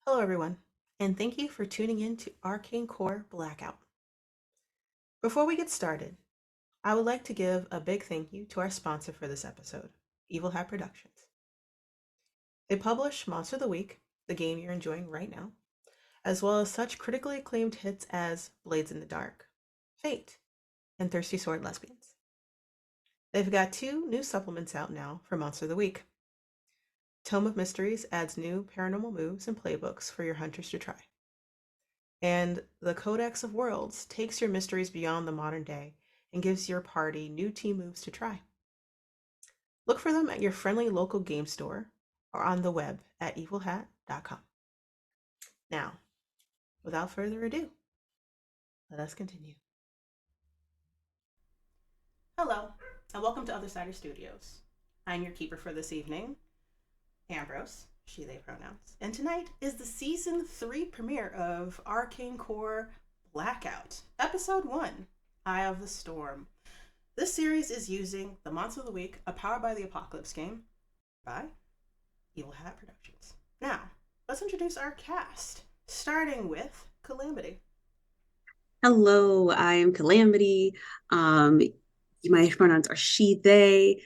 Hello, everyone, and thank you for tuning in to Arcane Core Blackout. Before we get started, I would like to give a big thank you to our sponsor for this episode, 𝚕𝚎𝚝 Productions. They publish Monster of the Week, the game you're enjoying right now, as well as such critically acclaimed hits as Blades in the Dark, Fate, and Thirsty Sword Lesbians. They've got 2 new supplements out now for Monster of the Week. Tome of Mysteries adds new paranormal moves and playbooks for your hunters to try. And the Codex of Worlds takes your mysteries beyond the modern day and gives your party new team moves to try. Look for them at your friendly local game store or on the web at evilhat.com. Now, without further ado, let us continue. Hello, and welcome to Other Sider Studios. I'm your keeper for this evening, Ambrose, she, they pronouns. And tonight is the Season 3 premiere of Arcane Core Blackout, Episode 1, Eye of the Storm. This series is using the Monster of the Week, a Powered by the Apocalypse game by 𝚕𝚎𝚝 Productions. Now, let's introduce our cast, starting with Calamity. Hello, I am Calamity. My pronouns are she, they.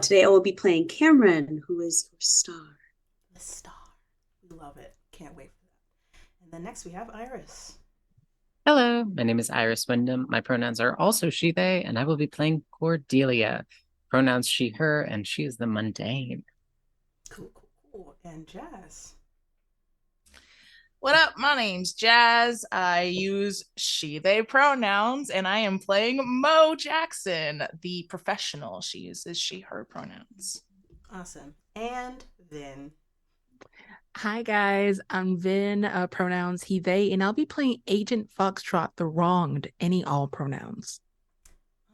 Today I will be playing Cameron, who is your star. The star. We love it. Can't wait for that. And then next we have Iris. Hello, my name is Iris Wyndham. My pronouns are also she, they, and I will be playing Cordelia. Pronouns she, her, and she is the mundane. Cool. And Jazz. What up? My name's Jazz. I use she, they pronouns, and I am playing Mo Jackson, the professional. She uses she, her pronouns. Awesome. And Vin. Hi guys, I'm Vin, pronouns he, they, and I'll be playing Agent Foxtrot, the wronged, any all pronouns.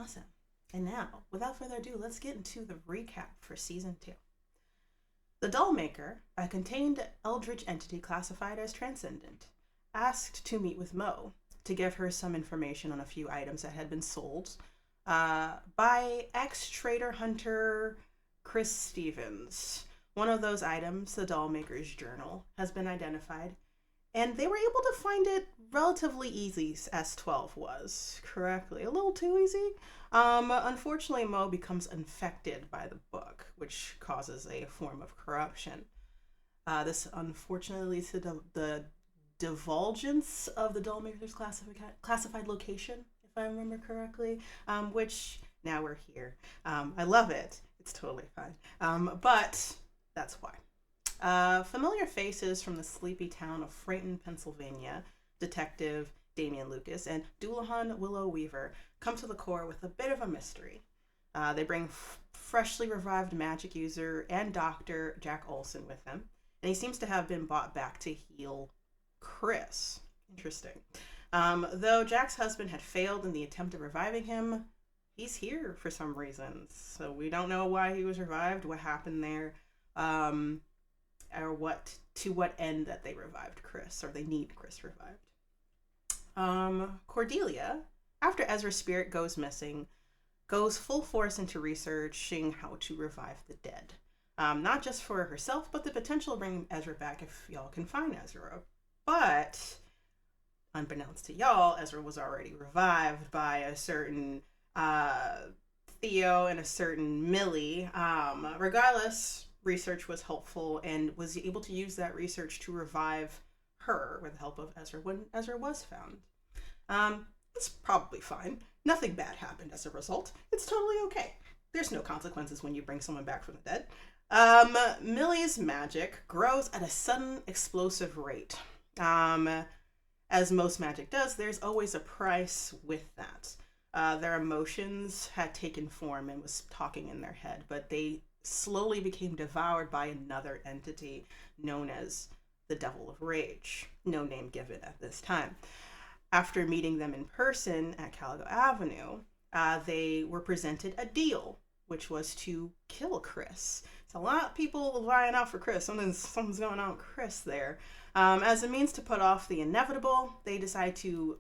Awesome. And now, without further ado, let's get into the recap for Season 2. The Dollmaker, a contained eldritch entity classified as transcendent, asked to meet with Mo to give her some information on a few items that had been sold by ex-trader hunter Chris Stevens. One of those items, the Dollmaker's journal, has been identified, and they were able to find it relatively easy, as 12 was, correctly. A little too easy. Unfortunately, Mo becomes infected by the book, which causes a form of corruption. This unfortunately leads to the divulgence of the Dollmaker's classified location, if I remember correctly, which now we're here. I love it. It's totally fine. But that's why. Familiar faces from the sleepy town of Frayton, Pennsylvania, Detective Damian Lucas and Dullahan Willow Weaver, come to the core with a bit of a mystery. They bring freshly revived magic user and doctor Jack Olson with them, and he seems to have been brought back to heal Chris. Interesting. Though Jack's husband had failed in the attempt at reviving him, he's here for some reasons. So we don't know why he was revived, what happened there, or what end that they revived Chris, or they need Chris revived. Cordelia, after Ezra's spirit goes missing, goes full force into researching how to revive the dead. Not just for herself, but the potential to bring Ezra back if y'all can find Ezra. But, unbeknownst to y'all, Ezra was already revived by a certain Theo and a certain Millie. Regardless, research was helpful and was able to use that research to revive her with the help of Ezra when Ezra was found. It's probably fine. Nothing bad happened as a result. It's totally okay. There's no consequences when you bring someone back from the dead. Millie's magic grows at a sudden explosive rate. As most magic does, there's always a price with that. Their emotions had taken form and was talking in their head, but they slowly became devoured by another entity known as the Devil of Rage, no name given at this time. After meeting them in person at Caligo Avenue, they were presented a deal, which was to kill Chris. So a lot of people vying out for Chris. Something's going on with Chris there. As a means to put off the inevitable, they decide to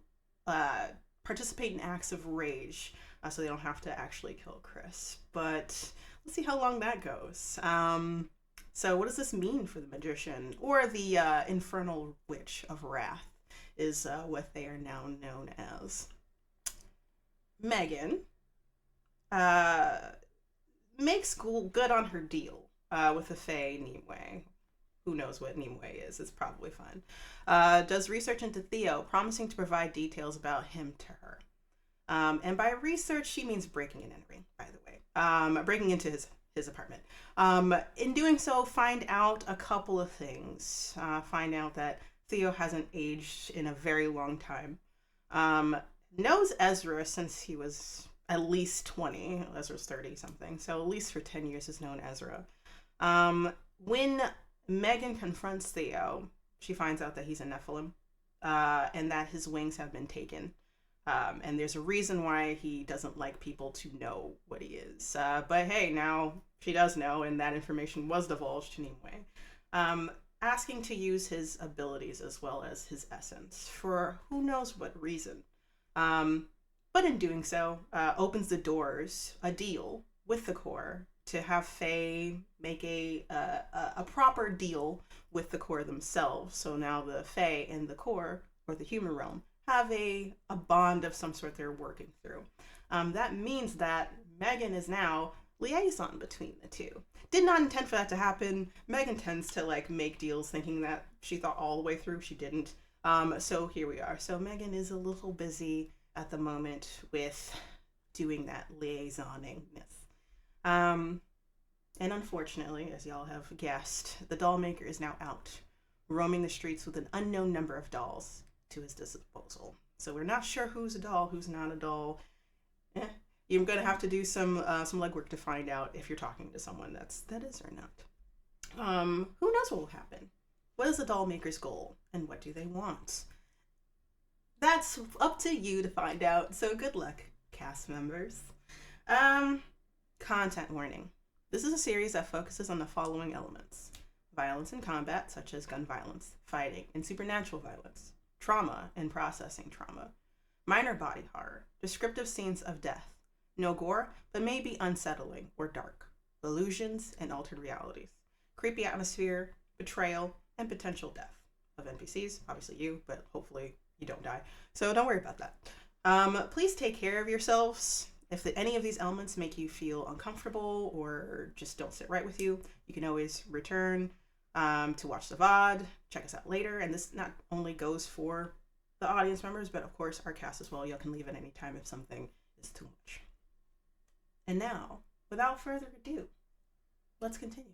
participate in acts of rage, so they don't have to actually kill Chris. But let's see how long that goes. So, what does this mean for the magician, or the infernal witch of wrath, is what they are now known as. Megan makes good on her deal with the Fae Nimue. Who knows what Nimue is? It's probably fun. Does research into Theo, promising to provide details about him to her. And by research, she means breaking and entering, by the way. Breaking into his apartment. In doing so, find out a couple of things. Find out that Theo hasn't aged in a very long time. Knows Ezra since he was at least 20. Ezra's 30 something. So at least for 10 years has known Ezra. When Megan confronts Theo, she finds out that he's a Nephilim, and that his wings have been taken. And there's a reason why he doesn't like people to know what he is. But hey, now she does know, and that information was divulged to Nimue. Asking to use his abilities as well as his essence for who knows what reason. But in doing so, opens the doors, a deal with the core to have Fae make a proper deal with the core themselves. So now the Fae and the core, or the human realm, have a bond of some sort they're working through. That means that Megan is now liaison between the two. Did not intend for that to happen. Megan tends to make deals thinking that she thought all the way through. She didn't. So here we are. So Megan is a little busy at the moment with doing that liaisoningness. And unfortunately, as y'all have guessed, the doll maker is now out, roaming the streets with an unknown number of dolls to his disposal. So we're not sure who's a doll, who's not a doll. You're gonna have to do some legwork to find out if you're talking to someone that is or not. Who knows what will happen? What is the doll maker's goal, and what do they want? That's up to you to find out. So good luck, cast members. Content warning. This is a series that focuses on the following elements: violence in combat, such as gun violence, fighting, and supernatural violence, trauma and processing trauma, minor body horror, descriptive scenes of death, no gore, but may be unsettling or dark, illusions and altered realities, creepy atmosphere, betrayal, and potential death of NPCs, obviously you, but hopefully you don't die. So don't worry about that. Please take care of yourselves. If any of these elements make you feel uncomfortable or just don't sit right with you, you can always return to watch the VOD, check us out later. And this not only goes for the audience members, but of course our cast as well. Y'all can leave at any time if something is too much. And now, without further ado, let's continue.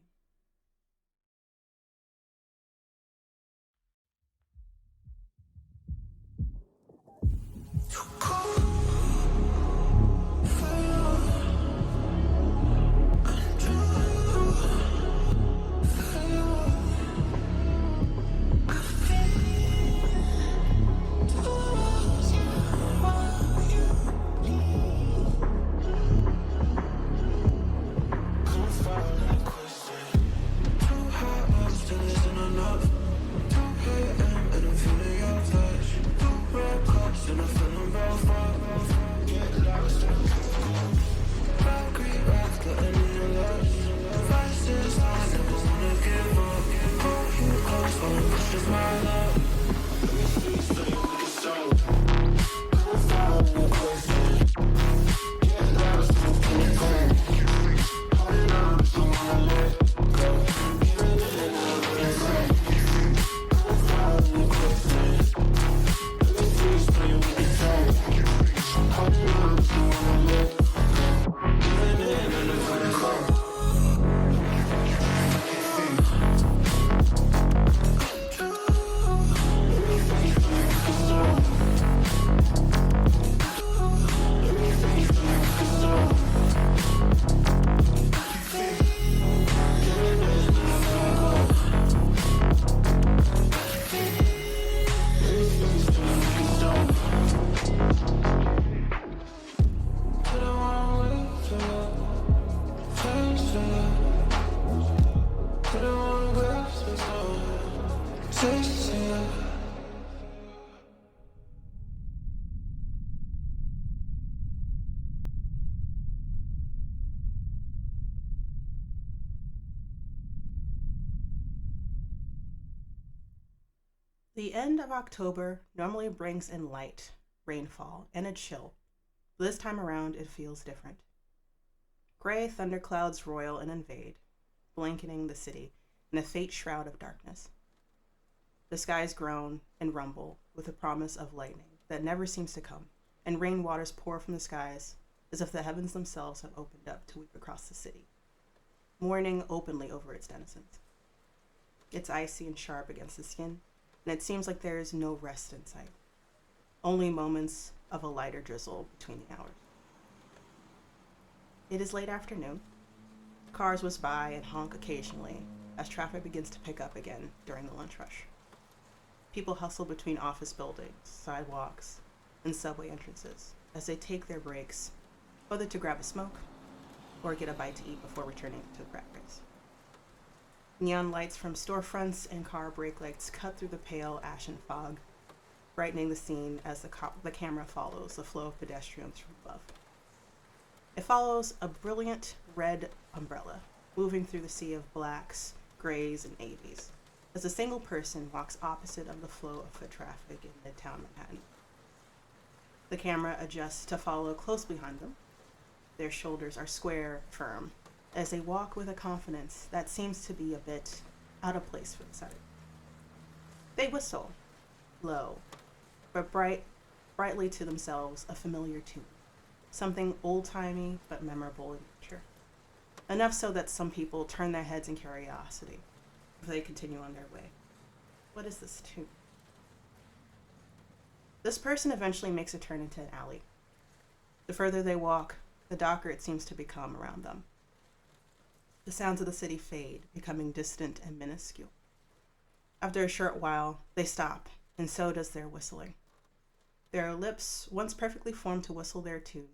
The end of October normally brings in light, rainfall, and a chill. This time around, it feels different. Gray thunderclouds roil and invade, blanketing the city in a faint shroud of darkness. The skies groan and rumble with the promise of lightning that never seems to come, and rain waters pour from the skies as if the heavens themselves have opened up to weep across the city, mourning openly over its denizens. It's icy and sharp against the skin, and it seems like there is no rest in sight, only moments of a lighter drizzle between the hours. It is late afternoon. Cars whiz by and honk occasionally as traffic begins to pick up again during the lunch rush. People hustle between office buildings, sidewalks, and subway entrances as they take their breaks, whether to grab a smoke or get a bite to eat before returning to the rat race. Neon lights from storefronts and car brake lights cut through the pale, ashen fog, brightening the scene as the camera follows the flow of pedestrians from above. It follows a brilliant red umbrella moving through the sea of blacks, grays, and navies as a single person walks opposite of the flow of foot traffic in Midtown Manhattan. The camera adjusts to follow close behind them. Their shoulders are square, firm, as they walk with a confidence that seems to be a bit out of place for the setting. They whistle, low, but brightly to themselves, a familiar tune, something old-timey but memorable in nature. Enough so that some people turn their heads in curiosity if they continue on their way. What is this tune? This person eventually makes a turn into an alley. The further they walk, the darker it seems to become around them. The sounds of the city fade, becoming distant and minuscule. After a short while, they stop, and so does their whistling. Their lips, once perfectly formed to whistle their tune,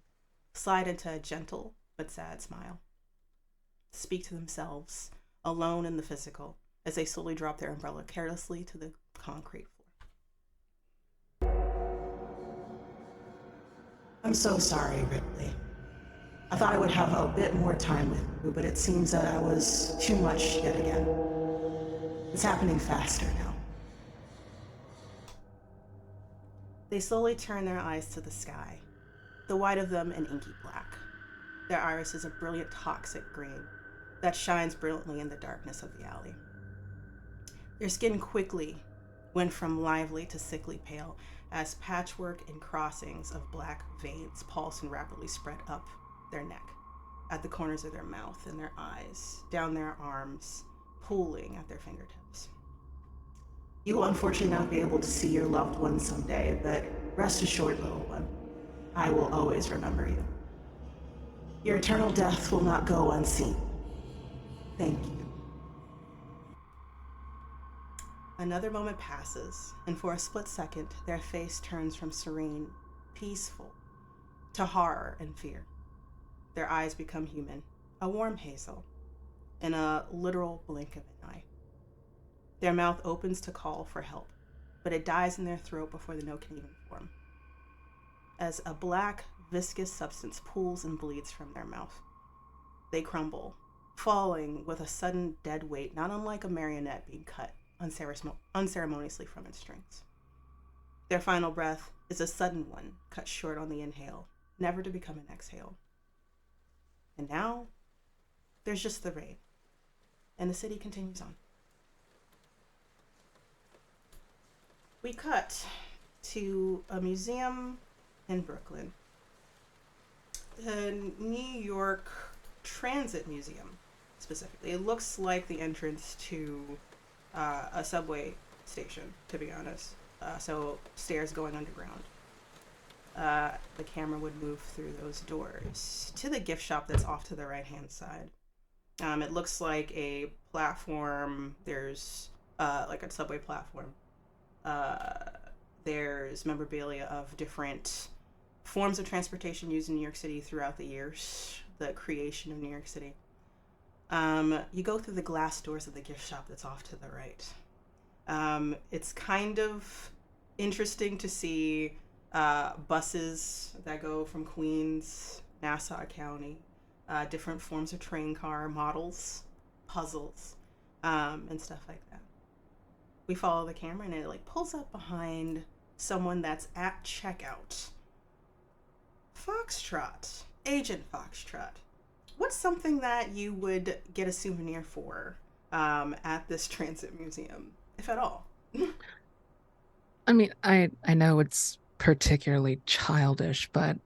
slide into a gentle but sad smile. Speak to themselves, alone in the physical, as they slowly drop their umbrella carelessly to the concrete floor. I'm so sorry, Ripley. I thought I would have a bit more time with you, but it seems that I was too much yet again. It's happening faster now. They slowly turn their eyes to the sky, the white of them an inky black. Their iris is a brilliant toxic green that shines brilliantly in the darkness of the alley. Their skin quickly went from lively to sickly pale as patchwork and crossings of black veins pulse and rapidly spread up their neck, at the corners of their mouth and their eyes, down their arms, pooling at their fingertips. You will unfortunately not be able to see your loved one someday, but rest assured, little one, I will always remember you. Your eternal death will not go unseen. Thank you. Another moment passes, and for a split second, their face turns from serene, peaceful, to horror and fear. Their eyes become human, a warm hazel, in a literal blink of an eye. Their mouth opens to call for help, but it dies in their throat before the note can even form, as a black, viscous substance pools and bleeds from their mouth. They crumble, falling with a sudden dead weight, not unlike a marionette being cut unceremoniously from its strings. Their final breath is a sudden one, cut short on the inhale, never to become an exhale. And now, there's just the rain, and the city continues on. We cut to a museum in Brooklyn, the New York Transit Museum, specifically. It looks like the entrance to a subway station, to be honest. So stairs going underground. The camera would move through those doors to the gift shop that's off to the right-hand side. It looks like a platform. There's like a subway platform. There's memorabilia of different forms of transportation used in New York City throughout the years, the creation of New York City. You go through the glass doors of the gift shop that's off to the right. It's kind of interesting to see buses that go from Queens, Nassau County, different forms of train car models, puzzles, and stuff like that. we follow the camera and it like pulls up behind someone that's at checkout. Foxtrot, Agent Foxtrot. What's something that you would get a souvenir for at this transit museum, if at all? I mean, I know it's particularly childish, but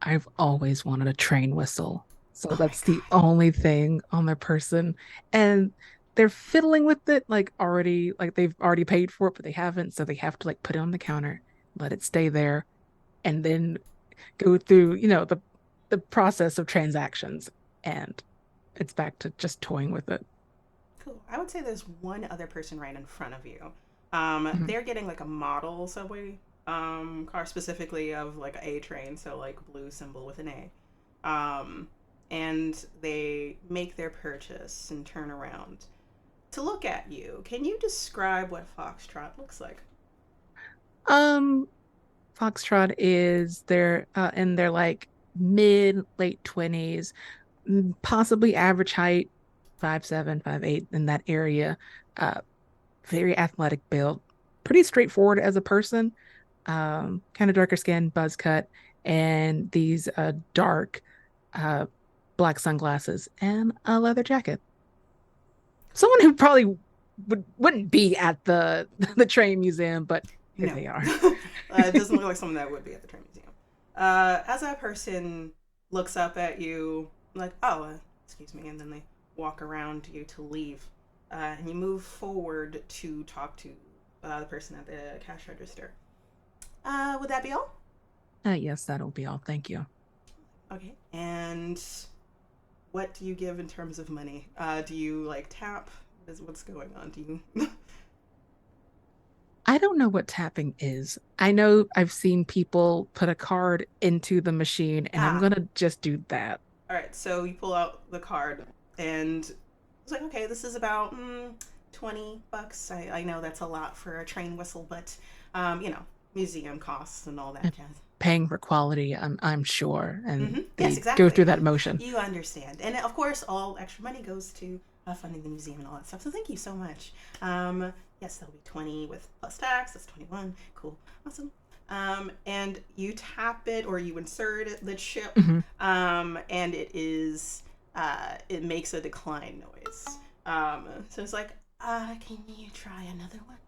I've always wanted a train whistle. So Oh my that's the god. only thing on their person. And they're fiddling with it like already, like they've already paid for it, but they haven't. So they have to like put it on the counter, let it stay there, and then go through, the process of transactions. And it's back to just toying with it. Cool. I would say there's one other person right in front of you. Mhm. They're getting like a model subway car, specifically of like a train, so like blue symbol with an A. And they make their purchase and turn around to look at you. Can you describe what Foxtrot looks like? Um, Foxtrot is they're in their like mid late 20s, possibly average height, 5'7", 5'8", in that area. Uh, very athletic build, pretty straightforward as a person. Kind of darker skin, buzz cut, and these dark uh black sunglasses and a leather jacket. Someone who probably wouldn't be at the the train museum, but here No. they are. It doesn't look like someone that would be at the train museum. As that person looks up at you, like, oh, excuse me, and then they walk around you to leave. And you move forward to talk to the person at the cash register. Would that be all? Yes, that'll be all. Thank you. Okay. And what do you give in terms of money? Do you like tap? What's going on? Do you? I don't know what tapping is. I know I've seen people put a card into the machine, and I'm Ah, gonna just do that. all right. So you pull out the card, and it's like, okay, this is about $20. I know that's a lot for a train whistle, but museum costs and all that jazz. Paying for quality, I'm sure, and Yes, they go exactly. through that motion. You understand, and of course, all extra money goes to funding the museum and all that stuff. So thank you so much. Yes, that'll be 20 with plus tax. That's 21. Cool, awesome. And you tap it or you insert it, the chip, Mhm. and it makes a decline noise. So it's like, can you try another one?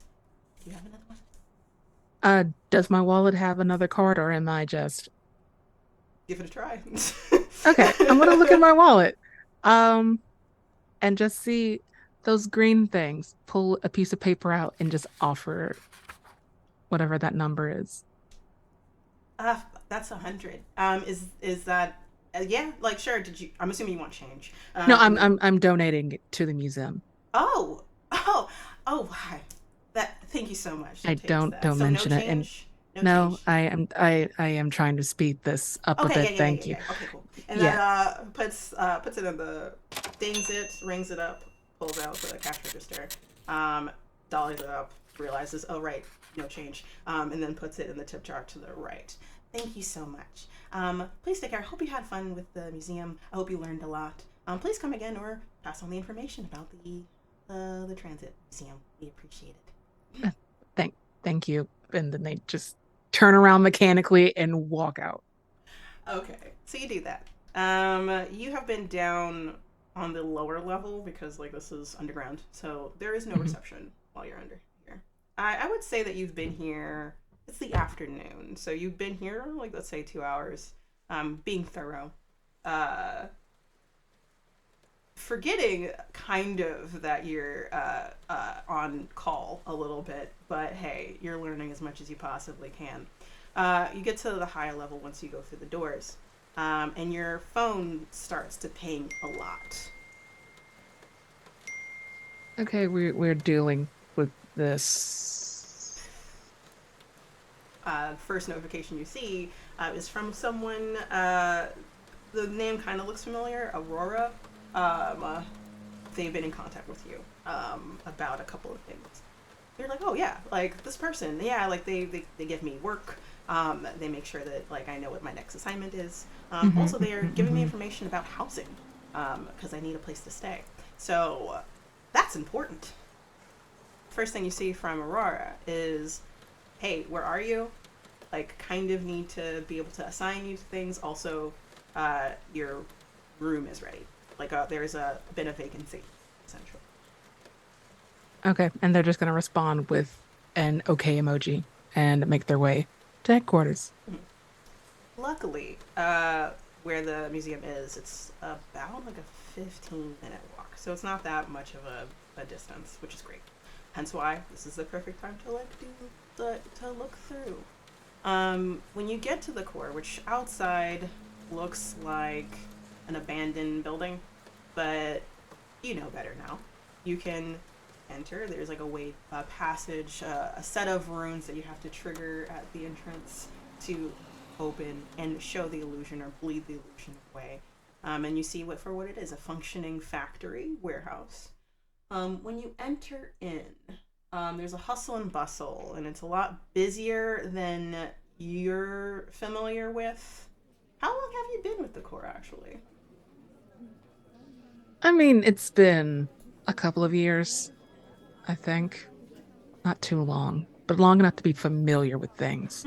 Do you have another one? Does my wallet have another card, or am I just Give it a try. okay? I'm gonna look at my wallet, and just see those green things. Pull a piece of paper out and just offer whatever that number is. That's 100. Is that? Yeah, like sure. Did you? I'm assuming you want change. No, And then, I'm donating it to the museum. oh, oh, oh, hi. That. Thank you so much. I It takes that. don't So no mention it, and change. No no, change. I am trying to speed this up a Okay, bit. yeah. Thank you. Okay, cool. And Yeah. then puts it in the dings it, rings it up, pulls out the cash register, dollies it up, realizes, oh right, no change, and then puts it in the tip jar to the right. Thank you so much. Please take care. I hope you had fun with the museum. I hope you learned a lot. Please come again or pass on the information about the transit museum. We appreciate it. Thank you. And then they just turn around mechanically and walk out. Okay, so you do that. You have been down on the lower level because like this is underground, so there is no Mhm. reception while you're under here. I would say that you've been here. It's the afternoon, so you've been here like let's say 2 hours, being thorough, uh, forgetting kind of that you're on call a little bit, but hey, you're learning as much as you possibly can. You get to the higher level once you go through the doors, and your phone starts to ping a lot. Okay, we're dealing with this. First notification you see is from someone. The name kind of looks familiar, Aurora. They've been in contact with you about a couple of things. They're like, oh yeah, like this person, yeah, like they give me work. They make sure that like I know what my next assignment is. Also, they are giving me information about housing because I need a place to stay. So that's important. first thing you see from Aurora is, hey, where are you? Like, kind of need to be able to assign you to things. Also, your room is ready. Like, there's been a vacancy, essentially. Okay, and they're just gonna respond with an okay emoji and make their way to headquarters. Luckily, where the museum is, it's about like a 15-minute walk, so it's not that much of a distance, which is great. Hence why this is the perfect time to like to look through. When you get to the core, which outside looks like an abandoned building, but you know better now, you can enter. There's like a passage, a set of runes that you have to trigger at the entrance to open and show the illusion or bleed the illusion away. And you see for what it is, a functioning factory warehouse. When you enter in, there's a hustle and bustle, and it's a lot busier than you're familiar with. How long have you been with the core, actually? I mean, it's been a couple of years, I think. Not too long, but long enough to be familiar with things,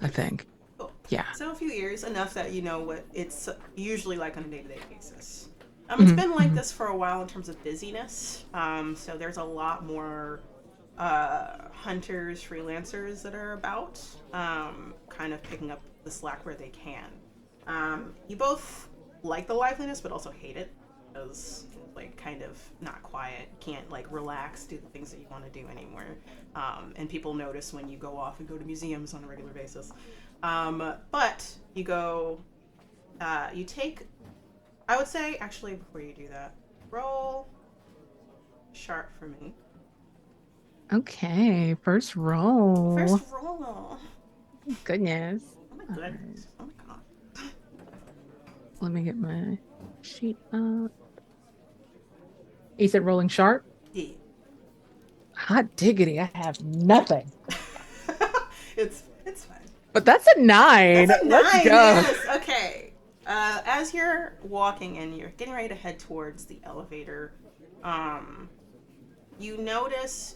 I think. Cool. Yeah. So a few years, enough that you know what it's usually like on a day-to-day basis. It's been like this for a while in terms of busyness. So there's a lot more hunters, freelancers that are about, kind of picking up the slack where they can. You both like the liveliness, but also hate it because like kind of not quiet, can't like relax, do the things that you want to do anymore. And people notice when you go off and go to museums on a regular basis. But you go, you take, I would say, actually, before you do that, roll sharp for me. Okay, first roll. First roll. Goodness. Oh my goodness. Oh my god. Let me get my sheet up. You said rolling sharp? Yeah. Hot diggity, I have nothing. It's fine. But that's a 9. That's a 9. Let's go. Yes. Okay. As you're walking and you're getting ready to head towards the elevator, you notice.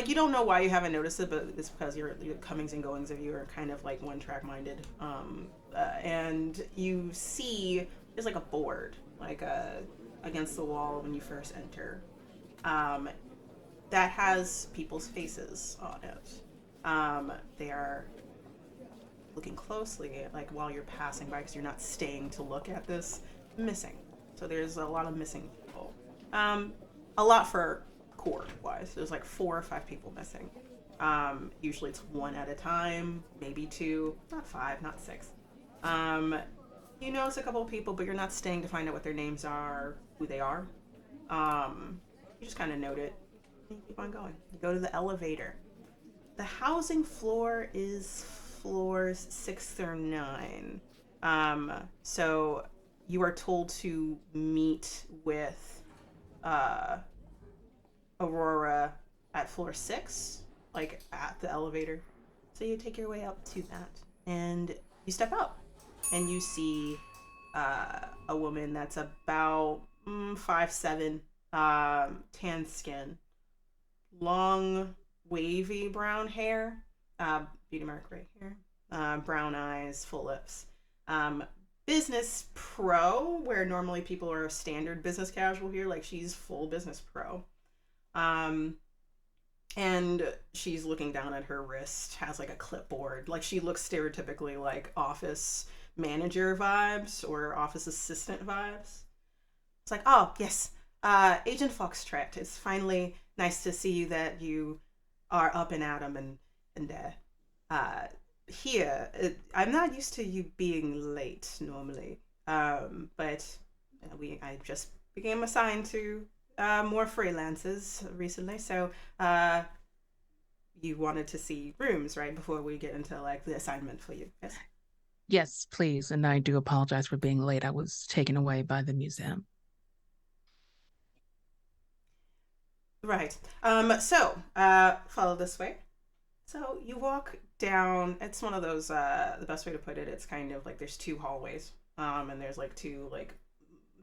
You don't know why you haven't noticed it, but it's because your comings and goings of you are kind of like one track minded. And you see there's like a board, like against the wall when you first enter, that has people's faces on it. They are looking closely, like while you're passing by, because you're not staying to look at this, missing. So there's a lot of missing people. A lot for core wise. There's like 4 or 5 people missing. Usually it's 1 at a time, maybe 2, not 5, not 6. You notice a couple of people, but you're not staying to find out what their names are, who they are. You just kind of note it and keep on going. You go to the elevator. The housing floor is floors 6 through 9. So you are told to meet with Aurora at floor 6, like at the elevator. So you take your way up to that, and you step up, and you see a woman that's about 5'7", tan skin, long wavy brown hair, beauty mark right here, brown eyes, full lips. Business pro, where normally people are standard business casual here, like she's full business pro. And she's looking down at her wrist, has like a clipboard. Like she looks stereotypically like office manager vibes or office assistant vibes. It's like, oh, yes, Agent Foxtrot, it's finally nice to see that you are up and at 'em and here, I'm not used to you being late normally, but I just became assigned to more freelancers recently, so you wanted to see rooms, right, before we get into like the assignment for you. Yes. Yes, please. And I do apologize for being late. I was taken away by the museum. Right. So follow this way. So you walk down. It's one of those. The best way to put it, it's kind of like there's 2 hallways. And there's like 2 like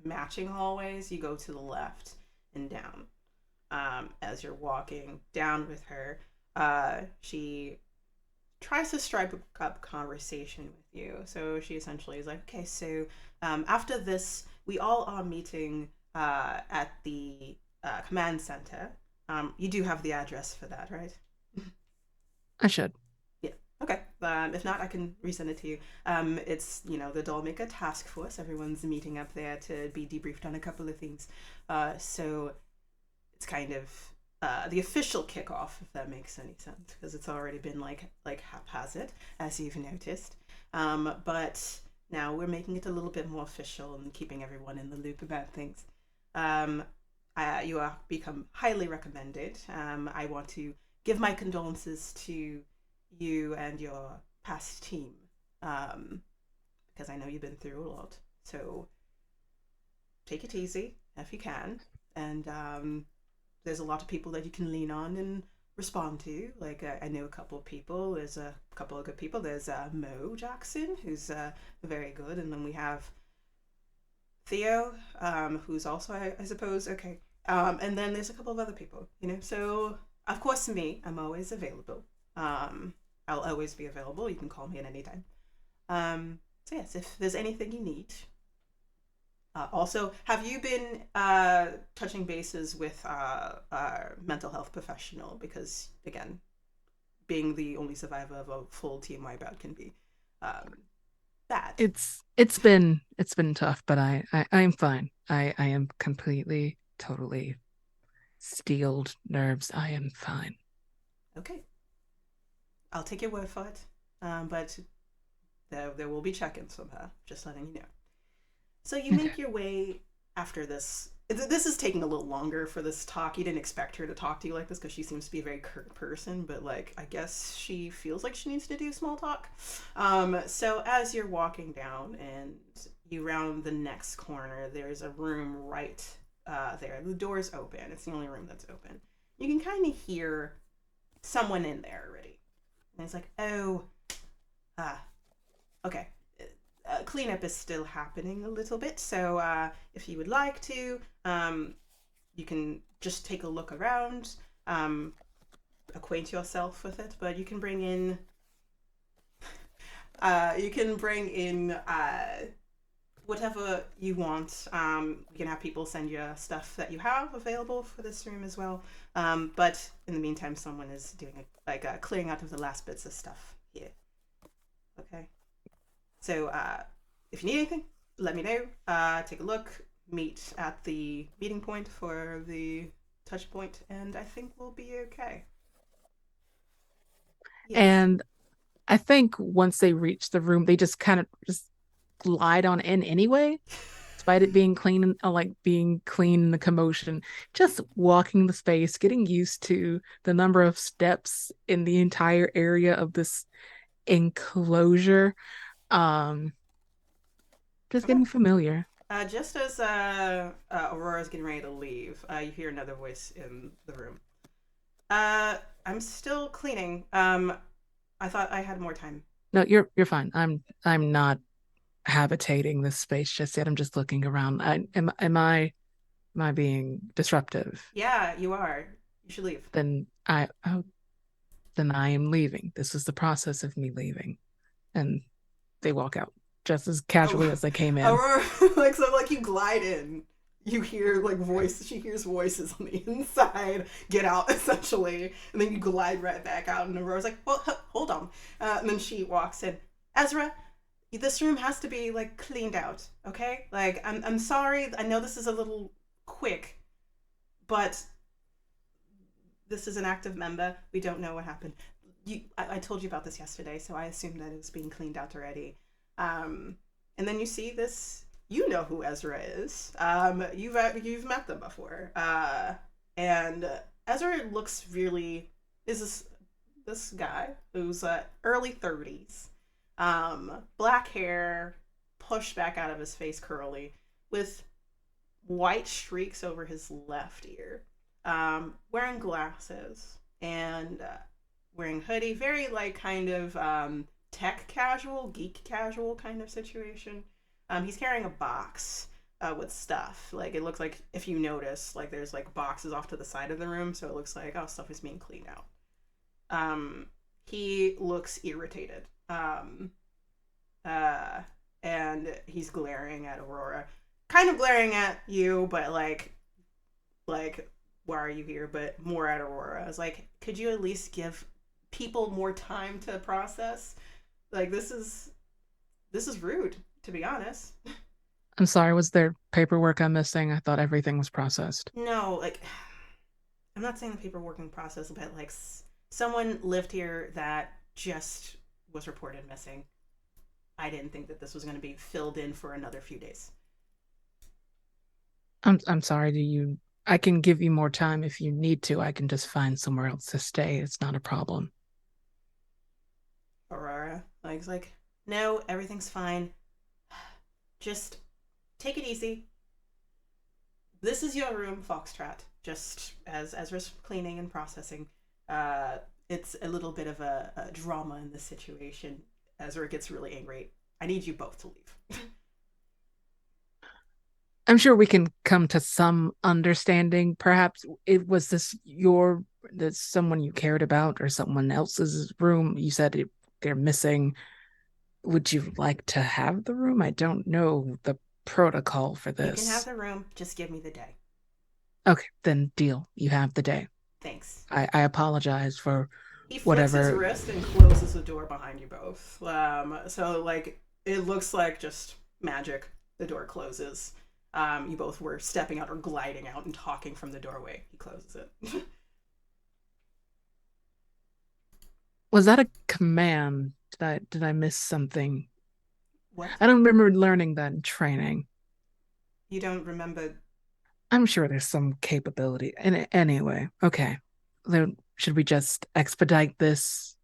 matching hallways. You go to the left and down. as you're walking down with her. She tries to strike up conversation with you. So she essentially is like, okay, so after this, we all are meeting at the command center. You do have the address for that, right? I should. Yeah. Okay. If not, I can resend it to you. It's, the 𝚘𝚎𝚘𝚗 task force. Everyone's meeting up there to be debriefed on a couple of things. So it's kind of the official kickoff, if that makes any sense, because it's already been like haphazard, as you've noticed. But now we're making it a little bit more official and keeping everyone in the loop about things. You are become highly recommended. I want to give my condolences to you and your past team, because I know you've been through a lot. So take it easy if you can, and there's a lot of people that you can lean on and respond to. Like I know a couple of people. There's a couple of good people. There's 𝚘𝚎𝚑𝚗𝚘, who's very good, and then we have 𝚑𝚎, who's also I suppose okay. And then there's a couple of other people. So of course me, I'm always available. I'll always be available. You can call me at any time. So yes, if there's anything you need. Also, have you been touching bases with our mental health professional? Because again, being the only survivor of a full team wipeout can be bad. It's been tough, but I'm fine. I am completely, totally steeled nerves. I am fine. Okay. I'll take your word for it. But there will be check-ins from her. Just letting you know. So you make your way after this. This is taking a little longer for this talk. You didn't expect her to talk to you like this because she seems to be a very curt person, but I guess she feels like she needs to do small talk. So as you're walking down and you round the next corner, there's a room right there. The door's open. It's the only room that's open. You can kind of hear someone in there already. And it's like, okay. Cleanup is still happening a little bit, so if you would like to, you can just take a look around, acquaint yourself with it, but you can bring in whatever you want. You can have people send you stuff that you have available for this room as well, but in the meantime someone is doing clearing out of the last bits of stuff here. Okay. So if you need anything, let me know. Take a look, meet at the meeting point for the touch point, and I think we'll be okay. Yes. And I think once they reach the room, they just kind of just glide on in anyway, despite it being clean, being clean, the commotion, just walking the space, getting used to the number of steps in the entire area of this enclosure. Just getting familiar. Just as Aurora's getting ready to leave, you hear another voice in the room. I'm still cleaning. I thought I had more time. No, you're fine. I'm not habitating this space just yet. I'm just looking around. Am I being disruptive? Yeah, you are. You should leave. Then I am leaving. This is the process of me leaving. And they walk out just as casually as they came in. Aurora, you glide in. You hear she hears voices on the inside, get out essentially, and then you glide right back out, and Aurora's like, well, hold on. And then she walks in. Ezra, this room has to be cleaned out, okay? I'm sorry, I know this is a little quick, but this is an active member. We don't know what happened. I told you about this yesterday, so I assumed that it was being cleaned out already. And then you see this. You know who Ezra is. You've met them before. And Ezra looks really is this guy who's early 30s, black hair pushed back out of his face, curly, with white streaks over his left ear, wearing glasses and wearing hoodie, very kind of tech casual, geek casual kind of situation. He's carrying a box with stuff. Like, it looks like, if you notice, like, there's like boxes off to the side of the room, so it looks like, oh, stuff is being cleaned out. He looks irritated. And he's glaring at Aurora, kind of glaring at you, but like why are you here? But more at Aurora. I was like, could you at least give people more time to process? Like, this is rude, to be honest. I'm sorry, was there paperwork I'm missing? I thought everything was processed. No, like, I'm not saying the paperwork in process, but like someone lived here that just was reported missing. I didn't think that this was going to be filled in for another few days. I'm sorry, I can give you more time if you need to. I can just find somewhere else to stay. It's not a problem. Aurora, like, no, everything's fine. Just take it easy. This is your room, Foxtrot. Just as Ezra's cleaning and processing. It's a little bit of a drama in this situation. Ezra gets really angry. I need you both to leave. I'm sure we can come to some understanding. Perhaps was this someone you cared about or someone else's room? You said they're missing. Would you like to have the room? I don't know the protocol for this. You can have the room. Just give me the day. Okay, then deal. You have the day. Thanks. I apologize for he flicks whatever. His wrist and closes the door behind you both. So like it looks like just magic. The door closes. You both were stepping out or gliding out and talking from the doorway. He closes it. Was that a command? Did I miss something? What? I don't remember learning that in training. You don't remember? I'm sure there's some capability. Anyway, okay. Then should we just expedite this?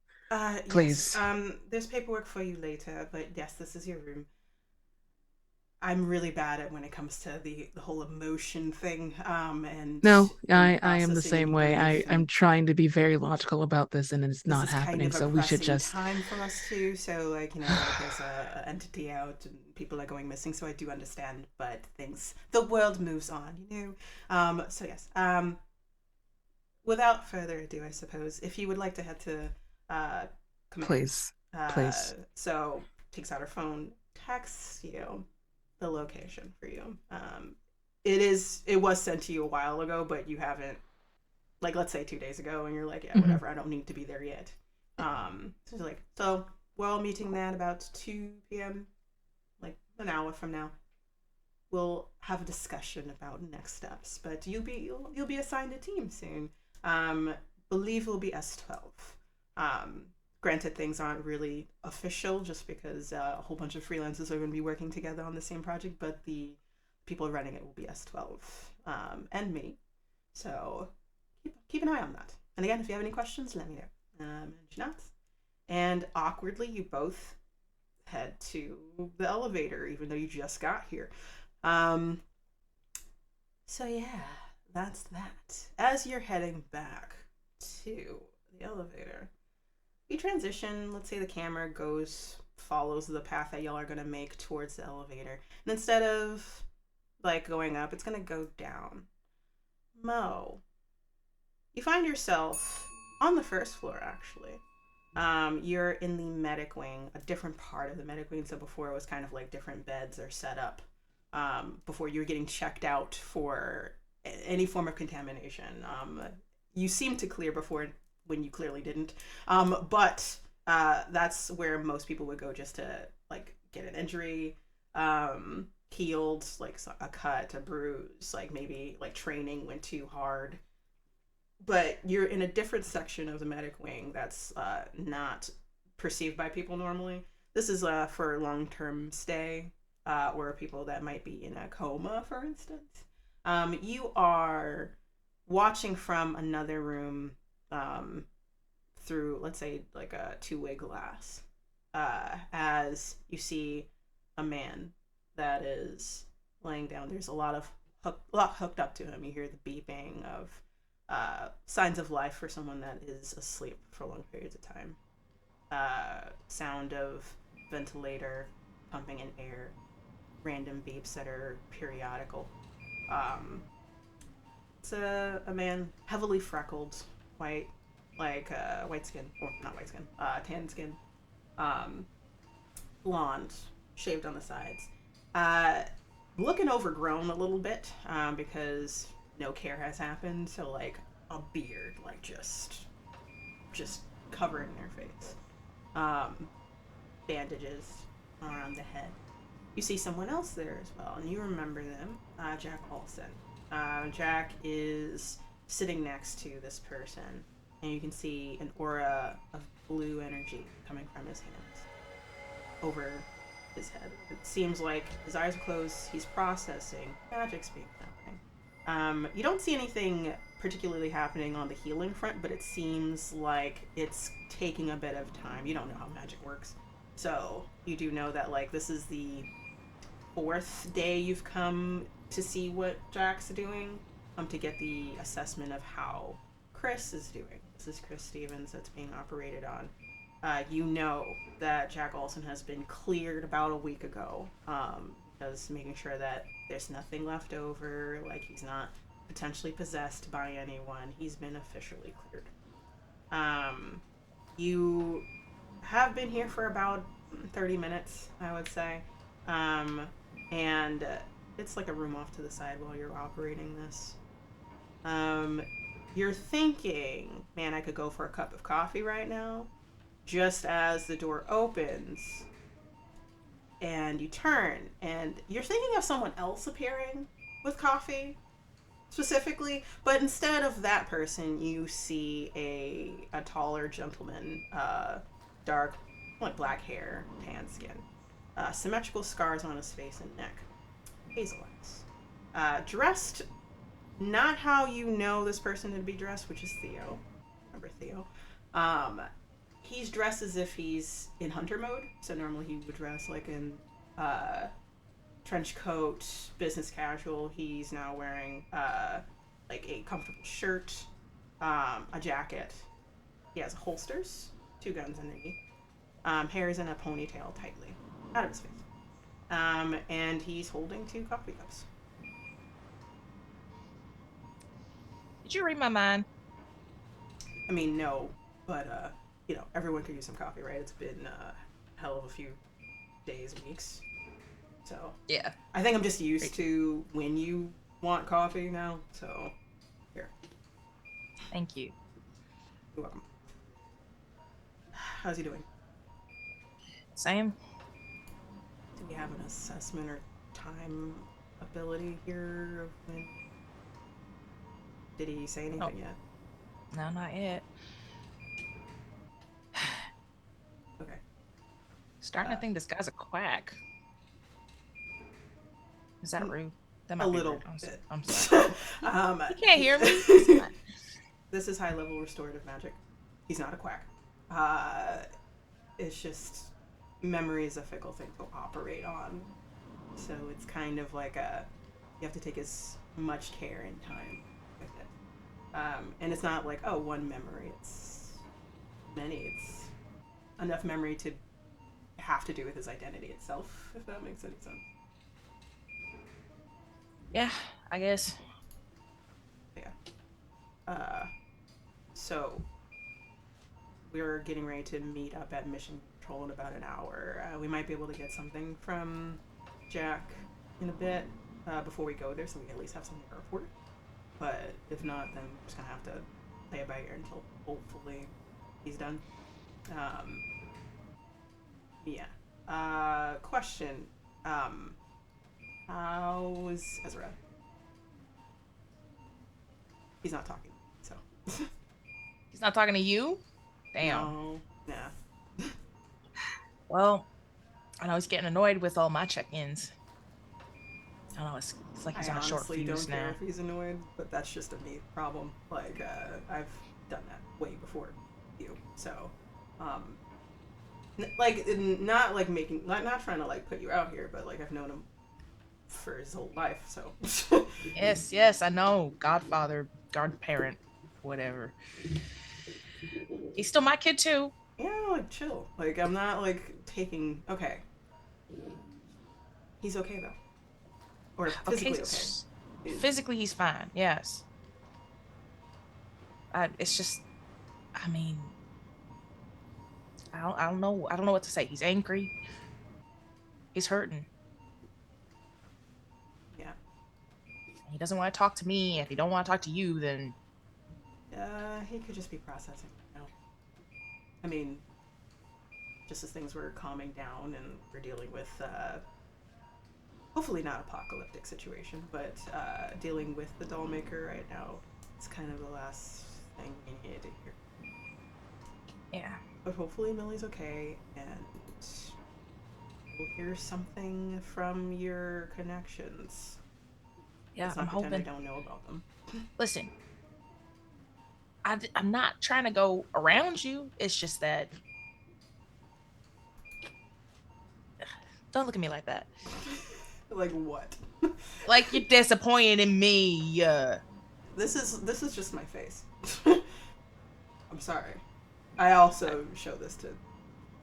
Please. Yes. There's paperwork for you later, but yes, this is your room. I'm really bad at when it comes to the whole emotion thing. No, I am the same way. I'm trying to be very logical about this, and it's not happening. Kind of so we should just time for us too. So like like there's a entity out and people are going missing. So I do understand, but the world moves on. So yes. Without further ado, I suppose if you would like to head to command, please. So takes out her phone, texts you the location for you. It was sent to you a while ago, but you haven't, like, let's say 2 days ago, and you're like, yeah, whatever, I don't need to be there yet. So we're all meeting at about 2 p.m., like an hour from now. We'll have a discussion about next steps, but you'll be assigned a team soon. Believe it'll be S12. Granted, things aren't really official just because a whole bunch of freelancers are going to be working together on the same project, but the people running it will be S12 and me. So keep an eye on that. And again, if you have any questions, let me know. And awkwardly, you both head to the elevator, even though you just got here. So yeah, that's that. As you're heading back to the elevator, you transition. Let's say the camera follows the path that y'all are gonna make towards the elevator, and instead of like going up, it's gonna go down. Mo, you find yourself on the first floor. Actually, you're in the medic wing, a different part of the medic wing. So before it was kind of like different beds are set up. Before you were getting checked out for any form of contamination. You seemed to clear before when you clearly didn't. But that's where most people would go just to like get an injury healed, like a cut, a bruise, like maybe like training went too hard. But you're in a different section of the medic wing that's not perceived by people normally. This is for long-term stay or people that might be in a coma, for instance. You are watching from another room through, let's say, like a two-way glass, as you see a man that is laying down. There's a lot hooked up to him. You hear the beeping of signs of life for someone that is asleep for long periods of time. Sound of ventilator pumping in air. random beeps that are periodical. It's a man, heavily freckled, white, white skin, or not white skin, tan skin, blonde, shaved on the sides. Looking overgrown a little bit, because no care has happened, so like a beard, like just covering their face. Bandages around the head. You see someone else there as well, and you remember them, Jack Olson. Jack is sitting next to this person, and you can see an aura of blue energy coming from his hands over his head. It seems like his eyes are closed, he's processing, magic's being happening. You don't see anything particularly happening on the healing front, but it seems like it's taking a bit of time. You don't know how magic works. So you do know that like this is the 4th day you've come to see what Jack's doing, to get the assessment of how Chris is doing. This is Chris Stevens that's being operated on. You know that Jack Olson has been cleared about a week ago, because making sure that there's nothing left over, like he's not potentially possessed by anyone. He's been officially cleared. You have been here for about 30 minutes, I would say. And it's like a room off to the side while you're operating this. You're thinking, man, I could go for a cup of coffee right now. Just as the door opens and you turn, and you're thinking of someone else appearing with coffee specifically, but instead of that person, you see a taller gentleman, dark, like black hair, tan skin, symmetrical scars on his face and neck, hazel eyes, dressed not how you know this person to be dressed, which is Theo. Remember Theo? He's dressed as if he's in hunter mode, so normally he would dress like in trench coat, business casual. He's now wearing like a comfortable shirt, a jacket. He has holsters, 2 guns underneath. Hair is in a ponytail tightly out of his face. And he's holding 2 coffee cups. Did you read my mind? I mean, no, but you know, everyone could use some coffee, right? It's been a hell of a few days, weeks. So Yeah. I think I'm just used to when you want coffee now. So here. Thank you. You're welcome. How's he doing? Same. Do we have an assessment or time ability here? Did he say anything yet? No, not yet. Okay. Starting to think this guy's a quack. Is that rude? That might A be little rude. bit. I'm sorry. You can't hear me. It's fine. This is high level restorative magic. He's not a quack. It's just memory is a fickle thing to operate on. So it's kind of like you have to take as much care and time with it. And it's not like, oh, one memory. It's many. It's enough memory to have to do with his identity itself, if that makes any sense. Yeah, I guess. Yeah. So we're getting ready to meet up at Mission Control in about an hour. We might be able to get something from Jack in a bit before we go there, so we at least have something to report. But if not, then we're just gonna have to play it by ear until hopefully he's done. Yeah. Question. How is Ezra? He's not talking, so. He's not talking to you? Damn. No. Nah. Well, I know he's getting annoyed with all my check-ins. I don't know, it's like he's I on a short honestly fuse don't care now. if he's annoyed, but that's just a me problem. Like, I've done that way before you, so, not like making, not trying to like put you out here, but like I've known him for his whole life, so. Yes, I know. Godfather, godparent, whatever. He's still my kid too. Yeah, like chill. Like I'm not like taking. Okay. He's okay though, or physically okay. Physically, he's fine. Yes. It's just, I mean, I don't know. I don't know what to say. He's angry. He's hurting. Yeah. He doesn't want to talk to me. If he don't want to talk to you, then he could just be processing. I mean, just as things were calming down and we're dealing with, hopefully not apocalyptic situation, but dealing with the doll maker right now, it's kind of the last thing we needed to hear. yeah. But hopefully Millie's okay, and we'll hear something from your connections. Yeah, Let's I'm not pretend hoping. I don't know about them. Listen, I'm not trying to go around you. It's just that. Don't look at me like that. Like what? Like you're disappointed in me. This is just my face. I'm sorry. I also show this to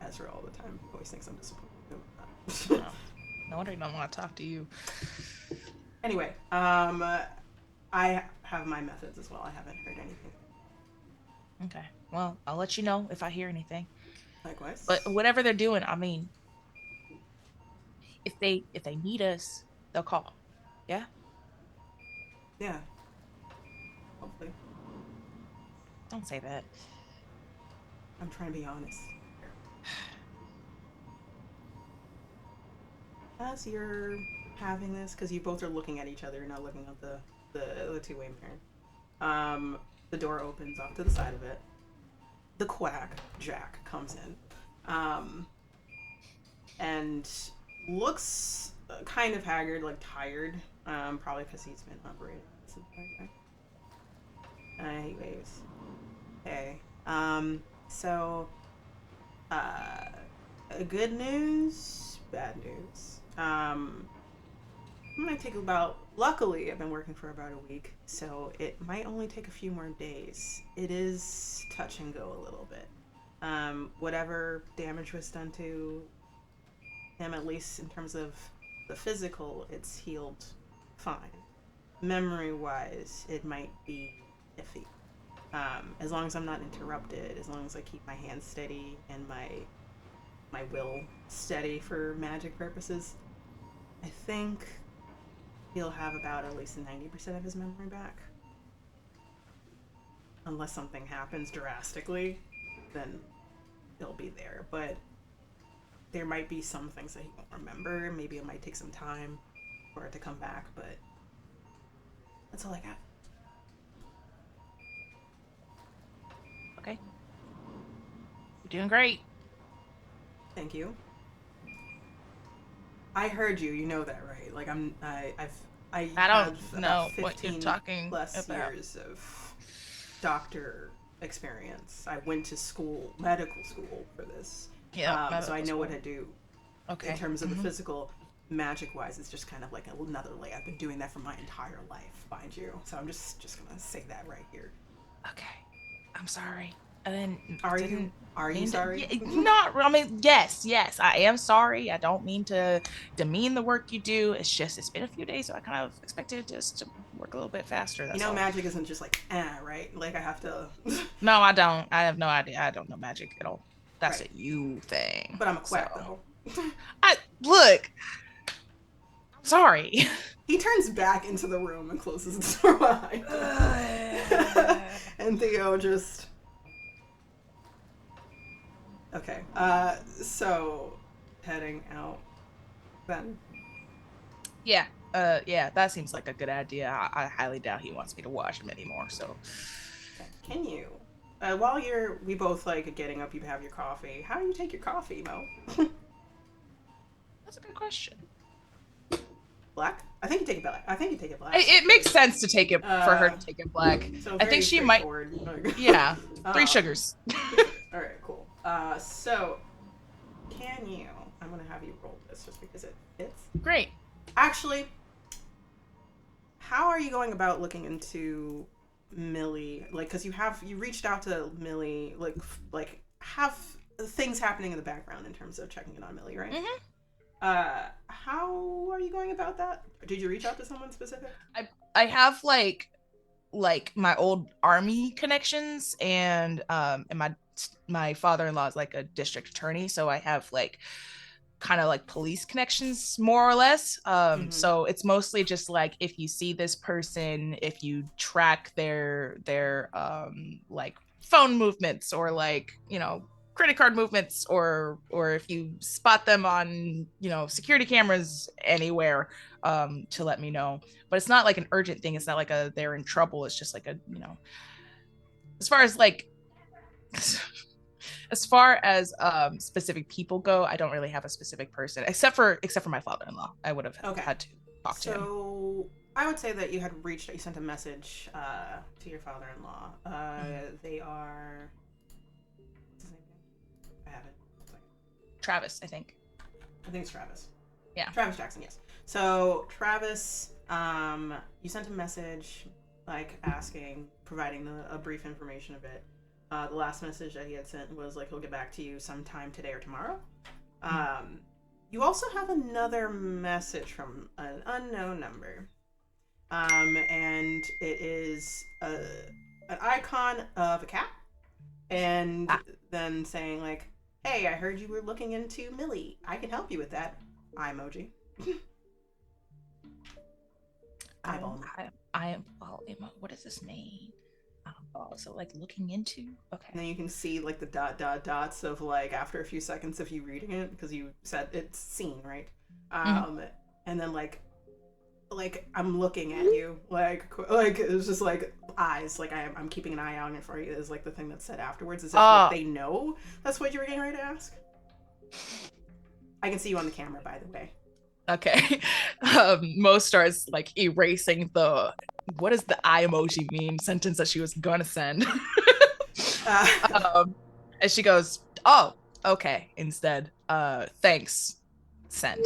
Ezra all the time. He always thinks I'm disappointed. No wonder he don't want to talk to you. Anyway, I have my methods as well. I haven't heard anything. Okay. Well, I'll let you know if I hear anything. Likewise. But whatever they're doing, I mean, if they need us, they'll call. Yeah? Yeah. Hopefully. Don't say that. I'm trying to be honest. As you're having this, because you both are looking at each other, you're not looking at the two-way mirror. The door opens off to the side of it. The quack, Jack, comes in. And looks kind of haggard, like tired. Probably because he's been operating this entire time. He waves. Hey. So, good news, bad news. It might take luckily I've been working for about a week, so it might only take a few more days. It is touch and go a little bit. Whatever damage was done to him, at least in terms of the physical, it's healed fine. Memory-wise, it might be iffy. As long as I'm not interrupted, as long as I keep my hands steady and my will steady for magic purposes, I think he'll have about at least 90% of his memory back. Unless something happens drastically, then he'll be there. But there might be some things that he won't remember. Maybe it might take some time for it to come back, but that's all I got. Okay. You're doing great. Thank you. I heard you. You know that, right? Like I don't have know about what you're 15 talking plus about. years of doctor experience. I went to school, medical school, for this. Yeah. So I know what I do. Okay. In terms of the physical, magic-wise, it's just kind of like another lay. I've been doing that for my entire life, mind you. So I'm just gonna say that right here. Okay. I'm sorry. I didn't. Are you sorry? Not. I mean, yes. I am sorry. I don't mean to demean the work you do. It's just it's been a few days, so I kind of expected it just to work a little bit faster. That's all. Magic isn't just like right? Like I have to. No, I don't. I have no idea. I don't know magic at all. That's Right. a you thing. But I'm a quack so. though. Look. I'm sorry. He turns back into the room and closes the door behind him. And Theo just. Okay. So heading out then. Yeah. Yeah. That seems like a good idea. I highly doubt he wants me to watch him anymore. So. Can you? While we both like getting up, you have your coffee. How do you take your coffee, Mo? That's a good question. Black? I think you take it black. It makes sense to take it for her to take it black. So I think she might. Yeah. 3 sugars. All right, cool. So can you? I'm gonna have you roll this just because it fits. Great. Actually, how are you going about looking into Millie? Like, because you reached out to Millie, like have things happening in the background in terms of checking in on Millie, right? Mm-hmm. How are you going about that? Did you reach out to someone specific? I have like my old army connections, and my father-in-law is like a district attorney, so I have like kind of like police connections more or less. So it's mostly just like, if you see this person, if you track their like phone movements, or like, you know, credit card movements, or if you spot them on, you know, security cameras anywhere, to let me know. But it's not like an urgent thing. It's not like they're in trouble. It's just like a, you know, as far as like as far as specific people go, I don't really have a specific person, except for my father-in-law. I would have had to talk to him. So I would say that you sent a message to your father-in-law. They are, what's his name? I have it. Travis, I think it's Travis. Yeah. Travis Jackson, yes. So Travis, you sent a message like providing a brief information of it. The last message that he had sent was like, he'll get back to you sometime today or tomorrow. You also have another message from an unknown number. And it is an icon of a cat. And then saying like, hey, I heard you were looking into Millie. I can help you with that. Eye emoji. Eyeball. What does this mean? Oh, so like looking into, okay. And then you can see like the dots of like after a few seconds of you reading it, because you said it's seen, right? And then like I'm looking at you, like it's just like eyes, like I'm keeping an eye on it for you is like the thing that's said afterwards, as if like, they know that's what you were getting ready to ask. I can see you on the camera, by the way. Okay. Mo starts like erasing the what does the eye emoji mean sentence that she was gonna send. And she goes, oh, okay, instead. Thanks. Send.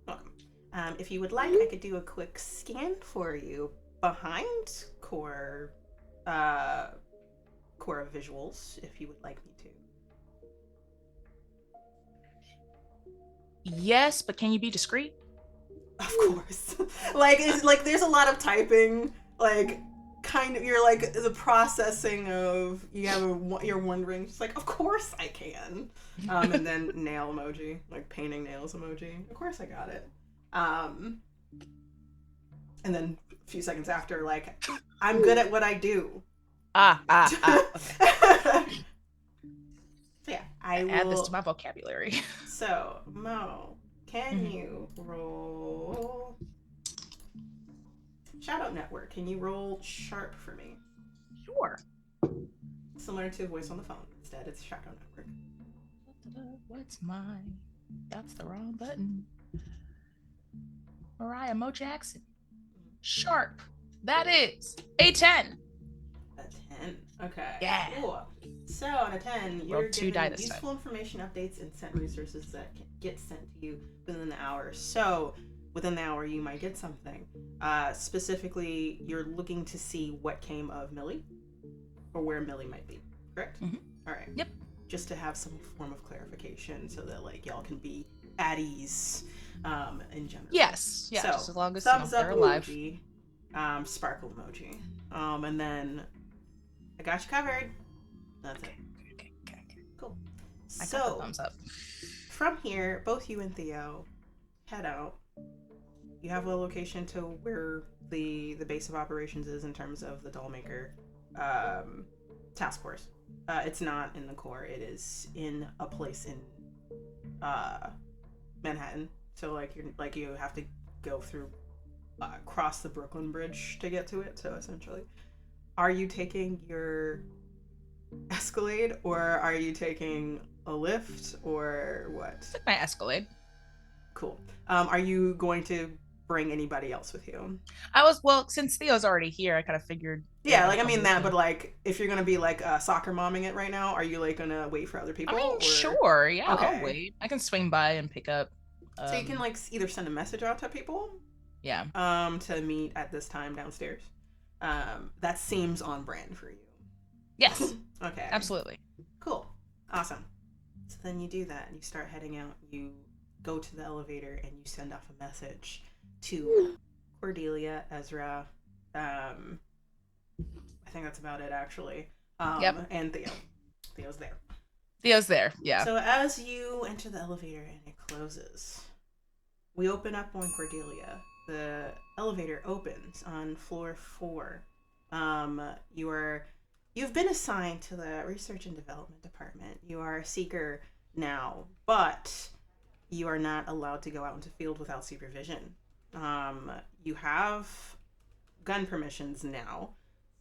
Welcome. If you would like, I could do a quick scan for you behind core visuals, if you would like me to. Yes, but can you be discreet? Of course. It's like there's a lot of typing, like kind of, you're like the processing of, you're wondering, just like, of course I can. And then nail emoji, like painting nails emoji. Of course I got it. And then a few seconds after, like, I'm good at what I do. Okay. Yeah, I will add this to my vocabulary. So, Mo, can you roll Shadow Network? Can you roll sharp for me? Sure. Similar to voice on the phone. Instead, it's Shadow Network. What's mine? That's the wrong button. Mariah Mo Jackson. Sharp. That is a 10. A 10. Okay. Yeah. Cool. So on a 10, you're two die given this useful information, updates, and sent resources that can get sent to you within the hour. So within the hour, you might get something. Specifically, you're looking to see what came of Millie, or where Millie might be. Correct? Mm-hmm. All right. Yep. Just to have some form of clarification, so that like y'all can be at ease, in general. Yes. Yeah. So, just as long as thumbs up they're alive. emoji, sparkle emoji, and then I got you covered. That's it. Okay. Cool. I got So the thumbs up. from here, both you and Theo head out. You have a location to where the base of operations is in terms of the Dollmaker task force. It's not in the core. It is in a place in Manhattan. So you have to go through cross the Brooklyn Bridge to get to it. So essentially, are you taking your Escalade, or are you taking a lift, or what? Took my Escalade. Cool. Are you going to bring anybody else with you? Since Theo's already here, I kind of figured. Yeah, like I mean that, but like if you're gonna be like soccer momming it right now, are you like gonna wait for other people? I mean, sure, yeah, Okay. I'll wait. I can swing by and pick up. So you can like either send a message out to people, yeah, to meet at this time downstairs. That seems on brand for you. Yes. Okay. Absolutely. Cool. Awesome. So then you do that and you start heading out. You go to the elevator and you send off a message to Cordelia, Ezra, I think that's about it actually. And Theo. Theo's there. Theo's there, yeah. So as you enter the elevator and it closes, we open up on Cordelia. The elevator opens on floor 4. You've been assigned to the research and development department. You are a seeker now, but you are not allowed to go out into field without supervision. You have gun permissions now,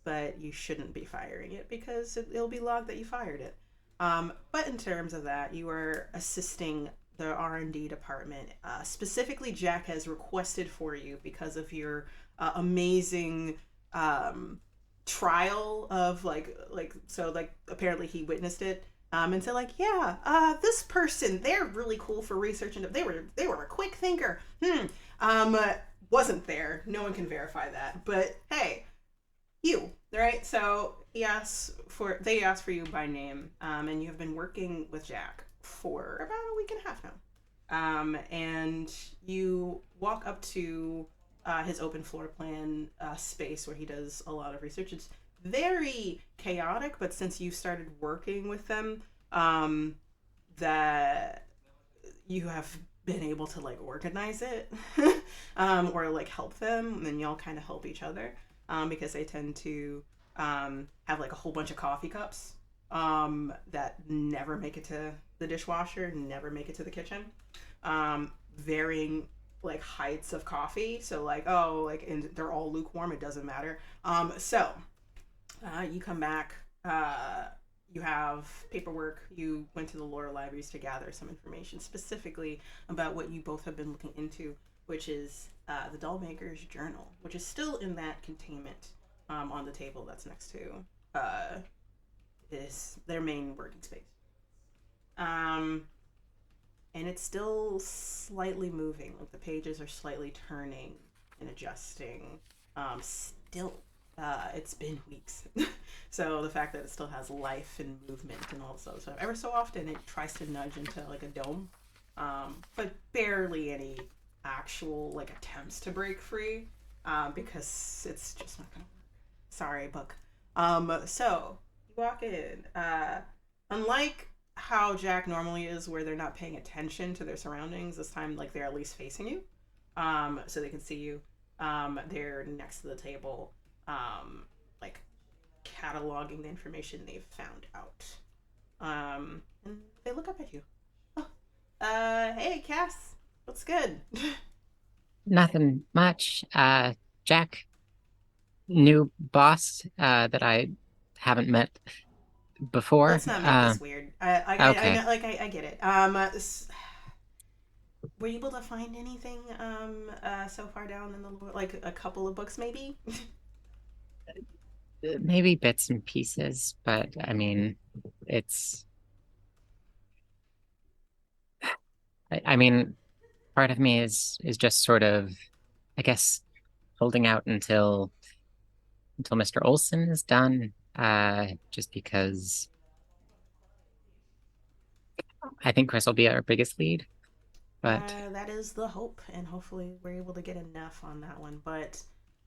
but you shouldn't be firing it because it'll be logged that you fired it. But in terms of that, you are assisting the R&D department. Specifically, Jack has requested for you because of your amazing trial of apparently he witnessed it. And so this person, they're really cool for research, and they were a quick thinker. Wasn't there. No one can verify that. But hey, you, right? So they asked for you by name, and you have been working with Jack for about a week and a half now. And you walk up to his open floor plan space where he does a lot of research. It's very chaotic, but since you started working with them, that you have been able to organize it or help them, and y'all kind of help each other because they tend to have a whole bunch of coffee cups that never make it to the dishwasher, never make it to the kitchen, varying heights of coffee. So and they're all lukewarm, it doesn't matter. You come back, you have paperwork. You went to the lore libraries to gather some information specifically about what you both have been looking into, which is the Dollmaker's journal, which is still in that containment on the table that's next to is their main working space. And it's still slightly moving. The pages are slightly turning and adjusting. Still, it's been weeks. So the fact that it still has life and movement and all this other stuff. Ever so often it tries to nudge into a dome. But barely any actual attempts to break free. Because it's just not gonna work. Sorry, book. So you walk in. Unlike how Jack normally is, where they're not paying attention to their surroundings, this time they're at least facing you, so they can see you. They're next to the table, cataloging the information they've found out. And they look up at you. Oh, hey Cass, what's good? Nothing much. Jack, new boss that I haven't met before. Let's not make this weird. Okay. I get it. Were you able to find anything so far down in the lore, a couple of books maybe? Maybe bits and pieces, but I mean, it's. I mean, part of me is just sort of, I guess, holding out until Mr. Olson is done. Just because I think Chris will be our biggest lead. But that is the hope, and hopefully we're able to get enough on that one. But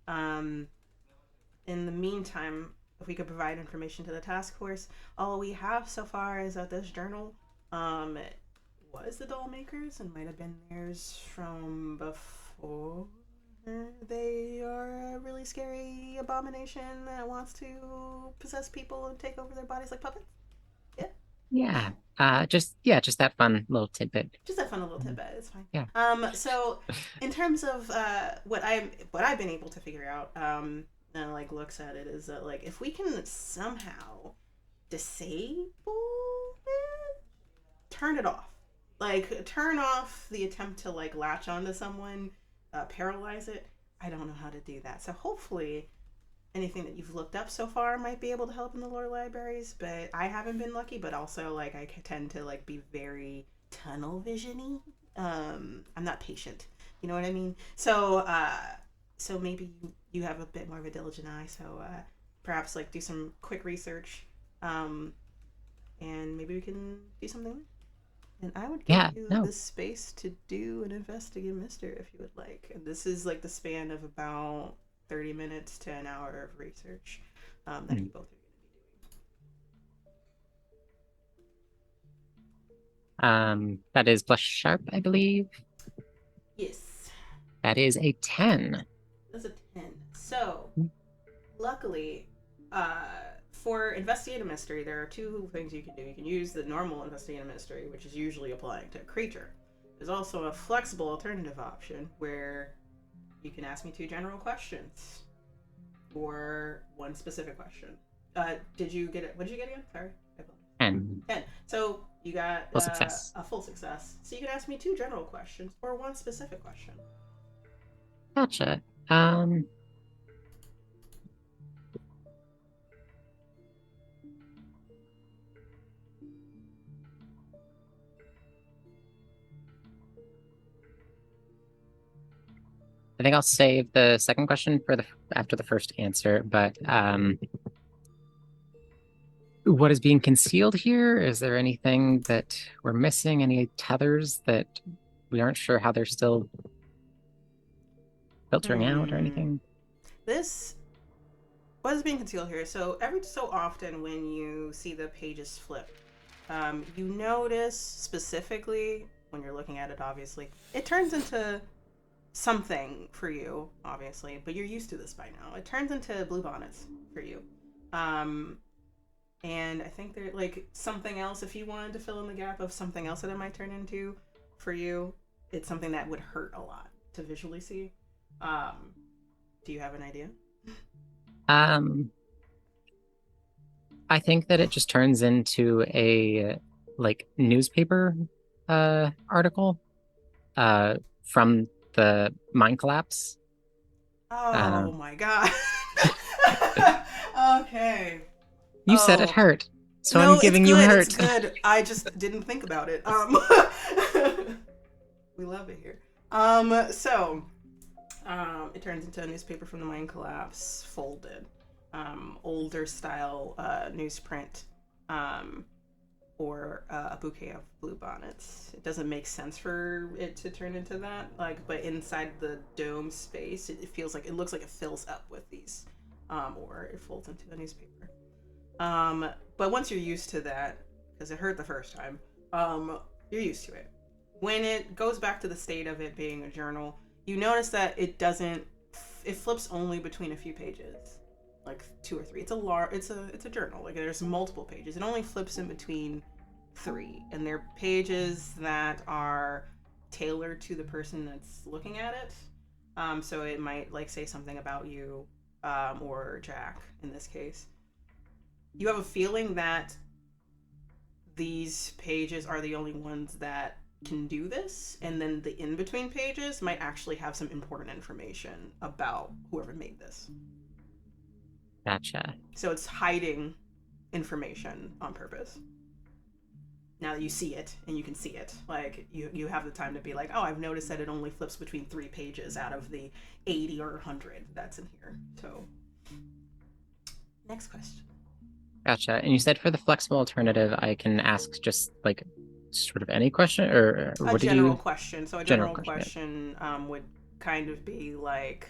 in the meantime, if we could provide information to the task force, all we have so far is that this journal was the Dollmakers and might have been theirs from before. They are a really scary abomination that wants to possess people and take over their bodies like puppets. Yeah. Just that fun little tidbit. Just that fun little tidbit. It's fine. Yeah. So in terms of what I've been able to figure out, and looks at it, is that if we can somehow disable it, turn it off. Turn off the attempt to latch onto someone, paralyze it. I don't know how to do that. So hopefully anything that you've looked up so far might be able to help in the lore libraries, but I haven't been lucky. But also I tend to be very tunnel visiony. I'm not patient, you know what I mean? So so maybe you have a bit more of a diligent eye, so perhaps do some quick research, and maybe we can do something. And I would give Yeah, you no. the space to do an investigate mister if you would like. And this is like the span of about 30 minutes to an hour of research that you both are going to be doing. That is plus sharp, I believe. Yes. That is a 10. That's a 10. So, luckily, for investigative mystery, there are two things you can do. You can use the normal investigative mystery, which is usually applying to a creature. There's also a flexible alternative option where you can ask me 2 general questions or 1 specific question. Did you get it? What did you get again? Sorry. 10. 10. So you got Full success. a full success. So you can ask me 2 general questions or 1 specific question. Gotcha. I think I'll save the second question for after the first answer, but what is being concealed here? Is there anything that we're missing? Any tethers that we aren't sure how they're still filtering out or anything? What is being concealed here? So every so often when you see the pages flip, you notice specifically when you're looking at it, obviously, it turns into something for you, obviously, but you're used to this by now. It turns into blue bonnets for you. And I think they're like something else, if you wanted to fill in the gap of something else that it might turn into for you, it's something that would hurt a lot to visually see. Do you have an idea? I think that it just turns into a like newspaper article from the mine collapse. Oh my god. Okay. You said it hurt, so no, I'm giving it's you good, hurt. It's good. I just didn't think about it. We love it here. So it turns into a newspaper from the mine collapse, folded. Older style newsprint, or a bouquet of blue bonnets. It doesn't make sense for it to turn into that, but inside the dome space, it feels like, it looks like it fills up with these, or it folds into a newspaper. But once you're used to that, because it hurt the first time, you're used to it. When it goes back to the state of it being a journal, you notice that it flips only between a few pages. Like 2 or 3. It's a journal. Like there's multiple pages. It only flips in between 3, and they're pages that are tailored to the person that's looking at it. So it might like say something about you, or Jack in this case. You have a feeling that these pages are the only ones that can do this, and then the in-between pages might actually have some important information about whoever made this. Gotcha. So it's hiding information on purpose. Now that you see it, and you can see it, like you have the time to be like, oh, I've noticed that it only flips between 3 pages out of the 80 or 100 that's in here. So, next question. Gotcha. And you said for the flexible alternative, I can ask just like sort of any question, or what a general question. So a general question would kind of be like,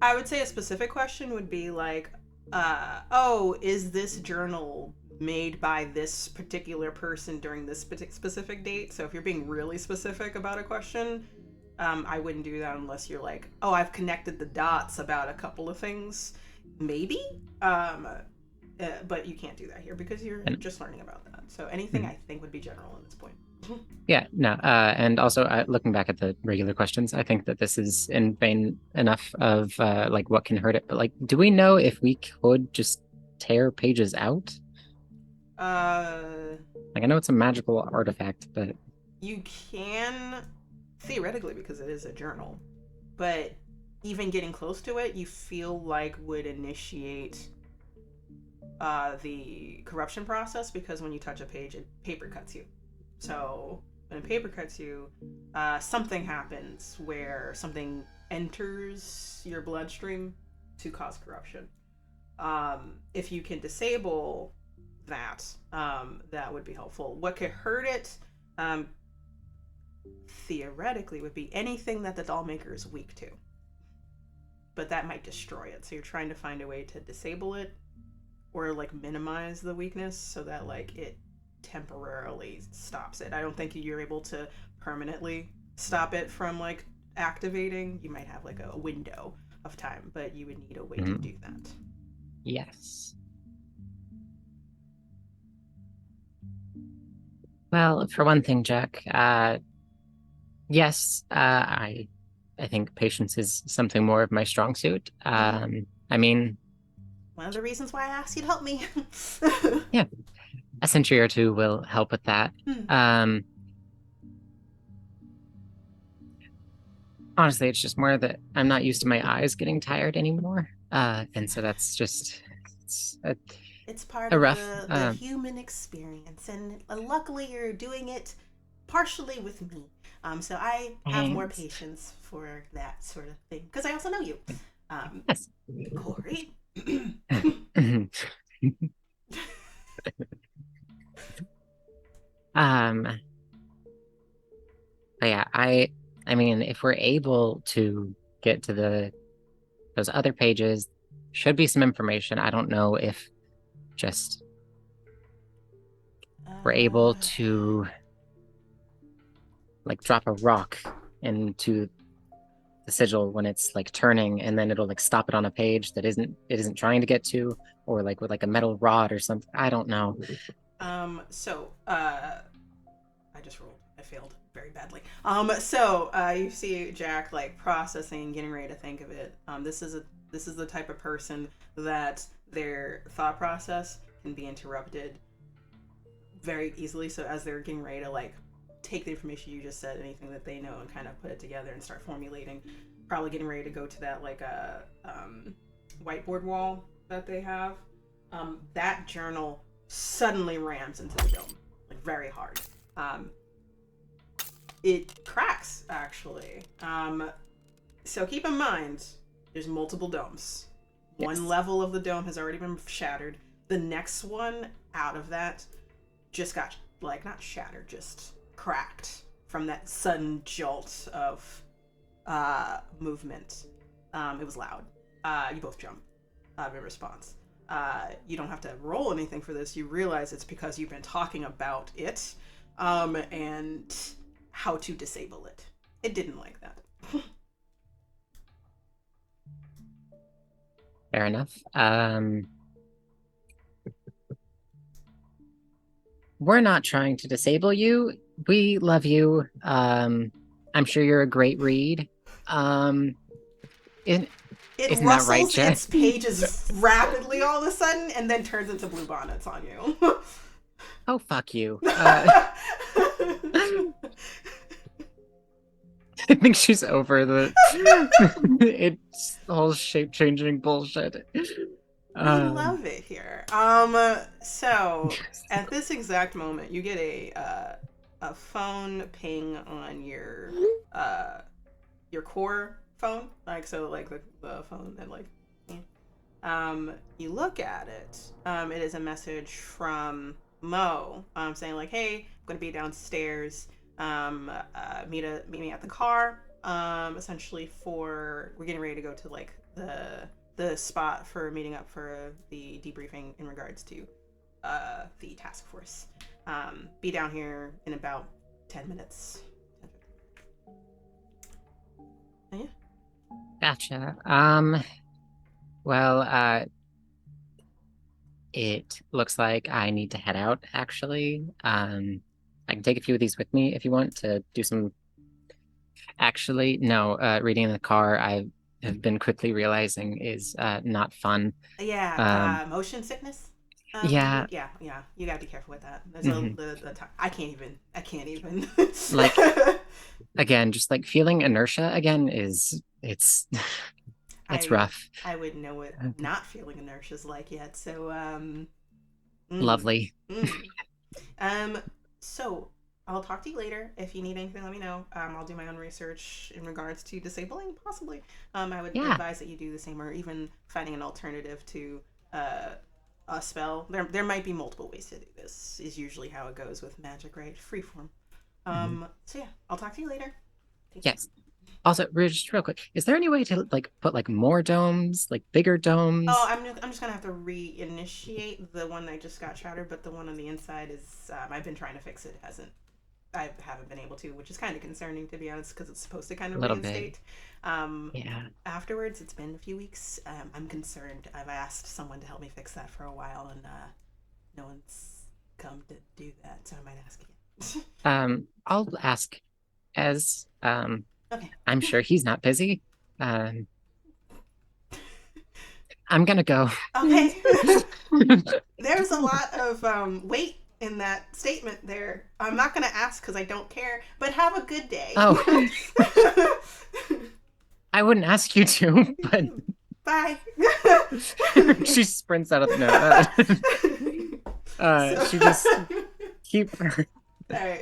I would say a specific question would be like, oh, is this journal made by this particular person during this specific date? So if you're being really specific about a question, I wouldn't do that unless you're like, oh, I've connected the dots about a couple of things, maybe. But you can't do that here because you're just learning about that. So anything I think would be general at this point. Yeah, no, and also looking back at the regular questions, I think that this is in vain enough of like what can hurt it. But like, do we know if we could just tear pages out? Like, I know it's a magical artifact, but you can theoretically, because it is a journal, but even getting close to it, you feel like would initiate the corruption process, because when you touch a page, it paper cuts you. So when a paper cuts you, something happens where something enters your bloodstream to cause corruption. If you can disable that, that would be helpful. What could hurt it, theoretically, would be anything that the doll maker is weak to. But that might destroy it. So you're trying to find a way to disable it or like minimize the weakness so that like it temporarily stops it. I don't think you're able to permanently stop it from like activating. You might have like a window of time, but you would need a way to do that. Yes. Well, for one thing, Jack, yes, I think patience is something more of my strong suit. I mean, one of the reasons why I asked you to help me. Yeah, a century or two will help with that. Honestly, it's just more that I'm not used to my eyes getting tired anymore. And so that's just, it's part a of rough, the human experience. And luckily you're doing it partially with me. So I have more patience for that sort of thing. Because I also know you. Yes. Corey. But yeah, I mean, if we're able to get to those other pages, should be some information. I don't know if just we're able to like drop a rock into the sigil when it's like turning, and then it'll like stop it on a page that it isn't trying to get to, or like with like a metal rod or something. I don't know. So I just rolled. I failed very badly. So you see Jack like processing, getting ready to think of it. This is the type of person that their thought process can be interrupted very easily. So as they're getting ready to like take the information you just said, anything that they know, and kind of put it together and start formulating, probably getting ready to go to that like a whiteboard wall that they have, that journal suddenly rams into the dome like very hard. It cracks actually. So keep in mind there's multiple domes. Yes. One level of the dome has already been shattered. The next one out of that just got like not shattered, just cracked from that sudden jolt of movement. It was loud. You both jump in response. You don't have to roll anything for this. You realize it's because you've been talking about it and how to disable it. It didn't like that. Fair enough. We're not trying to disable you. We love you. I'm sure you're a great read. Isn't that right, Jen? Its pages rapidly all of a sudden, and then turns into blue bonnets on you. Oh, fuck you. I think she's over it's all shape-changing bullshit. We love it here. So at this exact moment, you get a phone ping on your core phone, like so, like the phone that like. You look at it. It is a message from Mo, saying like, "Hey, I'm gonna be downstairs. Meet me at the car. Essentially we're getting ready to go to like the spot for meeting up for the debriefing in regards to the task force. Be down here in about 10 minutes. Yeah. Gotcha. Well, it looks like I need to head out, actually. I can take a few of these with me if you want to do some... Actually, no, reading in the car, I have been quickly realizing is not fun. Yeah, motion sickness? Yeah. Yeah, you gotta be careful with that. There's the I can't even. Like, again, just like feeling inertia again it's rough. I would know what not feeling inertia is like yet, so Lovely. So I'll talk to you later. If you need anything, let me know. I'll do my own research in regards to disabling, possibly. I would advise that you do the same, or even finding an alternative to a spell. There might be multiple ways to do this. Is usually how it goes with magic, right? Freeform. So yeah, I'll talk to you later. Yes. Also, just real quick, is there any way to like put like more domes, like bigger domes? Oh, I'm just gonna have to reinitiate the one that just got shattered, but the one on the inside is I've been trying to fix it. I haven't been able to, which is kind of concerning, to be honest, because it's supposed to kind of reinstate. Yeah. Afterwards, it's been a few weeks. I'm concerned. I've asked someone to help me fix that for a while, and no one's come to do that, so I might ask again. I'll ask as Okay. I'm sure he's not busy. I'm gonna go. Okay. There's a lot of weight in that statement there. I'm not gonna ask because I don't care, but have a good day. Oh. I wouldn't ask you to, but bye. She sprints out of the no. She just keep her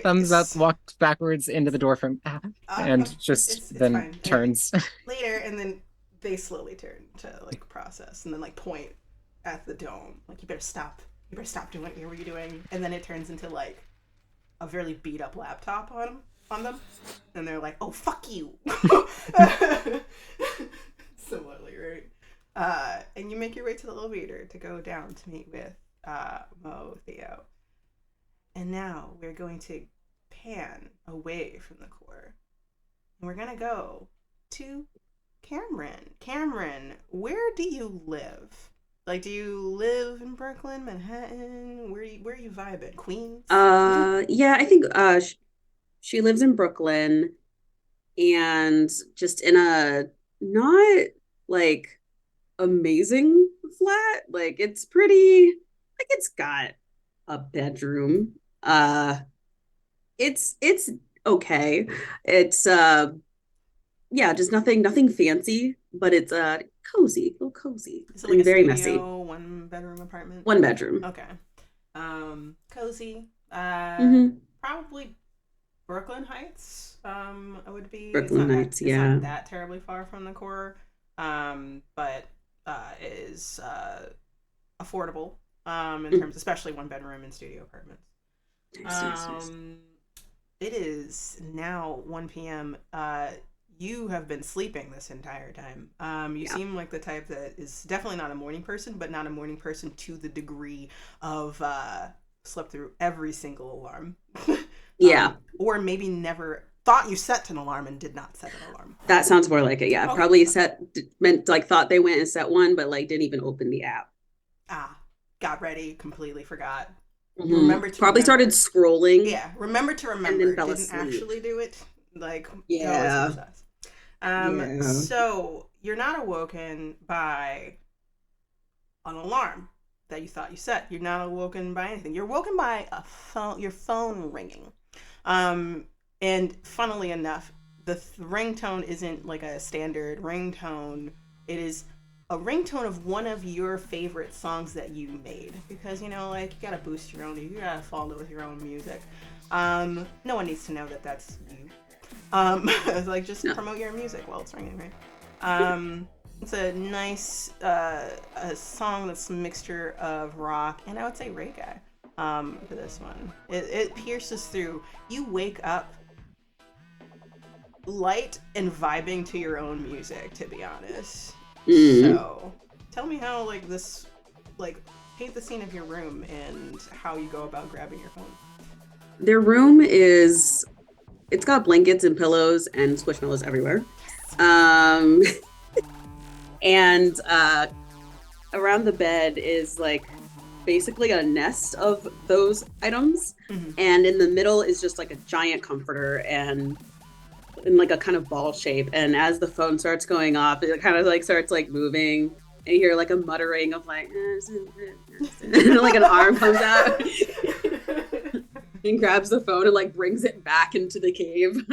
thumbs up, walks backwards into the door from and just it's then fine. turns. Later, and then they slowly turn to like process and then like point at the dome. Like, you better stop. You better stop doing what you were doing. And then it turns into like a really beat up laptop on them. And they're like, oh, fuck you. Similarly, right? And you make your way to the elevator to go down to meet with 𝚘𝚘𝚒. And now we're going to pan away from the core. And we're going to go to Cameron. Cameron, where do you live? Like, do you live in Brooklyn, Manhattan? Where are you vibing? Queens? Yeah, I think she lives in Brooklyn, and just in a not like amazing flat. Like, it's pretty, like, it's got a bedroom. It's okay. It's yeah, just nothing fancy, but it's cozy, a little cozy. Is it like a very studio, messy. 1-bedroom apartment? 1 bedroom. Okay. Cozy. Probably Brooklyn Heights. Would be Brooklyn Heights, it's yeah. not that terribly far from the core. But it is affordable. In terms, especially 1-bedroom and studio apartments. Nice. It is now 1 p.m. You have been sleeping this entire time. You seem like the type that is definitely not a morning person, but not a morning person to the degree of slept through every single alarm. Yeah. Or maybe never thought you set an alarm and did not set an alarm. That sounds more like it. Yeah. Okay. Probably thought they went and set one, but like didn't even open the app. Got ready, completely forgot. Probably started scrolling. Yeah, remember to remember. And then fell Didn't asleep. actually do it. Like, yeah. So you're not awoken by an alarm that you thought you set. You're not awoken by anything. You're awoken by your phone ringing. And funnily enough, the ringtone isn't like a standard ringtone. It is a ringtone of one of your favorite songs that you made, because you gotta boost your own, you gotta fall in love with your own music. No one needs to know that that's you. Like, just promote your music while it's ringing, right? It's a nice a song that's a mixture of rock and I would say reggae. For this one, it pierces through. You wake up light and vibing to your own music, to be honest. So tell me how paint the scene of your room and how you go about grabbing your phone. Their room it's got blankets and pillows and squishmallows everywhere. And around the bed is like basically a nest of those items. And in the middle is just like a giant comforter and in like a kind of ball shape, and as the phone starts going off, it kind of like starts like moving, and you hear like a muttering of like and like an arm comes out and grabs the phone and like brings it back into the cave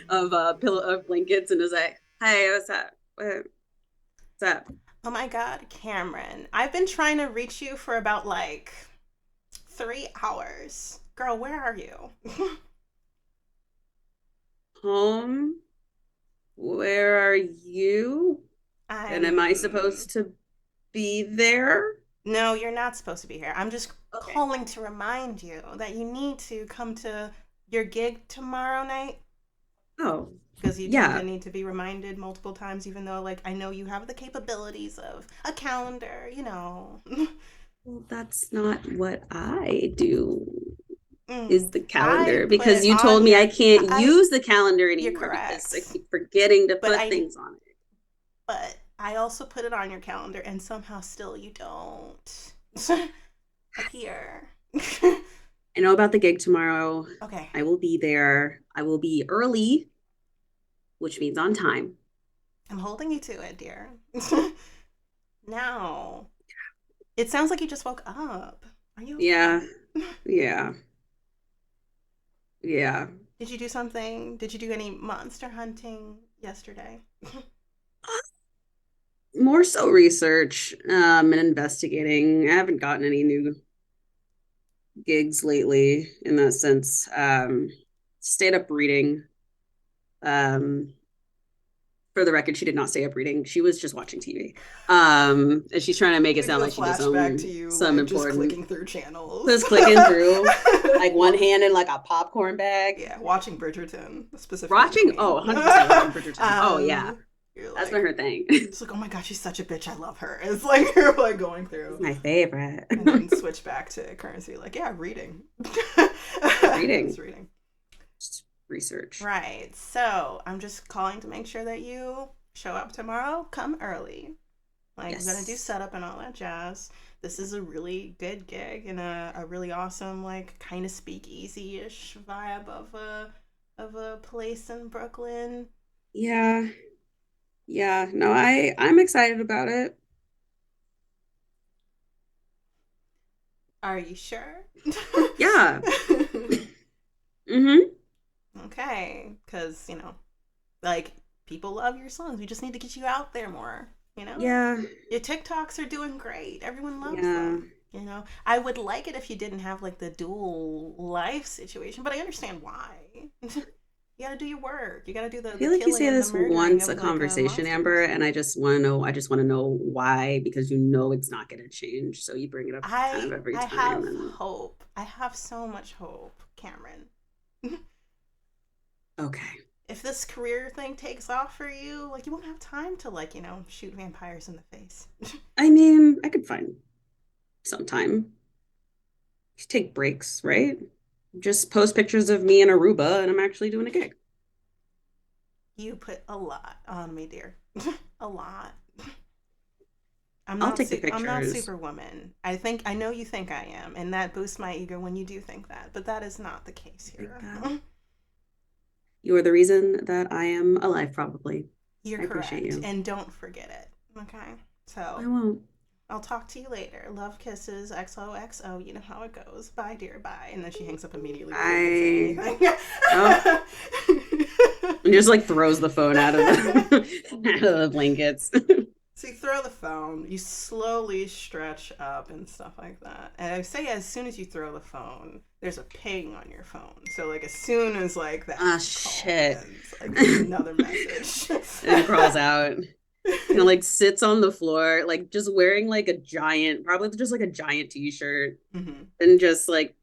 of pillow of blankets and is like, hey, what's up? What's up? Oh my god, Cameron, I've been trying to reach you for about like 3 hours. Girl, where are you? Home? Where are you? And am I supposed to be there? No, you're not supposed to be here. I'm just Okay. calling to remind you that you need to come to your gig tomorrow night. Oh, Because you tend yeah. to need to be reminded multiple times, even though, like, I know you have the capabilities of a calendar, you know. Well, that's not what I do. Is Mm. the I calendar, put because it you on told me your. I can't I. use the calendar You're anymore because I correct, keep forgetting to but put things on it. I also put it on your calendar, and somehow still you don't appear. I know about the gig tomorrow. Okay. I will be there. I will be early, which means on time. I'm holding you to it, dear. Now, it sounds like you just woke up. Are you okay? Yeah. Yeah. Yeah. Did you do something? Did you do any monster hunting yesterday? More so research and investigating. I haven't gotten any new gigs lately in that sense. Stayed up reading. Um, for the record, she did not stay up reading. She was just watching TV. And she's trying to make it sound like she did flashback to you, some like, just important. clicking through channels. Just clicking through, like one hand in like a popcorn bag. Yeah, watching Bridgerton specifically. Watching, 100% watching Bridgerton. Oh yeah, that's like, been her thing. It's like, oh my god, she's such a bitch. I love her. It's like you're like going through. It's my favorite. And then switch back to currency. Like, yeah, reading. Reading. It's reading. Just research. Right. So I'm just calling to make sure that you show up tomorrow. Come early. Like, Yes. we're gonna do setup and all that jazz. This is a really good gig and a really awesome, like, kind of speakeasy-ish vibe of a place in Brooklyn. Yeah. Yeah. No, I'm excited about it. Are you sure? Yeah. Mm-hmm. Okay, because, you know, like, people love your songs. We just need to get you out there more, you know? Yeah. Your TikToks are doing great. Everyone loves Yeah. them. You know, I would like it if you didn't have, like, the dual life situation, but I understand why. You gotta do your work. You gotta do the I feel like you say this once a of, conversation, like, Amber, monsters. and I just want to know. I just want to know why, because you know it's not going to change. So you bring it up kind of every I time. have And hope. I have so much hope, Cameron. okay. If this career thing takes off for you, like, you won't have time to, like, you know, shoot vampires in the face. I mean, I could find some time. You take breaks, right? Just post pictures of me in Aruba, and I'm actually doing a gig. You put a lot on me, dear. A lot. I'll take the I'm not pictures. Superwoman. I know you think I am, and that boosts my ego when you do think that, but that is not the case here. You are the reason that I am alive, probably. You're I correct, appreciate you. and don't forget it. Okay, so I won't. I'll talk to you later. Love, kisses, XOXO. You know how it goes. Bye, dear. Bye. And then she hangs up immediately. Bye. Oh. And just like throws the phone out of the blankets. So you throw the phone, you slowly stretch up and stuff like that. And I say as soon as you throw the phone, there's a ping on your phone. So, like, as soon as, like, that shit. ends, like, there's another message. And it crawls out. You know, like sits on the floor, like just wearing like a giant, probably just like a giant t-shirt, and just like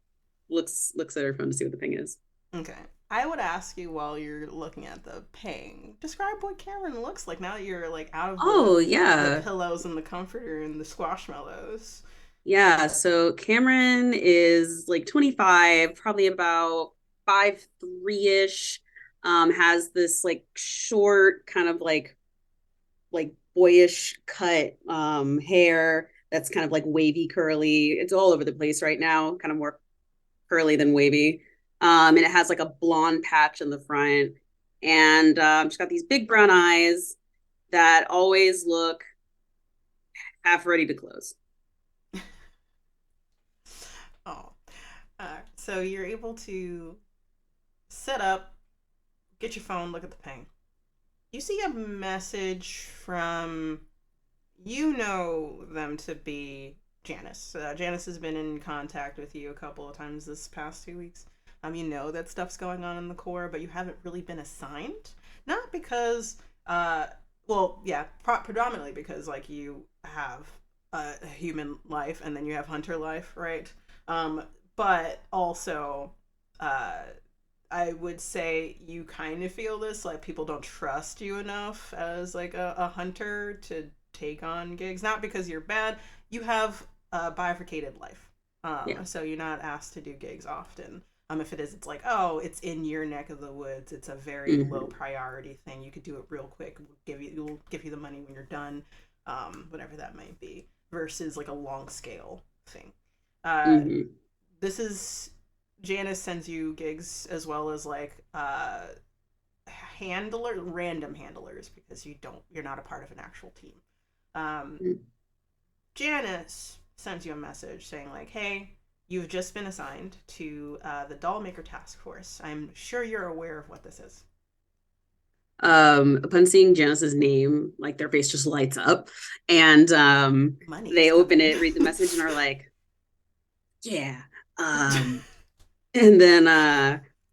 looks at her phone to see what the ping is. Okay. I would ask you, while you're looking at the ping, describe what Cameron looks like now that you're, like, out of the pillows and the comforter and the squashmallows. Yeah, so Cameron is like 25, probably about 5'3"-ish, has this like short kind of like boyish cut hair that's kind of like wavy curly. It's all over the place right now, kind of more curly than wavy. And it has like a blonde patch in the front. And she's got these big brown eyes that always look half ready to close. So you're able to set up, get your phone, look at the ping. You see a message from, you know them to be Janice. Janice has been in contact with you a couple of times this past 2 weeks. You know that stuff's going on in the core, but you haven't really been assigned. Not because, predominantly because, like, you have human life, and then you have hunter life, right? But also, I would say you kind of feel this, like people don't trust you enough as like a hunter to take on gigs. Not because you're bad, you have a bifurcated life. So you're not asked to do gigs often. If it is, it's like, oh, it's in your neck of the woods. It's a very low priority thing. You could do it real quick. We'll give you the money when you're done, whatever that might be. Versus like a long scale thing. This is Janice sends you gigs as well as like random handlers, because you're not a part of an actual team. Janice sends you a message saying like, hey, you've just been assigned to the Dollmaker Task Force. I'm sure you're aware of what this is. Upon seeing Janice's name, like their face just lights up, and they open it, read the message, and are like, yeah. And then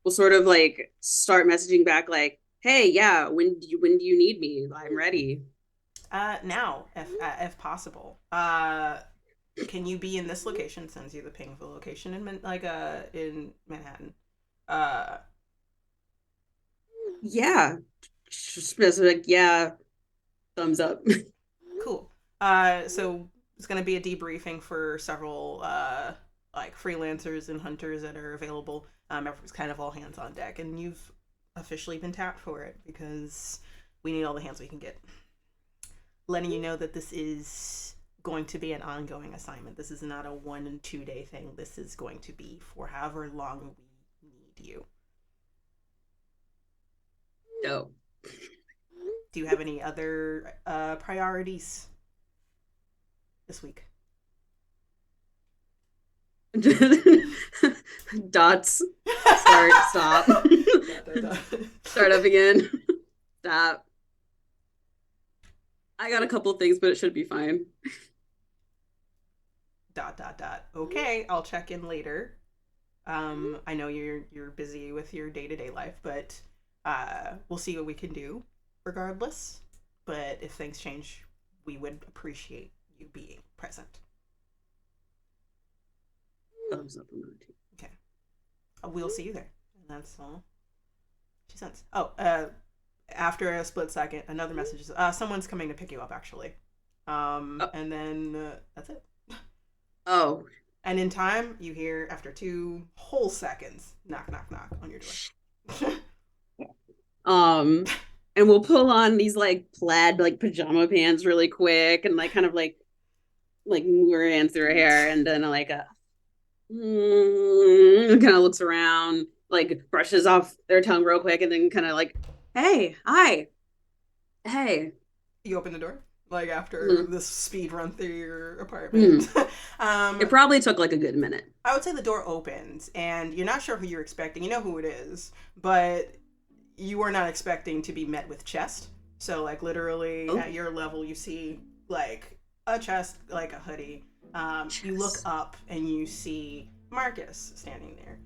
we'll sort of like start messaging back like, hey, yeah, when do you need me? I'm ready. Now, if possible. Can you be in this location? Sends you the ping of the location in Manhattan. Yeah. Just like, yeah, thumbs up. Cool. So it's gonna be a debriefing for several like freelancers and hunters that are available. Everyone's kind of all hands on deck, and you've officially been tapped for it because we need all the hands we can get. Letting you know that this is going to be an ongoing assignment. This is not a 1 and 2 day thing. This is going to be for however long we need you. No. Do you have any other priorities this week? Dots. Stop. Start up again. Stop. I got a couple things, but it should be fine. ... Okay, I'll check in later. I know you're busy with your day-to-day life, but we'll see what we can do regardless. But if things change, we would appreciate you being present. Thumbs up on that. Okay. We'll see you there. And that's all she sends. Oh, after a split second, another message is, someone's coming to pick you up, actually. And then that's it. Oh. And in time, you hear, after 2 whole seconds, knock, knock, knock on your door. And we'll pull on these like plaid like pajama pants really quick and like kind of like move her hands through her hair, and then like kind of looks around, like brushes off their tongue real quick, and then kind of like, hey, hi, hey. You open the door, like after this speed run through your apartment. It probably took like a good minute. I would say the door opens, and you're not sure who you're expecting. You know who it is, but you are not expecting to be met with chest. So like literally at your level, you see like a chest, like a hoodie. You look up and you see Marcus standing there.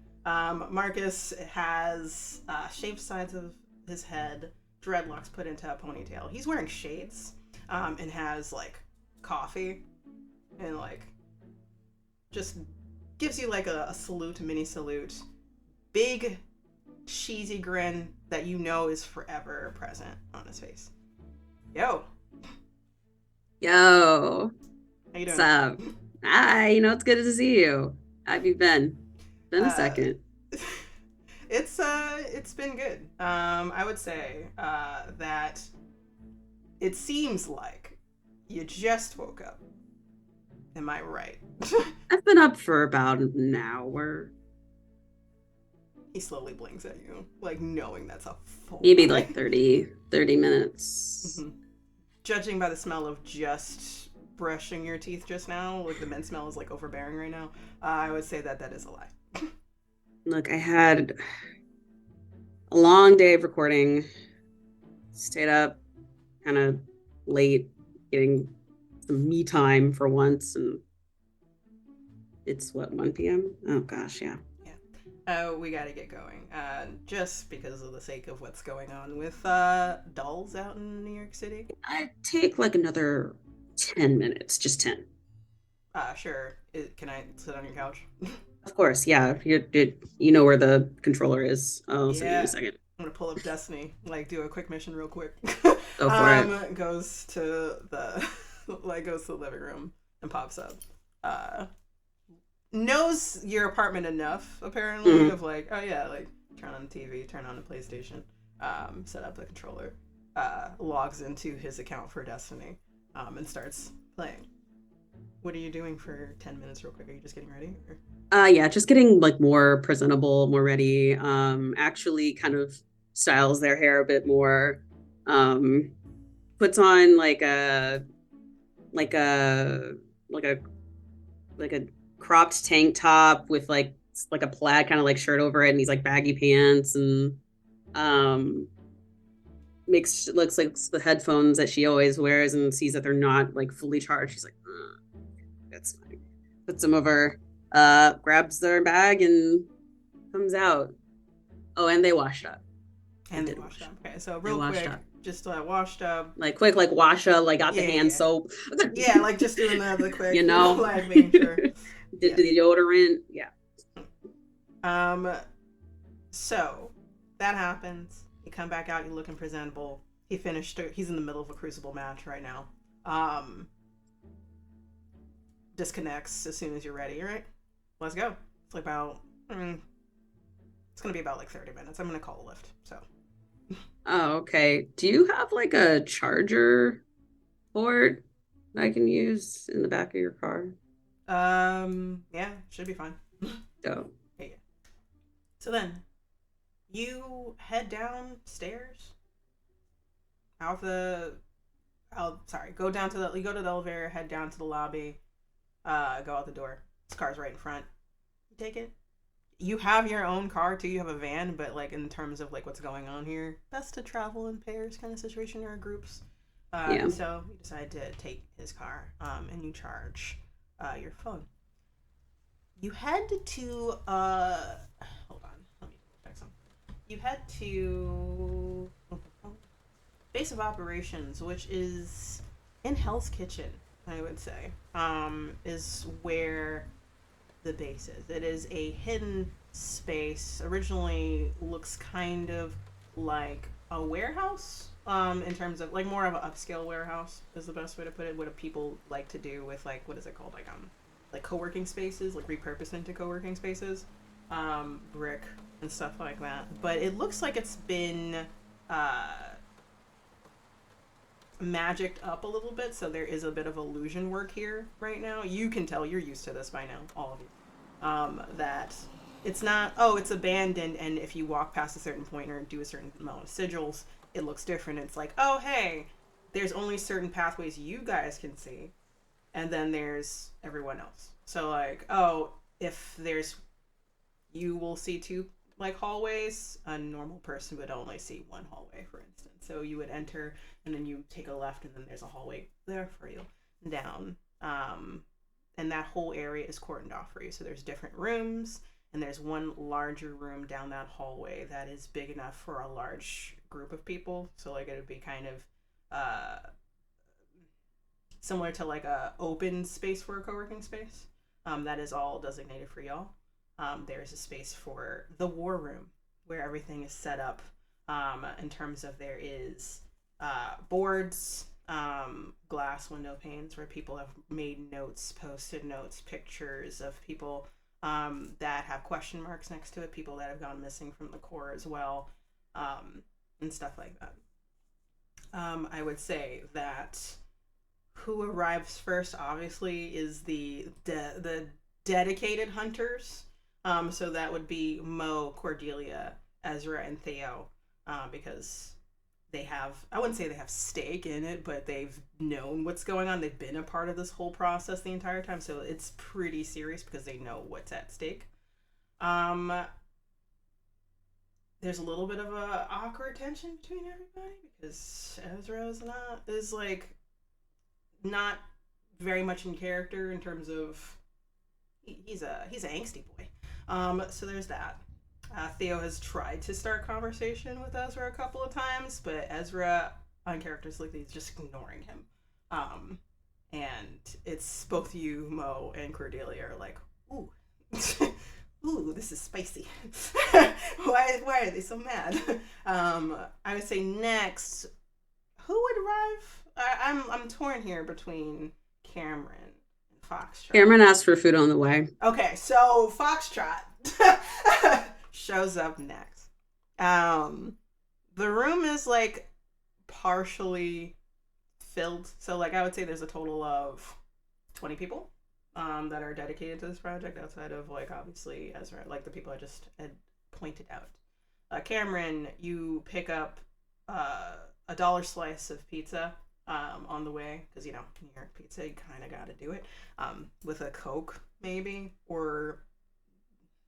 Marcus has shaved sides of his head, dreadlocks put into a ponytail. He's wearing shades, and has like coffee, and like just gives you like a salute, a mini salute. Big cheesy grin that you know is forever present on his face. Yo. How you doing? What's up? Hi, it's good to see you. How have you been? Been a second. It's been good. I would say that it seems like you just woke up. Am I right? I've been up for about an hour. He slowly blinks at you, like knowing that's a full maybe like 30 minutes. Mm-hmm. Judging by the smell of just brushing your teeth just now, like the mint smell is like overbearing right now, I would say that is a lie. Look, I had a long day of recording, stayed up kind of late, getting some me time for once, and it's 1 p.m? Oh gosh, yeah. We gotta get going. Just because of the sake of what's going on with dolls out in New York City. I'd take like another 10 minutes, just 10. Sure. Can I sit on your couch? Of course, yeah. You know where the controller is. I'll send you in Yeah. a second. I'm gonna pull up Destiny, like do a quick mission real quick. Go for it. Goes to the goes to the living room and pops up. Knows your apartment enough apparently of like, oh yeah, like turn on the TV, turn on the PlayStation, set up the controller, logs into his account for Destiny, and starts playing. What are you doing for 10 minutes real quick? Are you just getting ready? Or? Yeah, just getting like more presentable, more ready. Actually kind of styles their hair a bit more. Puts on like a like a like a like a cropped tank top with like a plaid kind of like shirt over it, and these like baggy pants, and looks like the headphones that she always wears, and sees that they're not like fully charged. She's like, that's fine. Puts them over, grabs their bag and comes out. Oh, and they washed up. And they washed up. Okay, so real quick, just washed up. Like quick, like wash up, like got the hand soap. Yeah, like just doing the quick, you know, like making sure. Did the deodorant, yeah. So that happens. You come back out, you're looking presentable. He's in the middle of a Crucible match right now. Disconnects as soon as you're ready. All right, let's go. It's like about it's gonna be about like 30 minutes. I'm gonna call a lift. So oh, okay. Do you have like a charger port I can use in the back of your car? Yeah, should be fine. Oh. Okay. So then you head downstairs go down to you go to the elevator, head down to the lobby, go out the door. This car's right in front. You take it. You have your own car too. You have a van, but like in terms of like what's going on here, best to travel in pairs kind of situation or groups. Yeah. So you decide to take his car, and you charge your phone. You head to hold on, let me check something. You head to base of operations, which is in Hell's Kitchen, I would say, is where the base is. It is a hidden space. Originally looks kind of like a warehouse, in terms of like more of an upscale warehouse is the best way to put it. What do people like to do with like, what is it called, like co-working spaces, like repurposed into co-working spaces, brick and stuff like that. But it looks like it's been magicked up a little bit, so there is a bit of illusion work here right now. You can tell, you're used to this by now, all of you, that it's not, it's abandoned, and if you walk past a certain point or do a certain amount of sigils, it looks different. It's like, oh hey, there's only certain pathways you guys can see, and then there's everyone else. So like, if there's, you will see two like hallways, a normal person would only see one hallway, for instance. So you would enter, and then you take a left, and then there's a hallway there for you down, and that whole area is cordoned off for you. So there's different rooms, and there's one larger room down that hallway that is big enough for a large group of people. So like it would be kind of similar to like a open space for a co-working space, that is all designated for y'all. There's a space for the war room where everything is set up, in terms of there is boards, glass window panes where people have made notes, posted notes, pictures of people that have question marks next to it, people that have gone missing from the core as well, and stuff like that. I would say that who arrives first, obviously, is the dedicated hunters. So that would be Mo, Cordelia, Ezra, and Theo, because they have, I wouldn't say they have stake in it, but they've known what's going on. They've been a part of this whole process the entire time, so it's pretty serious because they know what's at stake. There's a little bit of a awkward tension between everybody because Ezra is not very much in character in terms of he's an angsty boy. So there's that. Theo has tried to start conversation with Ezra a couple of times, but Ezra, uncharacteristically, is just ignoring him. and it's both you, Mo, and Cordelia are like, ooh, ooh, this is spicy. Why are they so mad? I would say next, who would arrive? I'm torn here between Cameron and Foxtrot. Cameron asked for food on the way. Okay, so Foxtrot shows up next. The room is like partially filled, so like I would say there's a total of 20 people that are dedicated to this project outside of like obviously Ezra, like the people I just had pointed out. Cameron, you pick up a dollar slice of pizza on the way, because you know, New York pizza, you kind of got to do it with a Coke maybe, or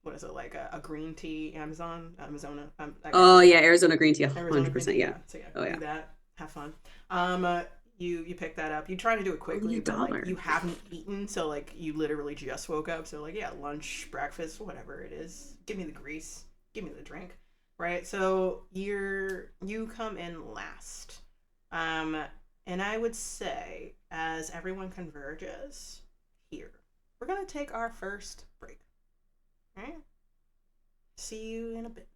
what is it, like a green tea, Arizona. Oh yeah, Arizona green tea, Arizona 100%. green tea, Yeah. So yeah, Oh, do yeah. that. Have fun. You pick that up. You try to do it quickly, but like you haven't eaten, so like you literally just woke up. So like yeah, lunch, breakfast, whatever it is. Give me the grease. Give me the drink. Right. So you come in last. And I would say as everyone converges here, we're gonna take our first break. All right. See you in a bit.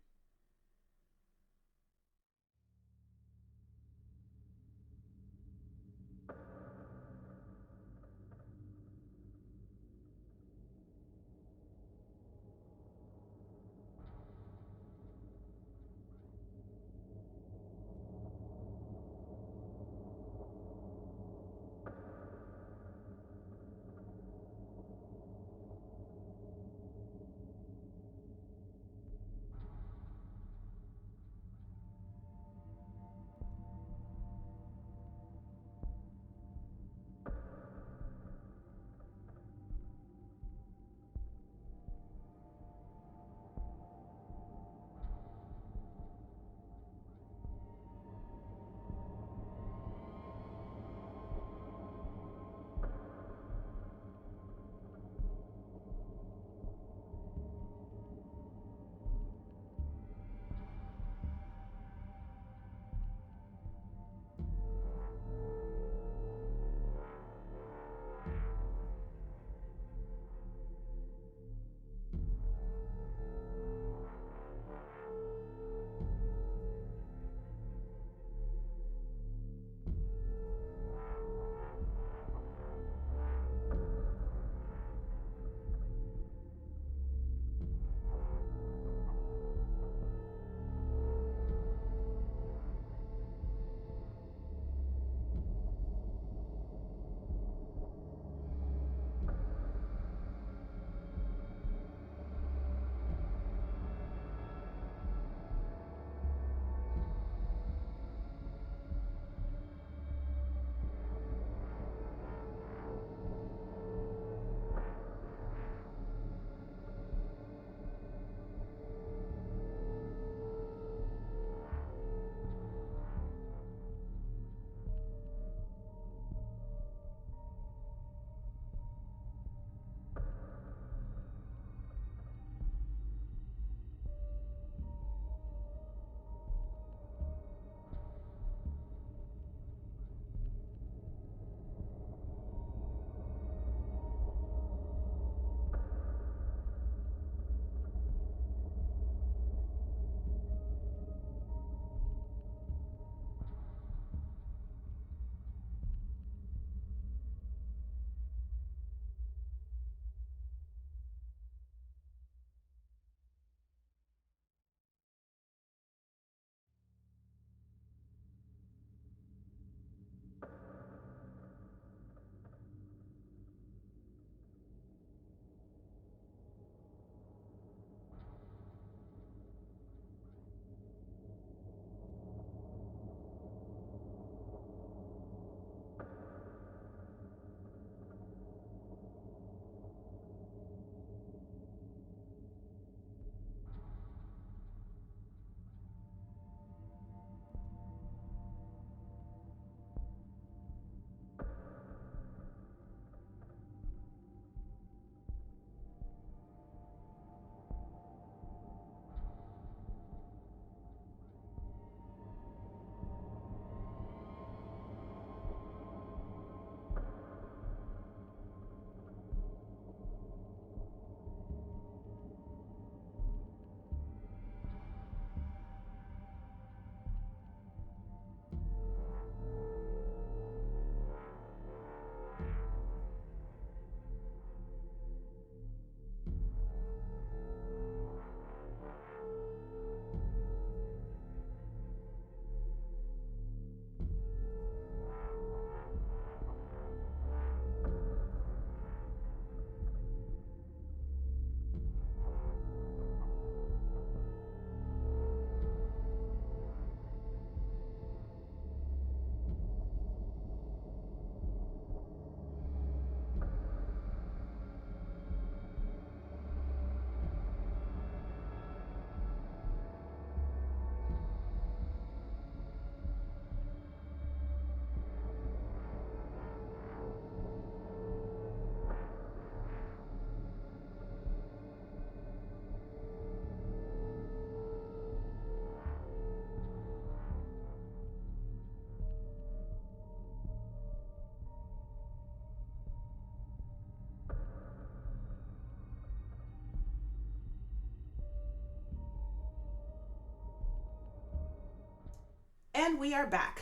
And we are back.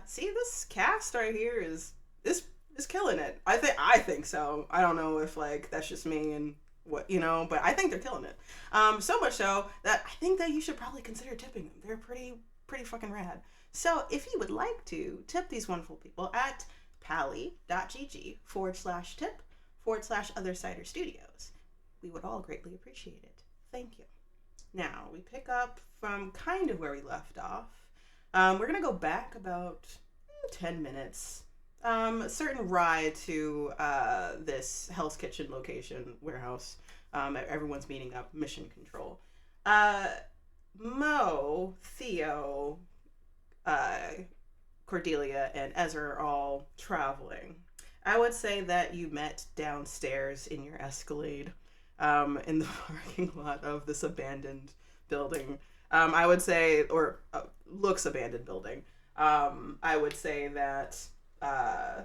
See, this cast right here is killing it. I think so. I don't know if like that's just me and what but I think they're killing it. So much so that I think that you should probably consider tipping them. They're pretty fucking rad. So if you would like to tip these wonderful people at pally.gg/tip/other cider studios, we would all greatly appreciate it. Thank you. Now we pick up from kind of where we left off. We're gonna go back about 10 minutes. A certain ride to this Hell's Kitchen location warehouse. Everyone's meeting up. Mission control. Mo, Theo, Cordelia, and Ezra are all traveling. I would say that you met downstairs in your Escalade, in the parking lot of this abandoned building. I would say, or looks abandoned building. I would say that I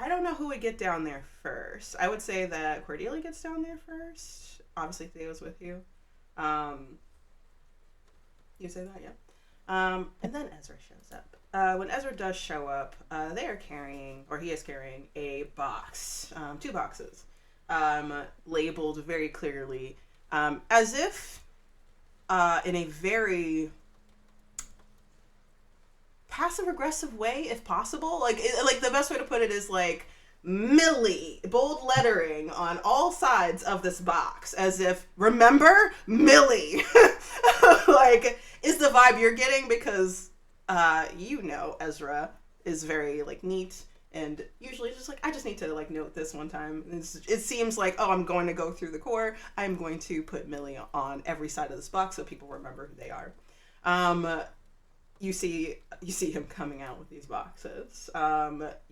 don't know who would get down there first. I would say that Cordelia gets down there first. Obviously, Theo's with you. You say that, yeah. And then Ezra shows up. When Ezra does show up, he is carrying a box, 2 boxes, labeled very clearly, as if in a very passive-aggressive way, if possible. Like the best way to put it is like Millie, bold lettering on all sides of this box, as if, remember, Millie, like, is the vibe you're getting, because Ezra is very like neat, and usually just like, I just need to like note this one time. It seems like, oh, I'm going to go through the core. I'm going to put Millie on every side of this box so people remember who they are. You see him coming out with these boxes.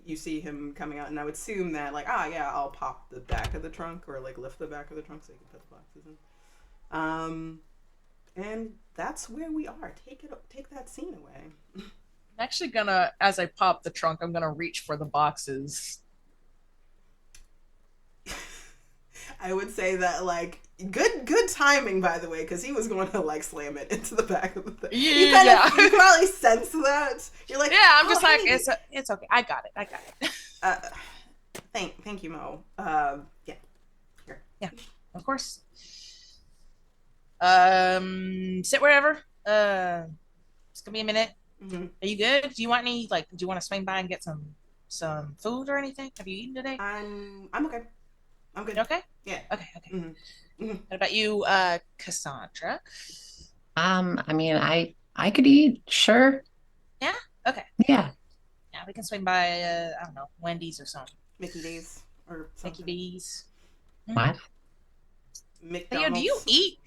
You see him coming out, and I would assume that like, I'll pop the back of the trunk, or like lift the back of the trunk so you can put the boxes in. And that's where we are. Take that scene away. I'm actually gonna, as I pop the trunk, I'm gonna reach for the boxes. I would say that like good timing, by the way, because he was going to like slam it into the back of the thing. Yeah, you probably sense that. You're like, yeah, I'm just like, it's okay. I got it. Thank you, Mo. Yeah. Here. Yeah, of course. Sit wherever. It's gonna be a minute. Mm-hmm. Are you good? Do you want any, like, do you want to swing by and get some food or anything? Have you eaten today? I'm okay. I'm good. Okay? Yeah. Okay. Mm-hmm. Mm-hmm. What about you, Cassandra? I mean, I could eat, sure. Yeah? Okay. Yeah. Yeah, we can swing by, I don't know, Wendy's or something. Mickey D's or something. Mickey D's. What? McDonald's. Theo, do you eat?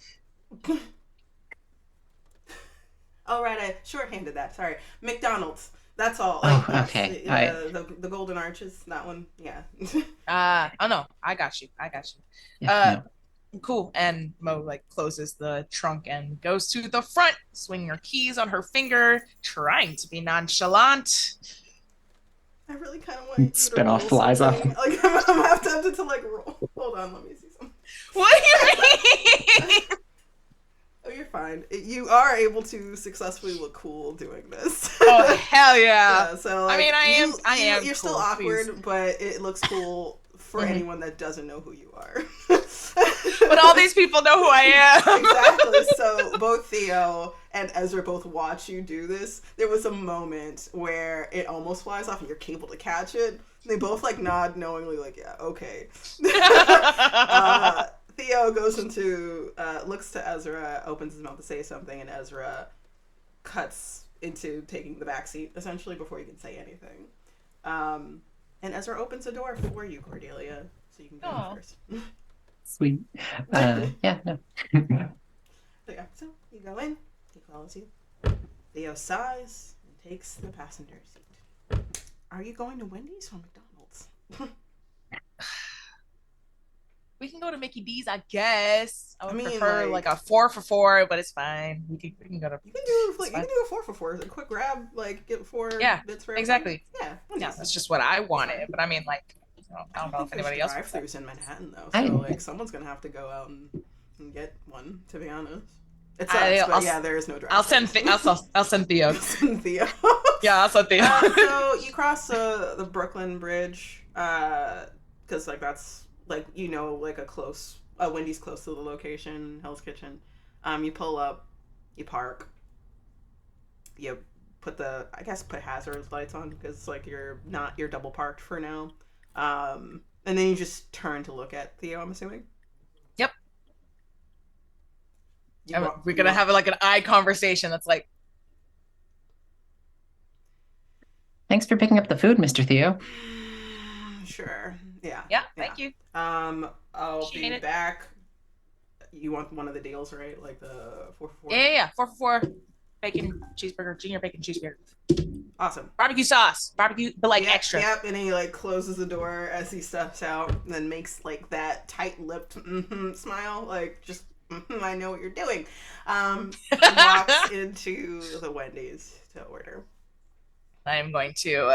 Oh, right, I shorthanded that. Sorry. McDonald's. That's all. Oh, Like, okay. The Golden Arches, that one. Yeah. Oh no, I got you. Yeah, Cool. And Mo like closes the trunk and goes to the front, swinging her keys on her finger, trying to be nonchalant. I really kind of want you to Spin roll off flies off. something. Like, I'm half tempted to like roll. Hold on, let me see something. What do you mean? Oh, you're fine. You are able to successfully look cool doing this. Oh hell yeah! Yeah, so like, I mean, I am. You're cool, still awkward, please. but it looks cool for anyone that doesn't know who you are. But all these people know who I am. Exactly. So both Theo and Ezra both watch you do this. There was a moment where it almost flies off and you're able to catch it. They both like nod knowingly, like, yeah, okay. Theo goes into, looks to Ezra, opens his mouth to say something, and Ezra cuts into taking the back seat, essentially, before you can say anything. And Ezra opens the door for you, Cordelia, so you can go in first. Sweet. Yeah, no. So you go in, he follows you. Theo sighs and takes the passenger seat. Are you going to Wendy's or McDonald's? We can go to Mickey D's, I guess. I would prefer like a 4 for $4, but it's fine. We can go to. You can do a 4 for $4. A quick grab, like get 4 bits for exactly. Yeah, That's just what I wanted. But I mean, like, I don't know if anybody else. Drive-throughs in Manhattan though, so like someone's gonna have to go out and get one. To be honest. It sucks, but yeah, there is no drive. I'll send Theo. Send Theo. Yeah, I'll send Theo. So you cross the Brooklyn Bridge, because like that's like like a Wendy's close to the location, Hell's Kitchen. You pull up, you park, you put hazard lights on because like you're double parked for now, and then you just turn to look at Theo. I'm assuming. Yep. We're gonna have like an eye conversation that's like, thanks for picking up the food, Mr. Theo. Sure. Yeah. Yeah. Thank you. I'll be back. You want one of the deals, right? Like the 4 for 4? Yeah. 4 for 4 bacon cheeseburger, junior bacon cheeseburger. Awesome. Barbecue sauce, but like extra. Yep. And he like closes the door as he steps out, and then makes like that tight-lipped smile, like just I know what you're doing. And walks into the Wendy's to order. I am going to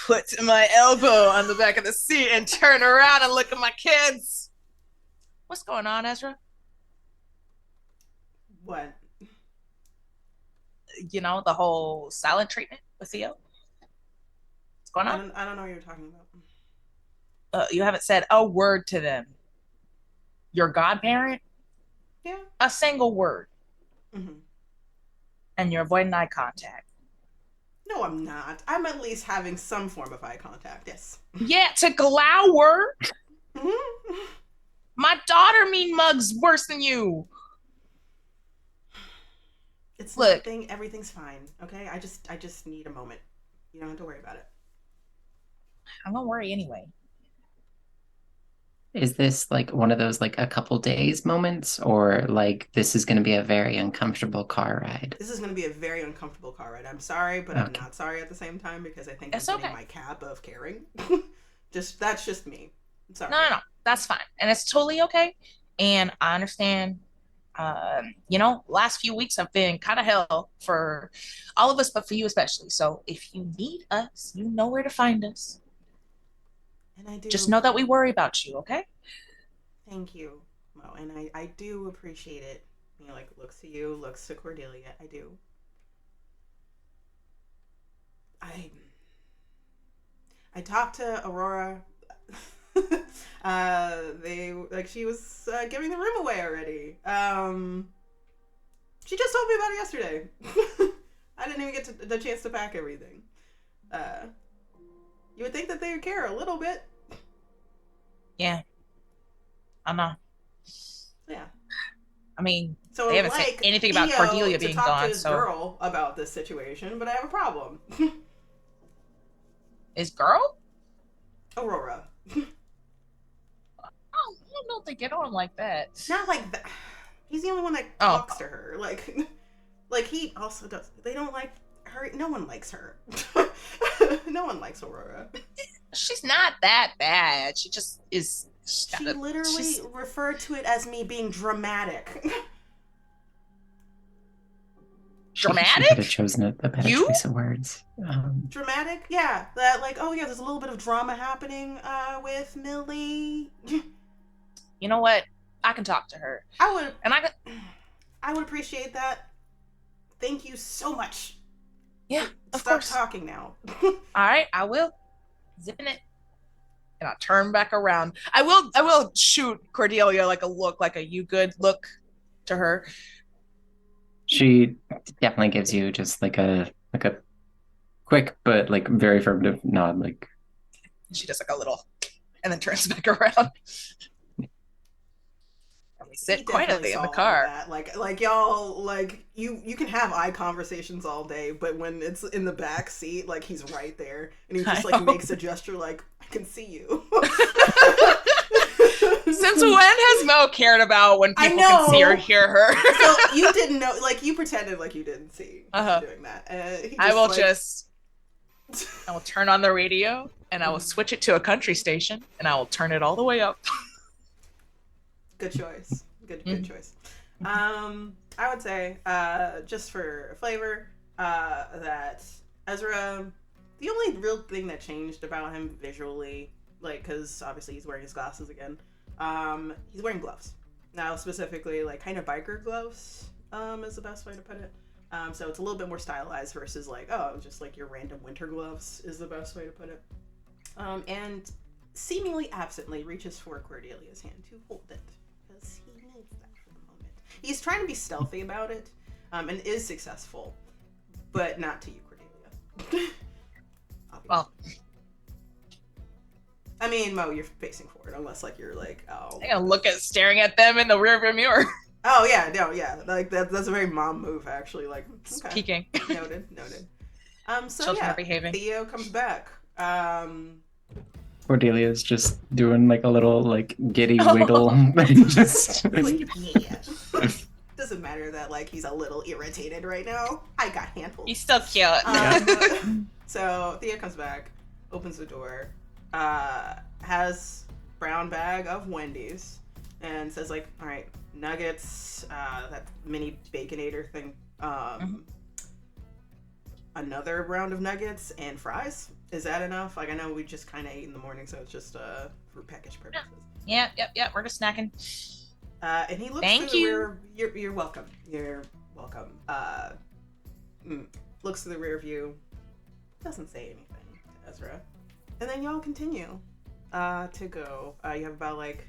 put my elbow on the back of the seat and turn around and look at my kids. What's going on, Ezra? What? The whole silent treatment with Theo? What's going on? I don't know what you're talking about. You haven't said a word to them. Your godparent? Yeah. A single word. Mm-hmm. And you're avoiding eye contact. No, I'm not. I'm at least having some form of eye contact, yes. Yeah, to glower? Mm-hmm. My daughter mean mugs worse than you. It's Look, nothing. Everything's fine. Okay, I just need a moment. You don't have to worry about it. I'm gonna worry anyway. Is this like one of those like a couple days moments, or like this is going to be a very uncomfortable car ride? This is going to be a very uncomfortable car ride. I'm sorry, but I'm not sorry at the same time because I think I'm getting my cap of caring. That's just me. I'm sorry. No, that's fine, and it's totally okay. And I understand. Last few weeks have been kind of hell for all of us, but for you especially. So if you need us, you know where to find us. And I do. Just know that we worry about you, okay? Thank you, Mo. And I do appreciate it. Looks to you, looks to Cordelia. I do. I talked to Aurora. She was giving the room away already. She just told me about it yesterday. I didn't even get the chance to pack everything. You would think that they would care a little bit. Yeah. I know. Yeah. I mean, so they haven't said anything about Cordelia being to talk gone. To his girl about this situation, but I have a problem. His girl? Aurora. I don't think they get on like that. Not like that. He's the only one that talks to her. Like he also does. They don't like her. No one likes her. No one likes Aurora. She's not that bad. She just is. She literally referred to it as me being dramatic. Dramatic? She could have chosen a better choice of words. Dramatic? Yeah. That there's a little bit of drama happening with Millie. You know what? I can talk to her. I would. And I would appreciate that. Thank you so much. Yeah, of Stop course. talking now. All right, I will. Zipping it. And I'll turn back around. I will shoot Cordelia like a look, like a you good look to her. She definitely gives you just like a quick but like very affirmative nod, like she does like a little and then turns back around. We sit quietly in the car. Like y'all, like you can have eye conversations all day, but when it's in the back seat, like he's right there, and he just makes a gesture, like I can see you. Since when has Mo cared about when people can see or hear her? So you didn't know, like you pretended like you didn't see doing that. I will turn on the radio and I will switch it to a country station and I will turn it all the way up. Good choice. Good choice. I would say, just for flavor, that Ezra, the only real thing that changed about him visually, like, because obviously he's wearing his glasses again, he's wearing gloves. Now, specifically, like, kind of biker gloves. is the best way to put it. So it's a little bit more stylized versus like, oh, just like your random winter gloves is the best way to put it. And seemingly absently reaches for Cordelia's hand to hold it because he needs that for the moment. He's trying to be stealthy about it, and is successful, but not to you, Cordelia. Well, I mean, Mo, you're facing forward, unless like you're like, oh. I'm gonna staring at them in the rearview mirror. Oh yeah, no, yeah, like that's a very mom move actually. Like, okay. Peeking. Noted. So Children yeah, are behaving. Theo comes back. Cordelia's just doing like a little like giddy wiggle. Just like, yeah. Doesn't matter that like he's a little irritated right now. I got handfuls. He's still cute. So Theo comes back, opens the door, has brown bag of Wendy's, and says like, all right, nuggets, that mini Baconator thing, another round of nuggets and fries. Is that enough? Like, I know we just kind of ate in the morning, so it's just for package purposes. Yeah. We're just snacking. And he looks Thank through you. the rear. You're welcome. You're welcome. Looks through the rear view. Doesn't say anything to Ezra. And then y'all continue to go. You have about like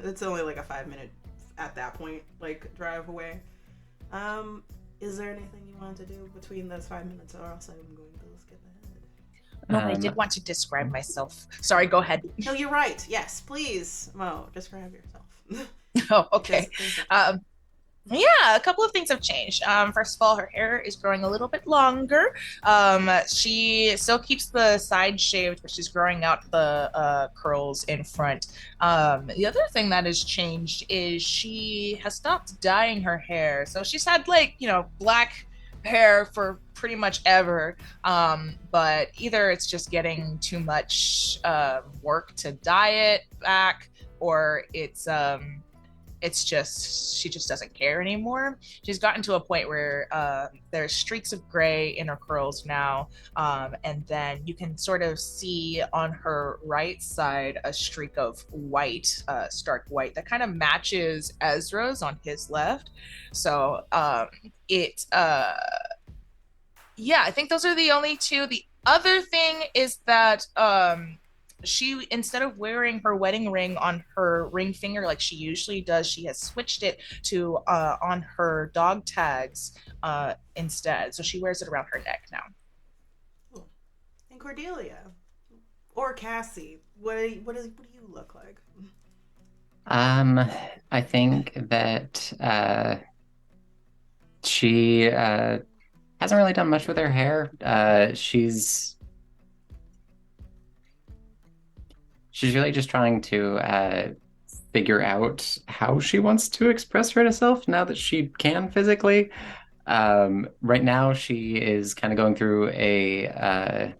it's only like a 5-minute at that point, like drive away. Is there anything you want to do between those 5 minutes, or else I'm going to skip ahead? No, I did want to describe myself. Sorry, go ahead. No, you're right. Yes, please, Mo, describe yourself. Oh, okay. Just- Yeah, a couple of things have changed. First of all, her hair is growing a little bit longer. She still keeps the side shaved, but she's growing out the curls in front. The other thing that has changed is she has stopped dyeing her hair. So she's had like, black hair for pretty much ever. But either it's just getting too much work to dye it back, or it's just she just doesn't care anymore. She's gotten to a point where there's streaks of gray in her curls now, and then you can sort of see on her right side a streak of white, stark white, that kind of matches Ezra's on his left. So I think those are the only two. The other thing is that she, instead of wearing her wedding ring on her ring finger like she usually does, she has switched it to on her dog tags instead. So she wears it around her neck now. Cool. And Cordelia or Cassie, what do you look like? I think that she hasn't really done much with her hair. She's really just trying to figure out how she wants to express herself now that she can physically. Right now, she is kind of going through a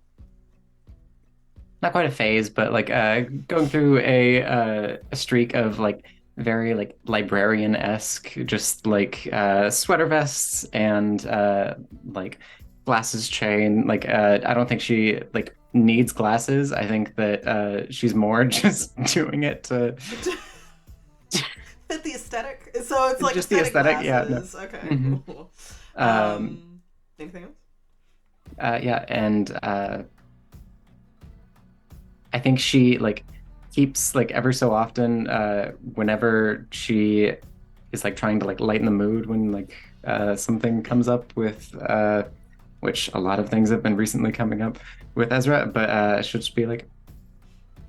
not quite a phase, but like going through a streak of like very like librarian-esque, just like sweater vests and like glasses chain. Like I don't think she like needs glasses. I think that she's more just doing it to fit the aesthetic. So it's like just the aesthetic. glasses. Yeah. No. Okay. Mm-hmm. Cool. Anything else? Yeah, and I think she like keeps like ever so often whenever she is like trying to like lighten the mood when like something comes up with which a lot of things have been recently coming up with Ezra, but she'll just be like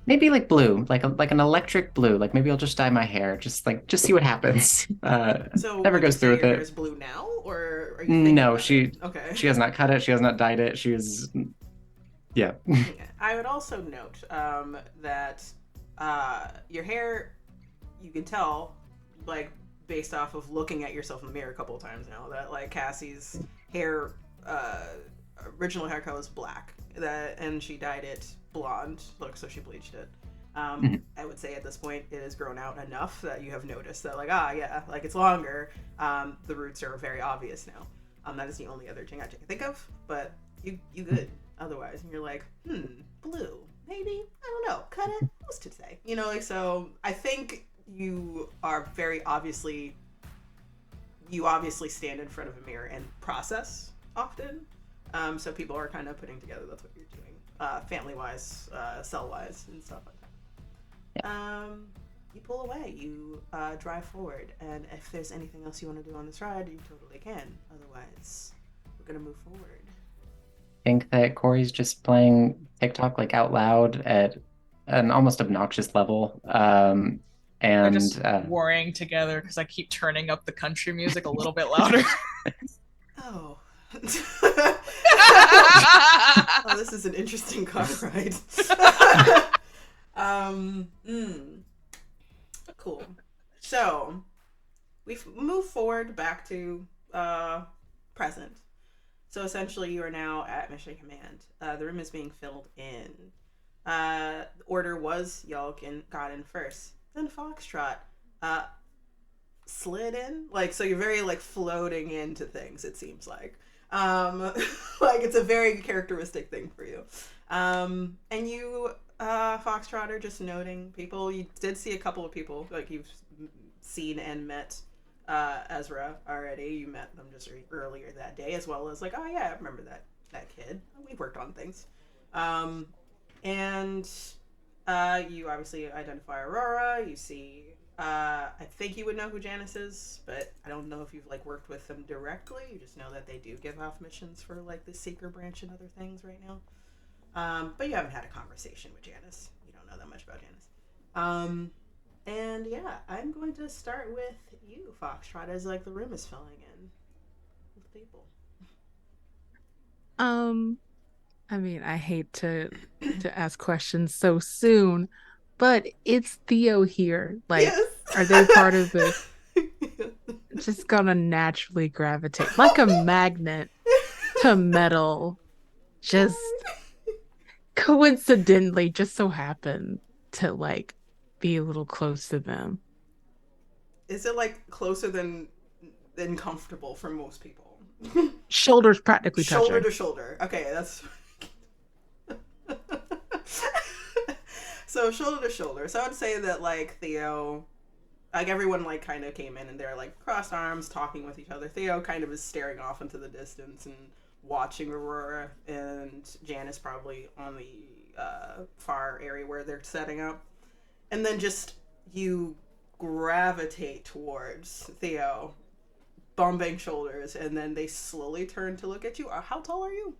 maybe like blue, like an electric blue, like maybe I'll just dye my hair, just see what happens. So never goes through with your it. hair is blue now, or are you thinking No, about she it? Okay. she has not cut it, she has not dyed it, she is yeah. I would also note that your hair, you can tell, like, based off of looking at yourself in the mirror a couple of times now, that, like, Cassie's hair, original hair color is black, and she dyed it blonde, so she bleached it. I would say at this point it has grown out enough that you have noticed that, like, yeah, like, it's longer. The roots are very obvious now. That is the only other thing I can think of, but you good. Otherwise, and you're like, blue, maybe, I don't know, cut it, who's to say? So I think you are very obviously you obviously stand in front of a mirror and process often. So people are kind of putting together that's what you're doing, family-wise, cell-wise, and stuff like that. Yeah. You pull away, you drive forward, and if there's anything else you want to do on this ride, you totally can. Otherwise, we're going to move forward. I think that Corey's just playing TikTok like out loud at an almost obnoxious level. We're And just worrying together because I keep turning up the country music a little bit louder. Oh. Oh, this is an interesting car ride. Cool. So, we've moved forward back to present. So essentially, you are now at Mission Command. The room is being filled in. The order was 𝚎𝚘 got in first. Then Foxtrot slid in. Like, so you're very, like, floating into things, it seems like. Like, it's a very characteristic thing for you. And you, Foxtrot, are just noting people. You did see a couple of people, like, you've seen and met Ezra already. You met them just earlier that day, as well as like, oh yeah, I remember that kid. We worked on things. And you obviously identify Aurora. You see, I think you would know who Janice is, but I don't know if you've like worked with them directly. You just know that they do give off missions for like the Seeker branch and other things right now. But you haven't had a conversation with Janice. You don't know that much about Janice. And yeah, I'm going to start with you, Foxtrot, as like the room is filling in with people. I mean, I hate to ask questions so soon, but it's Theo here. Like, yes. Are they part of this? Just gonna naturally gravitate like a magnet to metal. Just coincidentally, just so happen to like be a little close to them. Is it like closer than comfortable for most people? Shoulders practically touching. Shoulder to shoulder. Okay, that's so shoulder to shoulder. So I would say that like Theo, like everyone like kind of came in and they're like crossed arms talking with each other. Theo kind of is staring off into the distance and watching Aurora, and Janice probably on the far area where they're setting up. And then just you gravitate towards Theo, bumping shoulders, and then they slowly turn to look at you. How tall are you?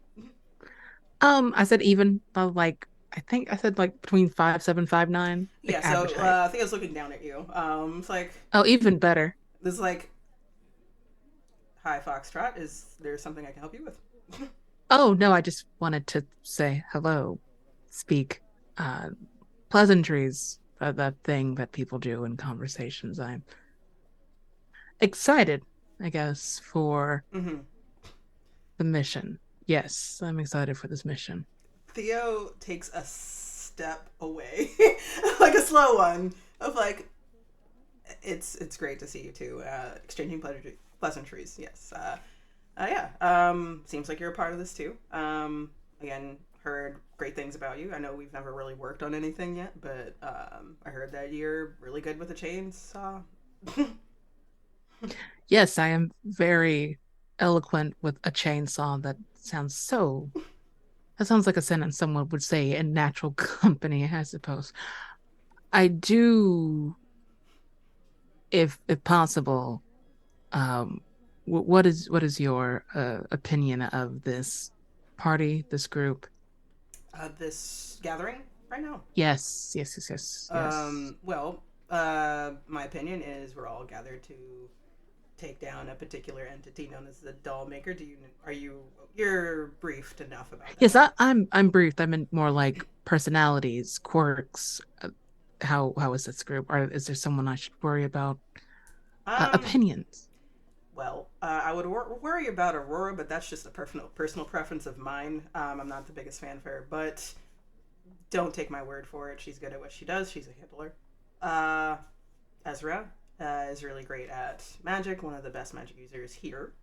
I said even, like I think I said like between 5'7", 5'9". Like yeah, so Theo's looking down at you. It's like, oh, even better. This like, hi Foxtrot, is there something I can help you with? Oh no, I just wanted to say hello, speak pleasantries, that thing that people do in conversations. I'm excited, I guess, for the mission. Yes, I'm excited for this mission. Theo takes a step away, like a slow one, of like, it's great to see you two, exchanging pleasantries. Yes. Yeah. Seems like you're a part of this too. Again, heard great things about you. I know we've never really worked on anything yet, but I heard that you're really good with a chainsaw. Yes, I am very eloquent with a chainsaw. That sounds like a sentence someone would say in natural company, I suppose. I do, if possible, what is your opinion of this party, this group? This gathering right now? Yes. Well, my opinion is we're all gathered to take down a particular entity known as the doll maker. You're briefed enough about that? Yes, I'm briefed. I meant more like personalities, quirks. How is this group? Or is there someone I should worry about? Opinions. Well, I would worry about Aurora, but that's just a personal preference of mine. I'm not the biggest fan of her, but don't take my word for it. She's good at what she does. She's a handler. Ezra is really great at magic, one of the best magic users here,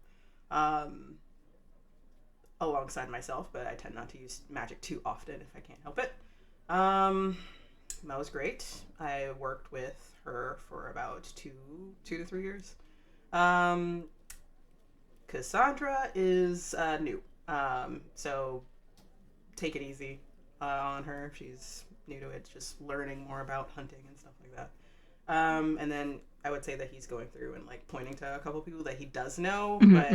alongside myself, but I tend not to use magic too often if I can't help it. Mo's great. I worked with her for about two to 3 years. Cassandra is new. So take it easy on her. She's new to it, just learning more about hunting and stuff like that. And then I would say that he's going through and like pointing to a couple people that he does know, but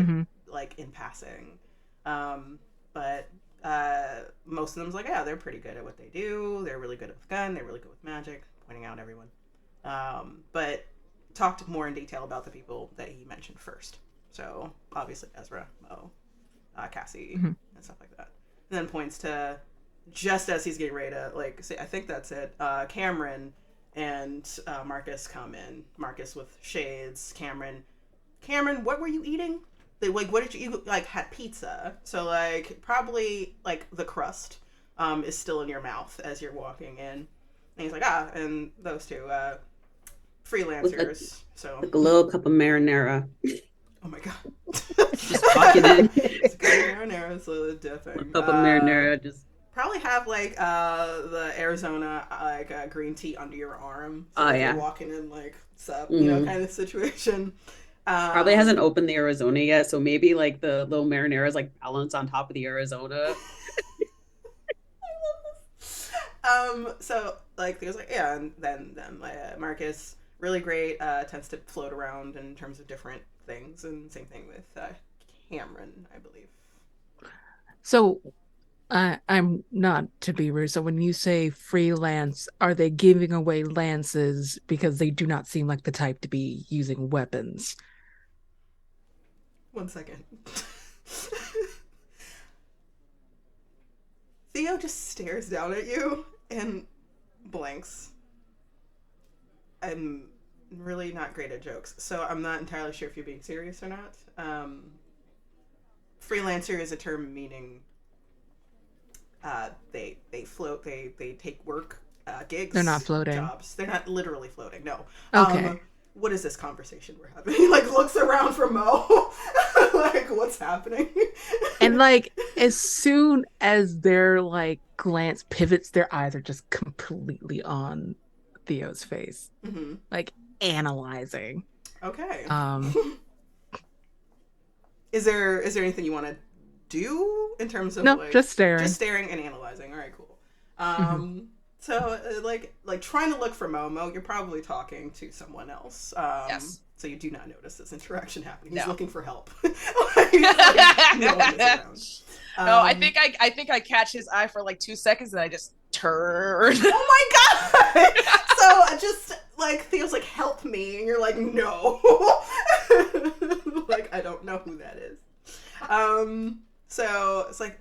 like in passing. But most of them's like, yeah, they're pretty good at what they do. They're really good with gun. They're really good with magic. Pointing out everyone. But talked more in detail about the people that he mentioned first. So obviously Ezra, Mo, Cassie, and stuff like that. And then points to just as he's getting ready to like say, I think that's it. Cameron and Marcus come in. Marcus with shades. Cameron, what were you eating? Like, what did you eat? Like, had pizza. So like probably like the crust is still in your mouth as you're walking in. And he's like, and those two freelancers. So like a little cup of marinara. Oh my god. Just walking in. It's a cup of marinara, so dipping. A cup of marinara, just probably have like the Arizona like green tea under your arm. So oh yeah. You're walking in like sup, you know, kind of situation. Probably hasn't opened the Arizona yet, so maybe like the little marinara is like balanced on top of the Arizona. So like there's like and then Marcus really great, tends to float around in terms of different things, and same thing with Cameron, I believe. So I'm not to be rude. So when you say freelance, are they giving away lances because they do not seem like the type to be using weapons? 1 second. Theo just stares down at you and blanks. I'm really not great at jokes, so I'm not entirely sure if you're being serious or not. Freelancer is a term meaning they float, they take work, gigs. They're not floating. Jobs. They're not literally floating. No. Okay. What is this conversation we're having? He like looks around for Mo. Like, what's happening? And like as soon as their like glance pivots, their eyes are just completely on Theo's face. Like analyzing. Okay. Is there anything you want to do in terms of no, just staring and analyzing? All right, cool. So like trying to look for Momo, you're probably talking to someone else. Yes. So you do not notice this interaction happening. He's No. looking for help. Like, no one is around. No, I think I catch his eye for like 2 seconds and I just turn. Oh my god! So just like Theo's like, help me, and you're like, no. Like, I don't know who that is. So it's like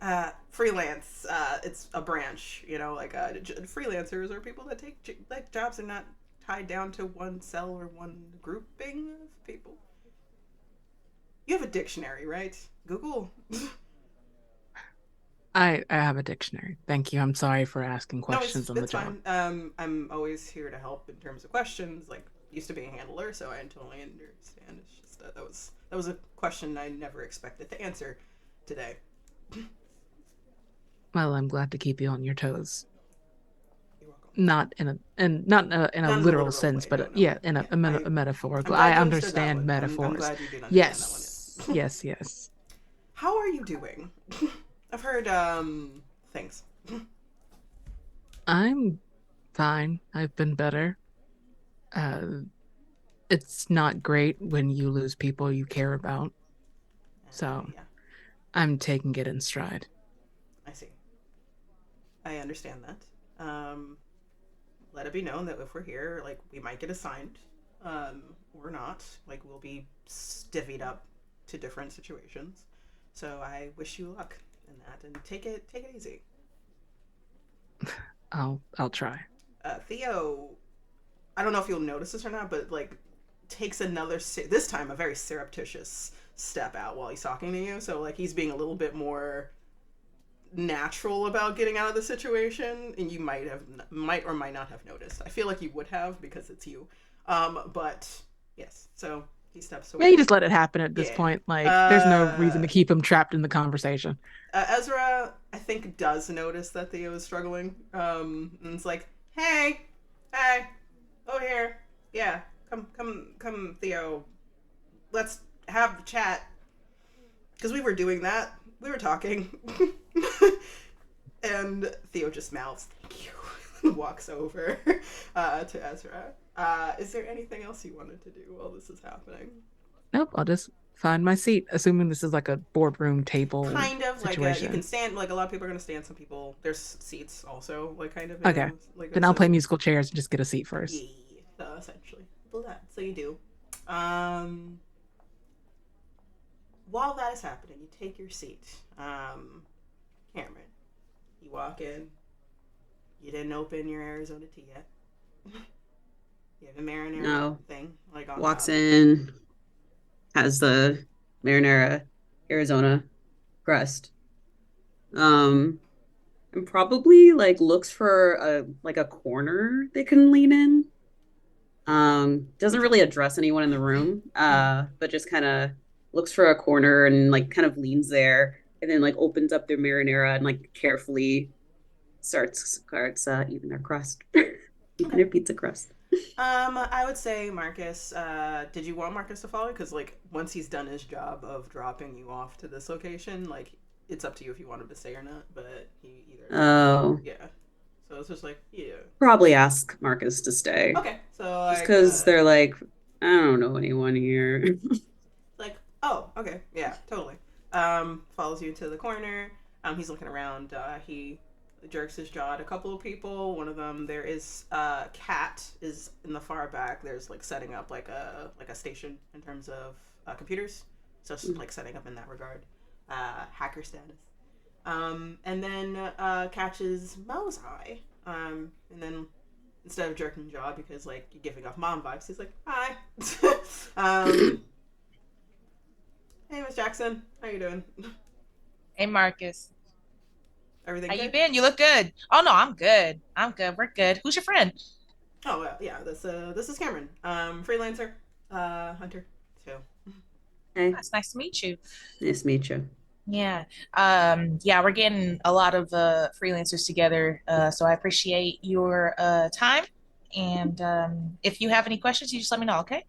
freelance. It's a branch, you know, like freelancers are people that take like jobs and not tied down to one cell or one grouping of people. You have a dictionary, right? Google. I have a dictionary. Thank you. I'm sorry for asking questions on the job. Fine. I'm always here to help in terms of questions. Like, used to be a handler, so I totally understand. It's just that was a question I never expected to answer today. Well, I'm glad to keep you on your toes. You're welcome. Not in a literal sense, way, but no. yeah, in a metaphorical. I'm glad I you understand understood that one. metaphors. I'm glad you did understand Yes, that one. yes. How are you doing? I've heard things. I'm fine. I've been better. It's not great when you lose people you care about. So Yeah, I'm taking it in stride. I see. I understand that. Let it be known that if we're here, like, we might get assigned, or not. Like, we'll be divvied up to different situations. So I wish you luck in that, and take it easy. I'll try. Theo, I don't know if you'll notice this or not, but like takes another this time a very surreptitious step out while he's talking to you. So like he's being a little bit more natural about getting out of the situation, and you might or might not have noticed. I feel like you would have because it's you. But yes, so he steps away. Yeah, you just let it happen at this point. Like there's no reason to keep him trapped in the conversation. Ezra, I think, does notice that Theo is struggling. And it's like, hey, over here. Yeah, come, Theo. let's have the chat. Because we were doing that. We were talking. And Theo just mouths, thank you, and walks over to Ezra. Is there anything else you wanted to do while this is happening? Nope, I'll just find my seat, assuming this is like a boardroom table Kind of situation. like you can stand, like a lot of people are going to stand, some people, there's seats also, like kind of. Okay, like then I'll play musical chairs and just get a seat first. Yeah, essentially. Well, so you do. While that is happening, you take your seat. Cameron, you walk in. You didn't open your Arizona tea yet. You have a marinara thing. Like on Walks top. in, has the marinara Arizona crust. And probably like looks for a corner they can lean in. Doesn't really address anyone in the room, but just kind of looks for a corner and like kind of leans there, and then like opens up their marinara and like carefully starts eating their crust, eating their pizza crust. I would say Marcus. Did you want Marcus to follow? Because like once he's done his job of dropping you off to this location, like it's up to you if you want him to stay or not. But he either. Oh. Yeah. So it's just like, yeah. Probably ask Marcus to stay. Okay. So like, just because they're like, I don't know anyone here. Like, oh, okay, yeah, totally. Follows you to the corner. He's looking around. He jerks his jaw at a couple of people. One of them, there is Kat is in the far back. There's like setting up like a station in terms of computers. So it's like setting up in that regard. Hacker status. And then catches Mo's eye. And then instead of jerking jaw, because like you're giving off mom vibes, he's like, hi. Hey, Miss Jackson, how you doing? Hey, Marcus. Everything How good? you been? You look good. Oh no, I'm good. We're good. Who's your friend? Oh yeah, this is Cameron, freelancer, hunter. So. Hey. It's nice to meet you. Nice to meet you. Yeah. Yeah, we're getting a lot of freelancers together. So I appreciate your time. And if you have any questions, you just let me know, okay?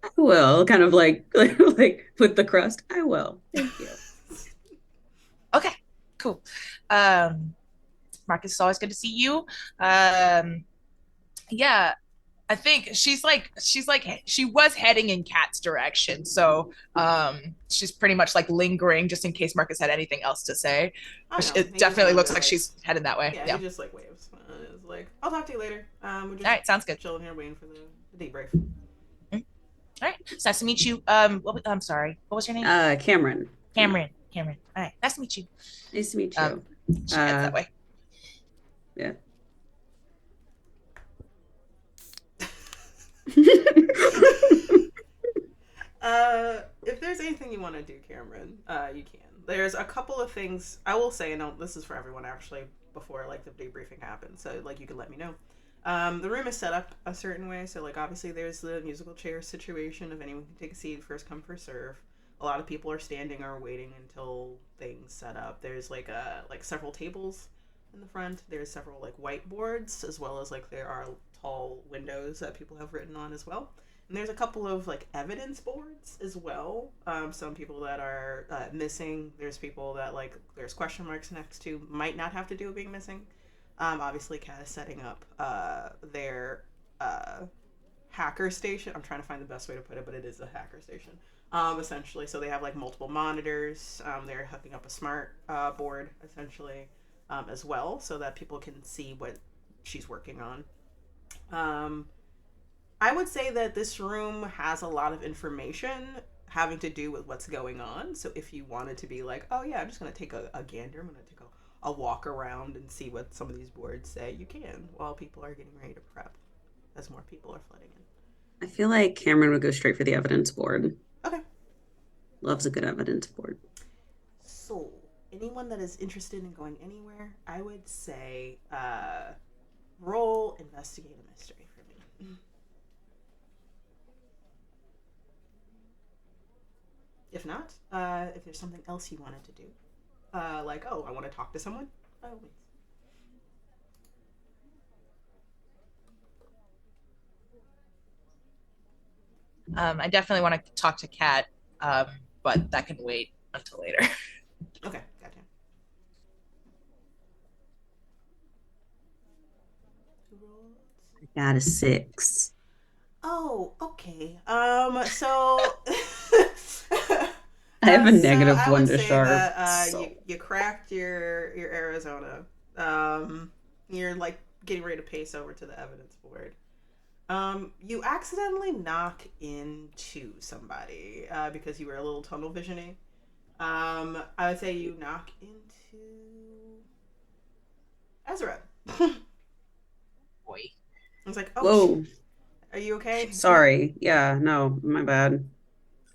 I will. Kind of like with the crust. I will. Thank you. Okay, cool. Marcus, it's always good to see you. Yeah, I think she was heading in Kat's direction, so she's pretty much like lingering just in case Marcus had anything else to say. It definitely looks like she's headed that way. Yeah, he just like waves. It's like, I'll talk to you later. We're just all right, sounds good. Chilling here, waiting for the debrief. All right, it's nice to meet you. I'm sorry, what was your name? Cameron. Cameron. All right, nice to meet you. Nice to meet you. She heads that way. Yeah. If there's anything you want to do, Cameron, you can. There's a couple of things I will say, and this is for everyone actually, before like the debriefing happens, so like you can let me know. The room is set up a certain way, so like obviously there's the musical chair situation. If anyone can take a seat, first come, first serve. A lot of people are standing or waiting until things set up. There's like several tables in the front. There's several like whiteboards, as well as like there are tall windows that people have written on as well. And there's a couple of like evidence boards as well. Some people that are missing. There's people that like there's question marks next to, might not have to do with being missing. Obviously, Kat is setting up their hacker station. I'm trying to find the best way to put it, but it is a hacker station. Essentially, so they have like multiple monitors. They're hooking up a smart board essentially as well, so that people can see what she's working on. I would say that this room has a lot of information having to do with what's going on. So if you wanted to be like, oh yeah, I'm just going to take a gander, I'm going to take a walk around and see what some of these boards say, you can, while people are getting ready to prep, as more people are flooding in. I feel like Cameron would go straight for the evidence board. Okay. Loves a good evidence board. So, anyone that is interested in going anywhere, I would say roll investigate a mystery for me. If not, if there's something else you wanted to do, like, oh, I want to talk to someone, by all means. I definitely want to talk to Kat, but that can wait until later. Okay, gotcha. Who rolled? I got a 6. Oh, okay. I have a So negative I 1 would to say sharp. that So you cracked your Arizona. You're like getting ready to pace over to the evidence board. You accidentally knock into somebody because you were a little tunnel visioning. I would say you knock into Ezra. Boy. I was like, oh, whoa. are you okay? Sorry. Yeah, no, my bad.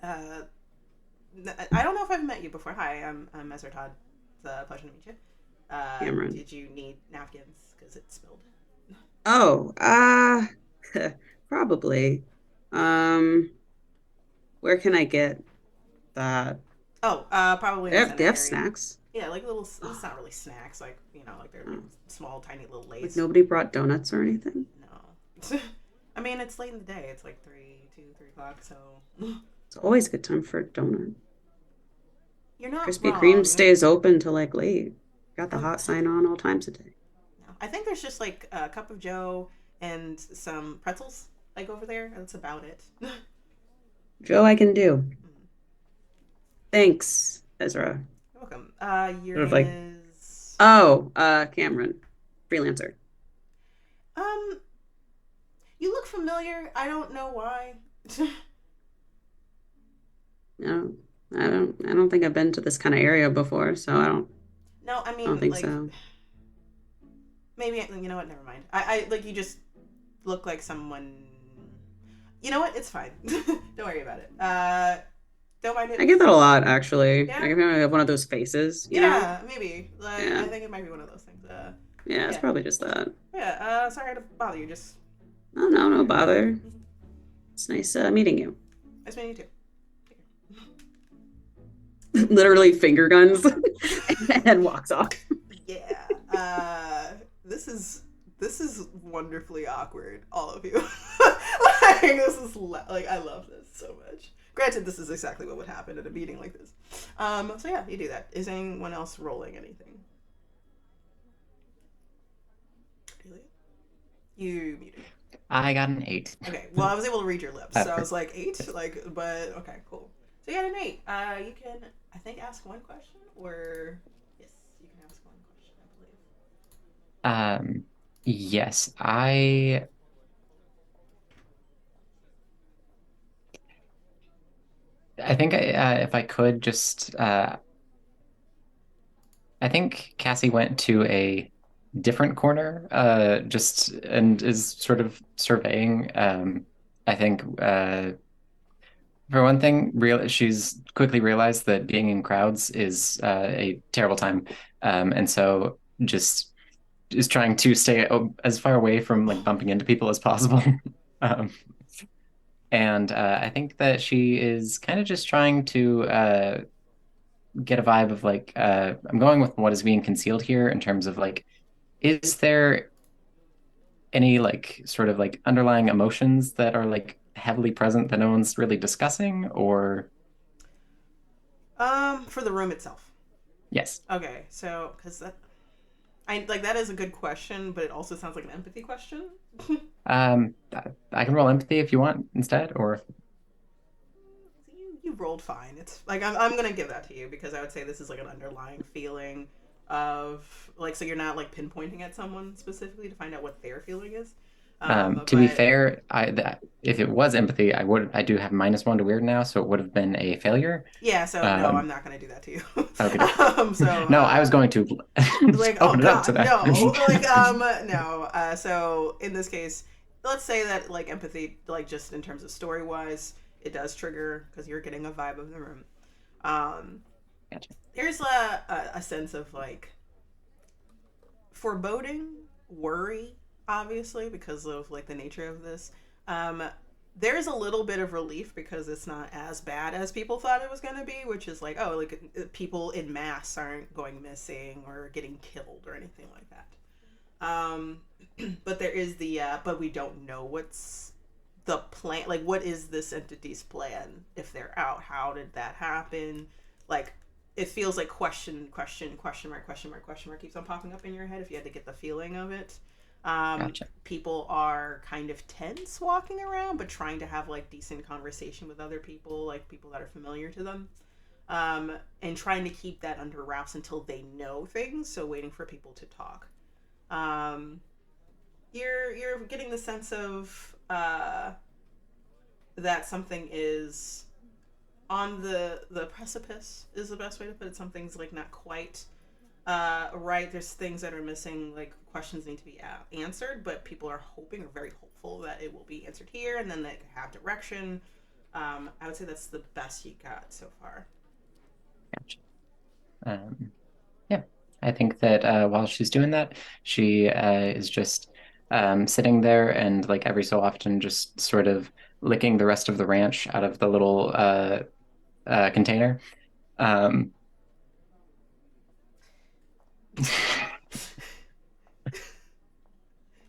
I don't know if I've met you before. Hi, I'm Ezra Todd. It's a pleasure to meet you. Cameron. Did you need napkins because it spilled? Oh, probably. Where can I get that? Oh, probably in They the have, center they have area. snacks. Yeah, like little. It's not really snacks, like like they're like Oh. small, tiny little Like lays. nobody brought donuts or anything? No. I mean, it's late in the day. It's like 3 o'clock, so It's always a good time for a donut. you're not Krispy wrong. Kreme stays open till like late. Got the Oh. hot sign on all times a day. No. I think there's just like a cup of Joe and some pretzels like over there. That's about it. Joe, I can do. Thanks, Ezra. You're welcome. Your Sort of name like- is Oh, Cameron. Freelancer. You look familiar. I don't know why. No, I don't think I've been to this kind of area before, so I don't No, I mean, think like, so. maybe you know what? Never mind. I like you just look like someone. You know what? It's fine. Don't worry about it. Don't mind it. I get that a lot, actually. Yeah? I have one of those faces, you know? Yeah, maybe. Like, Yeah. I think it might be one of those things. Yeah, it's yeah. probably just that. Yeah. Sorry to bother you. Just Oh, no bother. It's nice meeting you. nice meeting you too. Literally finger guns and walks off. Yeah. This is wonderfully awkward, all of you. Like, this is like, I love this so much. Granted, this is exactly what would happen at a meeting like this. So yeah, you do that. Is anyone else rolling anything? You muted. I got an 8. Okay, well, I was able to read your lips, so I was like, 8? Like, but, okay, cool. So you got an 8. You can, I think, ask one question, or, yes, you can ask one question, I believe. Yes, I think if I could just I think Cassie went to a different corner just and is sort of surveying. I think for one thing, she's quickly realized that being in crowds is a terrible time, and so just is trying to stay as far away from like bumping into people as possible. um, and I think that she is kind of just trying to get a vibe of like I'm going with what is being concealed here in terms of like, is there any like sort of like underlying emotions that are like heavily present that no one's really discussing, or For the room itself. yes. Okay, so, because that is a good question, but it also sounds like an empathy question. I can roll empathy if you want instead, or You rolled fine. It's like I'm gonna give that to you because I would say this is like an underlying feeling of like, so you're not like pinpointing at someone specifically to find out what their feeling is. to be fair, if it was empathy, I do have -1 to weird now, so it would have been a failure. Yeah, so no, I'm not gonna do that to you. Okay. So no, I was going to like, open it up to that. no, like no. So in this case, let's say that like empathy, like just in terms of story wise, it does trigger because you're getting a vibe of the room. Gotcha. There's a sense of like foreboding, worry, obviously because of like the nature of this. There's a little bit of relief because it's not as bad as people thought it was going to be, which is like, oh, like people in mass aren't going missing or getting killed or anything like that. But there is the but we don't know what's the plan, like what is this entity's plan if they're out? How did that happen? Like it feels like question mark keeps on popping up in your head if you had to get the feeling of it. Gotcha. People are kind of tense walking around, but trying to have like decent conversation with other people, like people that are familiar to them, and trying to keep that under wraps until they know things. So waiting for people to talk. You're getting the sense of that something is on the precipice is the best way to put it. Something's like not quite right. There's things that are missing, like questions need to be answered, but people are hoping or very hopeful that it will be answered here, and then they have direction. I would say that's the best you got so far. Gotcha. Yeah, I think that while she's doing that, she is just sitting there and like every so often just sort of licking the rest of the ranch out of the little container.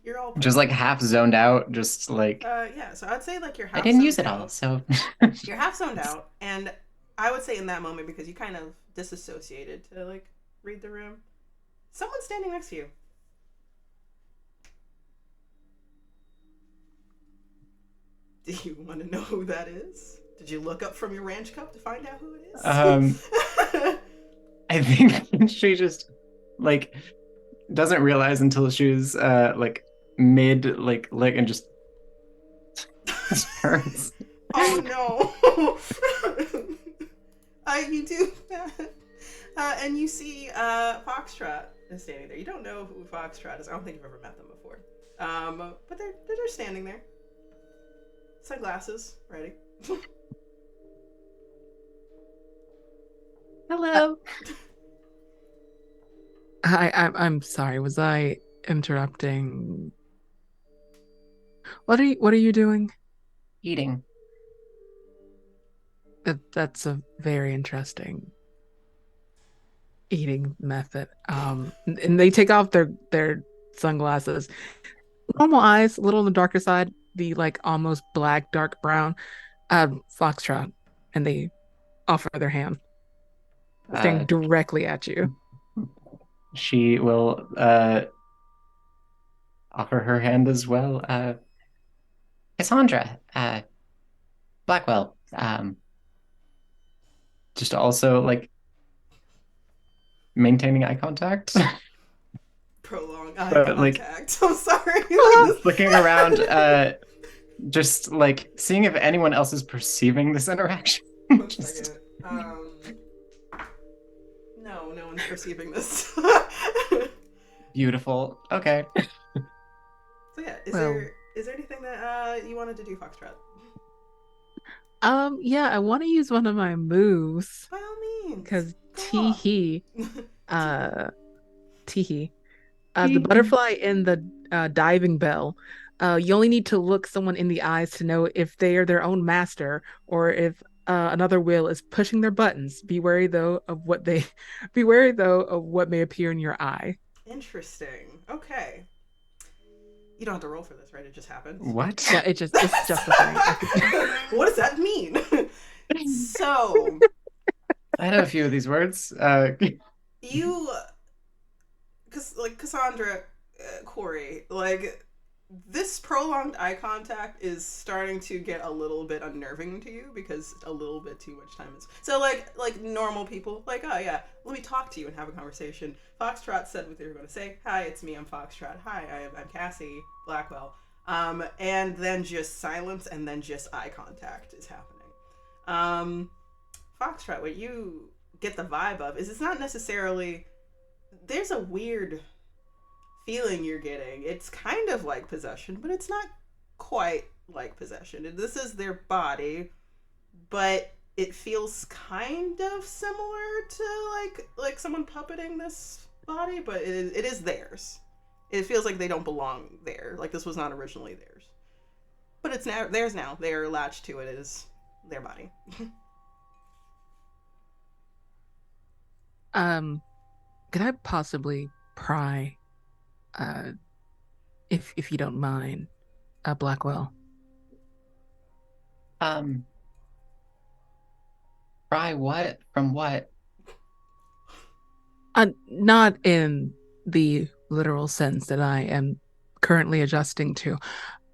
You're all just like half zoned out, just like yeah. So I'd say like you're half. I didn't use zoned it all, out. so You're half zoned out, and I would say in that moment, because you kind of disassociated to like read the room, someone's standing next to you. Do you want to know who that is? Did you look up from your ranch cup to find out who it is? I think she just like doesn't realize until she's like mid like and just turns. Oh no. You do that. And you see Foxtrot is standing there. You don't know who Foxtrot is. I don't think you've ever met them before. But they're just standing there. Sunglasses, ready. Hello. I'm sorry. Was I interrupting? What are you doing? Eating. That's a very interesting eating method. And they take off their sunglasses. Normal eyes, a little on the darker side, the like almost black, dark brown. Foxtrot, and they offer their hand, staring directly at you. She will offer her hand as well. Cassandra, Blackwell, just also like maintaining eye contact. Prolonged eye But, contact. I'm sorry. Looking around, just like seeing if anyone else is perceiving this interaction. One second. No, no one's perceiving this. Beautiful. Okay. So yeah, is there anything that you wanted to do, Foxtrot? Yeah, I want to use one of my moves. By all means. Because 𝚘𝚎, 𝚘𝚎, the butterfly in the diving bell. You only need to look someone in the eyes to know if they are their own master or if another will is pushing their buttons. Be wary though of what may appear in your eye. Interesting. Okay. You don't have to roll for this, right? It just happens. What? Yeah, it's just a thing. What does that mean? So I know a few of these words. You, because like Cassandra, Corey, like this prolonged eye contact is starting to get a little bit unnerving to you because a little bit too much time is. So like normal people, like, oh yeah, let me talk to you and have a conversation. Foxtrot said what they were going to say. Hi, it's me. I'm Foxtrot. Hi, I'm Cassie Blackwell. And then just silence, and then just eye contact is happening. Foxtrot, what you get the vibe of is it's not necessarily. There's a weird feeling you're getting. It's kind of like possession, but it's not quite like possession. This is their body, but it feels kind of similar to like someone puppeting this body, but it is theirs. It feels like they don't belong there. Like this was not originally theirs, but it's now theirs now. They are latched to it. It is their body. Could I possibly pry? If you don't mind, Blackwell. Pry what? From what? Not in the literal sense that I am currently adjusting to.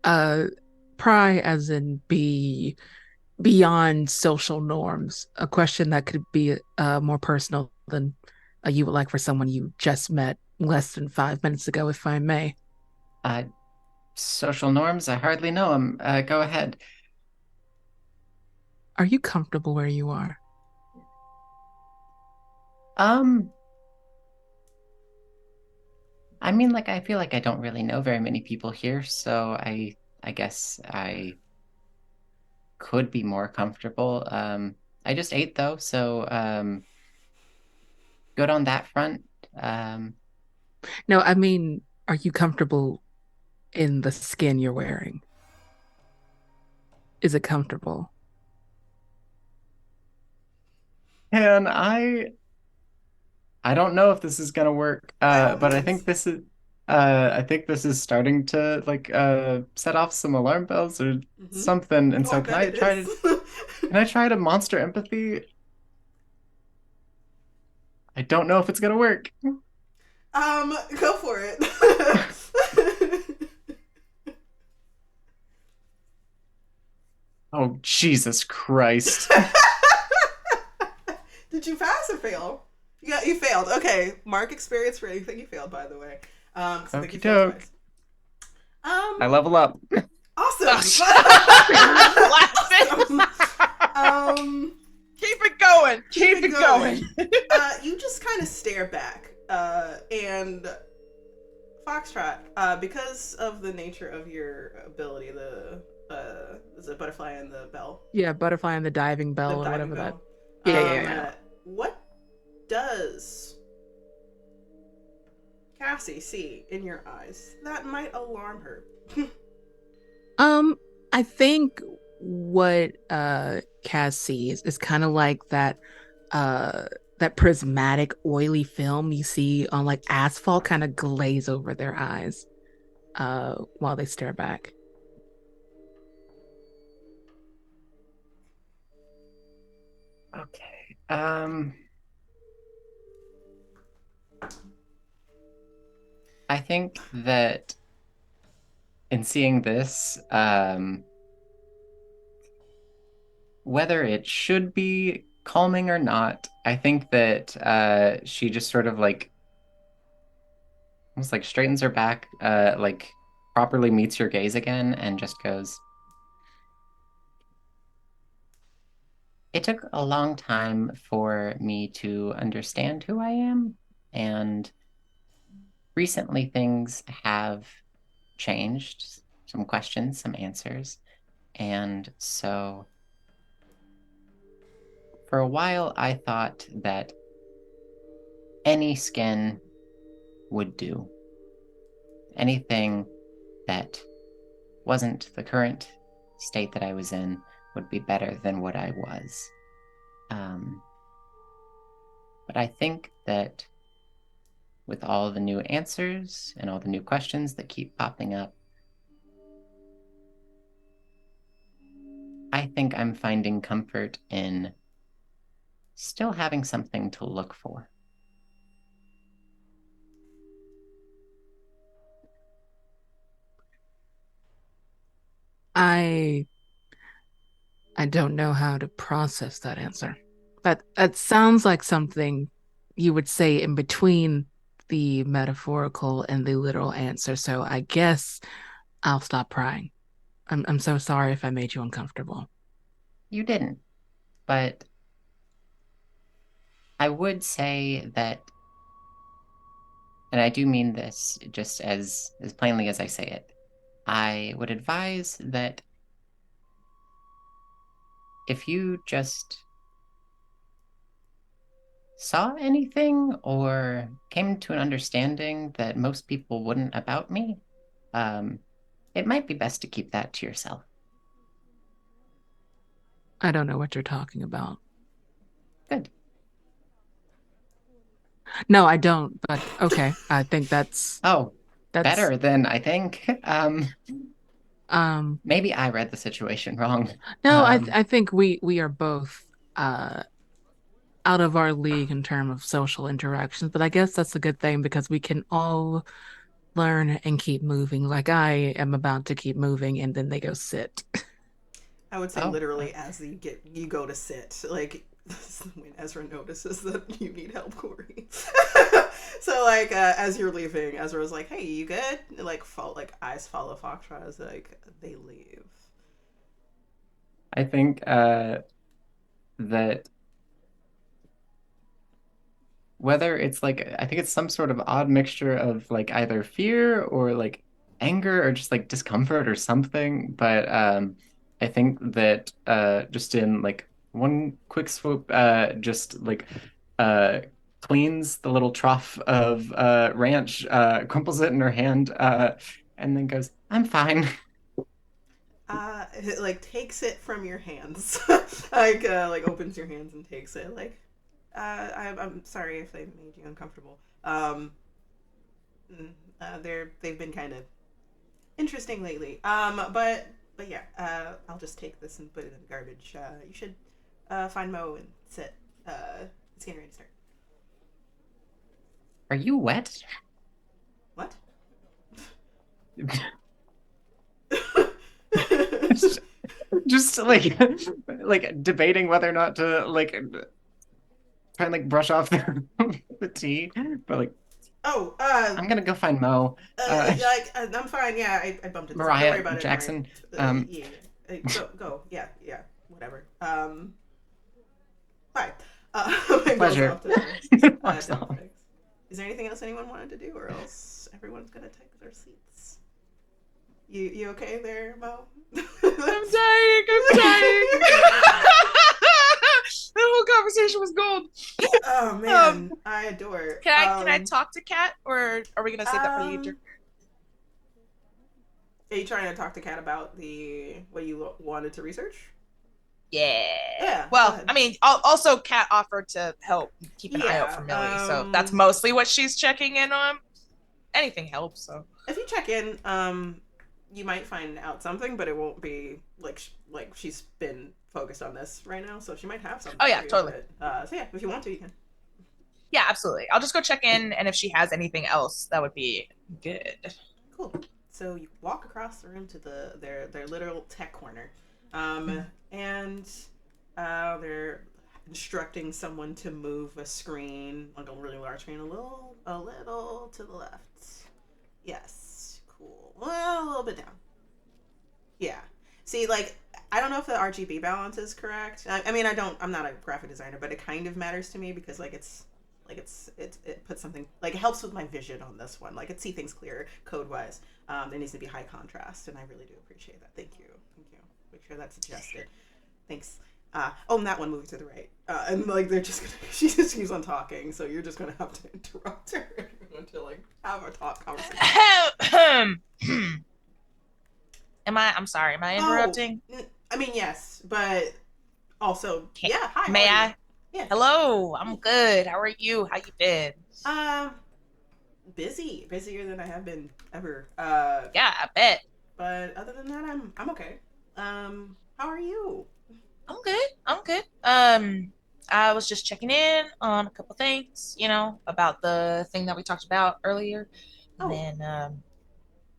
Pry as in be beyond social norms. A question that could be more personal than you would like for someone you just met less than 5 minutes ago, if I may. Social norms? I hardly know them. Go ahead. Are you comfortable where you are? I mean, like, I feel like I don't really know very many people here, so I guess I could be more comfortable. I just ate though, so good on that front. No, I mean, are you comfortable in the skin you're wearing? Is it comfortable? And I don't know if this is gonna work, but I think this is starting to like set off some alarm bells or something. And Oh, so I bet it is. can I try to monster empathy? I don't know if it's gonna work. Go for it. Oh, Jesus Christ. Did you pass or fail? Yeah, you failed. Okay, mark experience for anything you failed, by the way. 'Cause I think you failed Okey-doke. twice. I level up. Awesome. Awesome. Keep it going. Keep it going. You just kind of stare back, and Foxtrot, because of the nature of your ability, is it butterfly and the bell? Yeah, butterfly and the diving bell or diving whatever bell. that. Yeah. What does Cassie see in your eyes that might alarm her? I think what Cass sees is kind of like that prismatic oily film you see on like asphalt kind of glaze over their eyes while they stare back. Okay. I think that in seeing this, whether it should be calming or not, I think that she just sort of like almost like straightens her back, like properly meets your gaze again and just goes, "It took a long time for me to understand who I am, and recently things have changed. Some questions, some answers. And so for a while, I thought that any skin would do. Anything that wasn't the current state that I was in would be better than what I was. But I think that with all the new answers and all the new questions that keep popping up, I think I'm finding comfort in still having something to look for. I don't know how to process that answer. That sounds like something you would say in between the metaphorical and the literal answer. So I guess I'll stop prying. I'm so sorry if I made you uncomfortable. You didn't, but I would say that, and I do mean this just as plainly as I say it, I would advise that if you just saw anything or came to an understanding that most people wouldn't about me, it might be best to keep that to yourself. I don't know what you're talking about. Good. No, I don't, but okay. I think that's better than I think. Maybe I read the situation wrong. No, I think we are both out of our league in terms of social interactions, but I guess that's a good thing because we can all learn and keep moving. Like I am about to keep moving, and then they go sit. I would say Oh, literally as you go to sit, like when Ezra notices that you need help, Corey. So like as you're leaving, Ezra's like, "Hey, you good?" Like eyes follow Foxtrot as like they leave. I think that whether it's like I think it's some sort of odd mixture of like either fear or like anger or just like discomfort or something. But I think that just in like one quick swoop, just like uh cleans the little trough of ranch, crumples it in her hand, and then goes, "I'm fine." It, like takes it from your hands, like opens your hands and takes it. Like, I'm sorry if they made you uncomfortable. They've been kind of interesting lately. But yeah, I'll just take this and put it in the garbage. You should find Mo and sit. It's getting ready to start. Are you wet? What? Just like debating whether or not to like try and like brush off the tea, but like Oh, I'm gonna go find Mo. I'm fine. Yeah, I bumped it. Don't Mariah worry about Jackson. it. Yeah. Go. Yeah. Whatever. Bye. Pleasure. Is there anything else anyone wanted to do, or else everyone's gonna take their seats? You okay there, Mo? I'm dying. The whole conversation was gold. Oh man, I adore. Can I talk to Kat, or are we gonna save that for later? Are you trying to talk to Kat about what you wanted to research? Yeah. Yeah. Well, I mean, also Kat offered to help keep an eye out for Millie, so that's mostly what she's checking in on. Anything helps. So if you check in, you might find out something, but it won't be like she's been focused on this right now, so she might have something. Oh yeah, totally. But, so yeah, if you want to, you can. Yeah, absolutely. I'll just go check in, and if she has anything else, that would be good. Cool. So you walk across the room to their literal tech corner, and they're instructing someone to move a screen, like a really large screen, a little to the left. Yes, cool. Well, a little bit down. Yeah. See, like, I don't know if the RGB balance is correct. I mean, I'm not a graphic designer, but it kind of matters to me because it puts something, like, it helps with my vision on this one. Like, it see things clearer code wise. There needs to be high contrast, and I really do appreciate that. Thank you. Make sure that's adjusted. Thanks. And that one moving to the right. And like they're just gonna, she just keeps on talking, so you're just gonna have to interrupt her to like have a talk conversation. I'm sorry, am I interrupting? I mean, yes, but also, yeah, hi. May I? Yeah. Hello, I'm good. How are you? How you been? Busier than I have been ever. Yeah, I bet. But other than that, I'm okay. How are you? I'm good. I was just checking in on a couple things, about the thing that we talked about earlier. And then,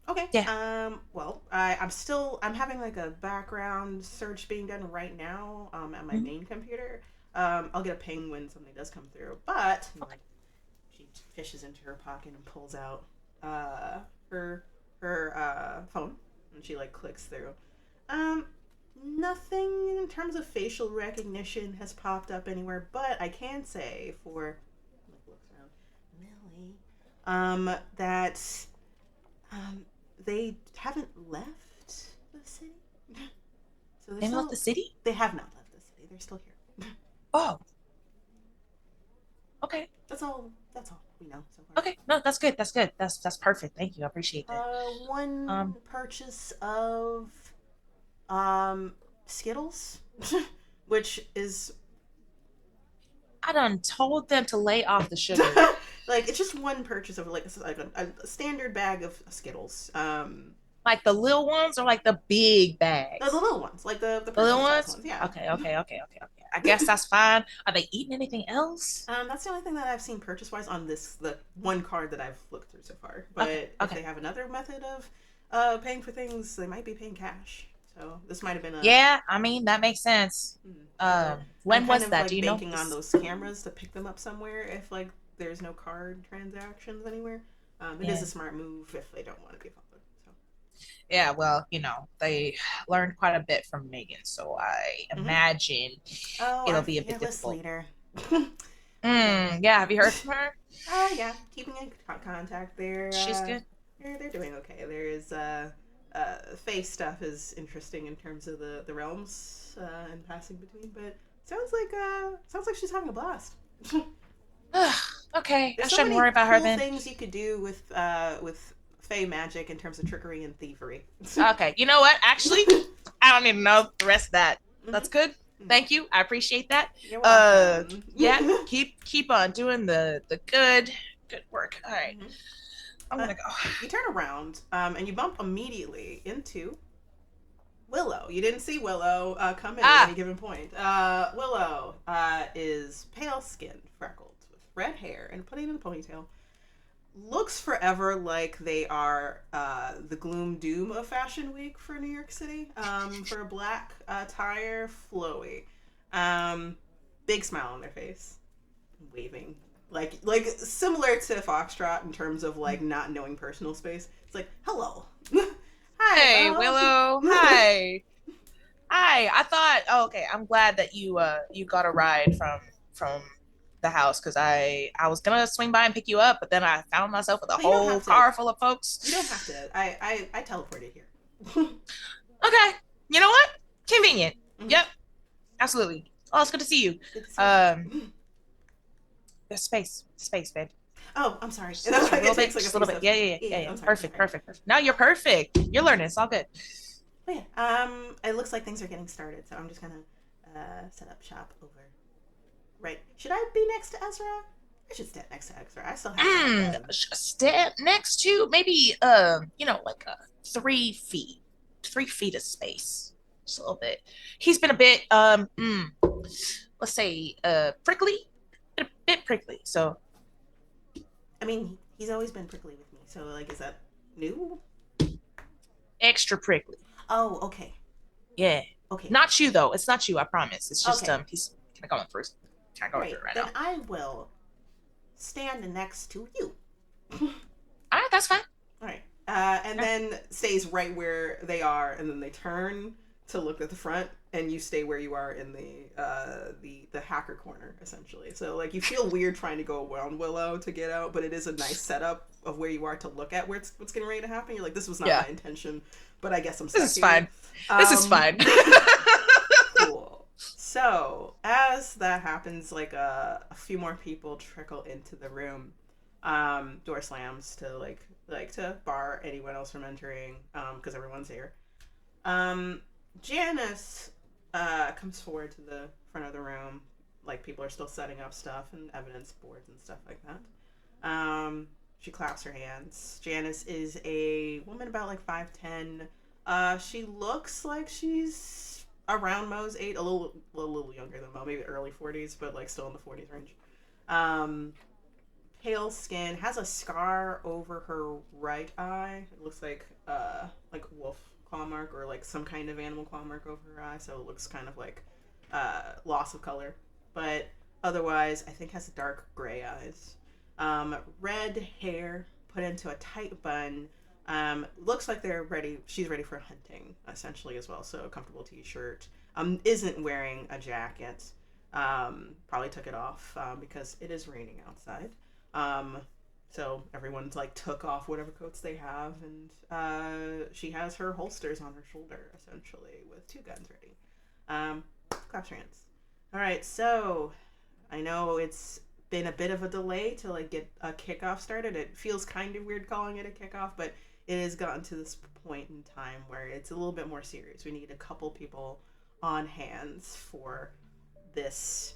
okay. Yeah. Well, I'm having like a background search being done right now, at my main computer. I'll get a ping when something does come through, but she fishes into her pocket and pulls out, her phone, and she like clicks through. Nothing in terms of facial recognition has popped up anywhere, but I can say for looks around Millie, that they haven't left the city. So they left the city? They have not left the city. They're still here. Oh. Okay. That's all we know so far. Okay. No, that's good. That's perfect. Thank you. I appreciate that. One purchase of Skittles, which is, I done told them to lay off the sugar. like, it's just one purchase of like a standard bag of Skittles. Like the little ones or like the big bags? The little ones, like the The little personal size ones? ones. Yeah. Okay. I guess that's fine. Are they eating anything else? That's the only thing that I've seen purchase-wise on the one card that I've looked through so far. But if they have another method of paying for things, they might be paying cash. So this might have been a Yeah, I mean that makes sense. When I'm kind was of that? like Do you know? banking on those cameras to pick them up somewhere if like there's no card transactions anywhere. It is a smart move if they don't want to be followed. So. Yeah, well, they learned quite a bit from Megan, so I imagine it'll be a bit difficult. Leader. Yeah, have you heard from her? Yeah, keeping in contact. She's good. They're doing okay. There is Fae stuff is interesting in terms of the realms and passing between, but sounds like she's having a blast. Okay, There's I shouldn't worry about her then. Things you could do with Fae magic in terms of trickery and thievery. Okay, you know what? Actually, I don't need to know the rest of that. That's good. Thank you. I appreciate that. You're welcome. Yeah, keep on doing the good work. All right. I'm gonna go. You turn around, and you bump immediately into Willow. You didn't see Willow come in at any given point. Willow is pale skinned, freckled, with red hair, and putting in a ponytail. Looks forever like they are the gloom doom of Fashion Week for New York City. For a black attire, flowy. Big smile on their face. Waving. Like similar to Foxtrot in terms of like not knowing personal space. It's like, hello. Hi. Hey, Willow. Hi. I thought, okay, I'm glad that you got a ride from the house, because I was gonna swing by and pick you up, but then I found myself with a whole car full of folks. You don't have to. I teleported here. Okay. You know what? Convenient. Yep. Absolutely. Oh, it's good to see you. There's space, babe. Oh, I'm sorry. Just a little bit. Yeah. Perfect. No, you're perfect. You're learning. It's all good. But yeah, it looks like things are getting started, so I'm just gonna set up shop over. Right. Should I be next to Ezra? I should stand next to Ezra. I still have stand next to maybe like 3 feet. 3 feet of space. Just a little bit. He's been a bit let's say prickly. A bit prickly. So I mean, he's always been prickly with me. So like, is that new? Extra prickly. Oh, okay. Yeah. Okay. Not you though. It's not you, I promise. It's just he's kind of going through it right now. Then I will stand next to you. All right, that's fine. All right. And then stays right where they are, and then they turn to look at the front, and you stay where you are in the hacker corner, essentially. So like you feel weird trying to go around Willow to get out, but it is a nice setup of where you are to look at what's getting ready to happen. You're like, this was not my intention, but I guess I'm stuck. This is fine. This is fine. Cool. So as that happens, like a few more people trickle into the room. Door slams to like to bar anyone else from entering, because everyone's here. Janice comes forward to the front of the room, like people are still setting up stuff and evidence boards and stuff like that. She claps her hands. Janice is a woman about like 5'10". She looks like she's around Mo's age, a little younger than Mo, maybe early 40s, but like still in the 40s range. Pale skin, has a scar over her right eye. It looks like wolf claw mark or like some kind of animal claw mark over her eye, so it looks kind of like loss of color. But otherwise, I think has dark gray eyes. Red hair put into a tight bun. Looks like she's ready for hunting, essentially, as well. So a comfortable t-shirt. Isn't wearing a jacket. Probably took it off because it is raining outside. So everyone's like took off whatever coats they have, and she has her holsters on her shoulder, essentially, with 2 guns ready. Claps her hands. All right, so I know it's been a bit of a delay to like get a kickoff started. It feels kind of weird calling it a kickoff, but it has gotten to this point in time where it's a little bit more serious. We need a couple people on hands for this.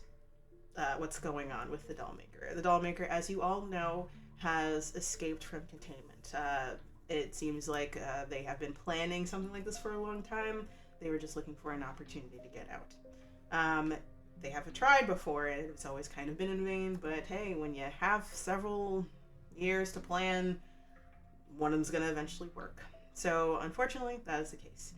What's going on with the Dollmaker. The Dollmaker, as you all know, has escaped from containment. It seems like they have been planning something like this for a long time. They were just looking for an opportunity to get out. They haven't tried before, and it's always kind of been in vain, but hey, when you have several years to plan, one of them's going to eventually work. So, unfortunately, that is the case.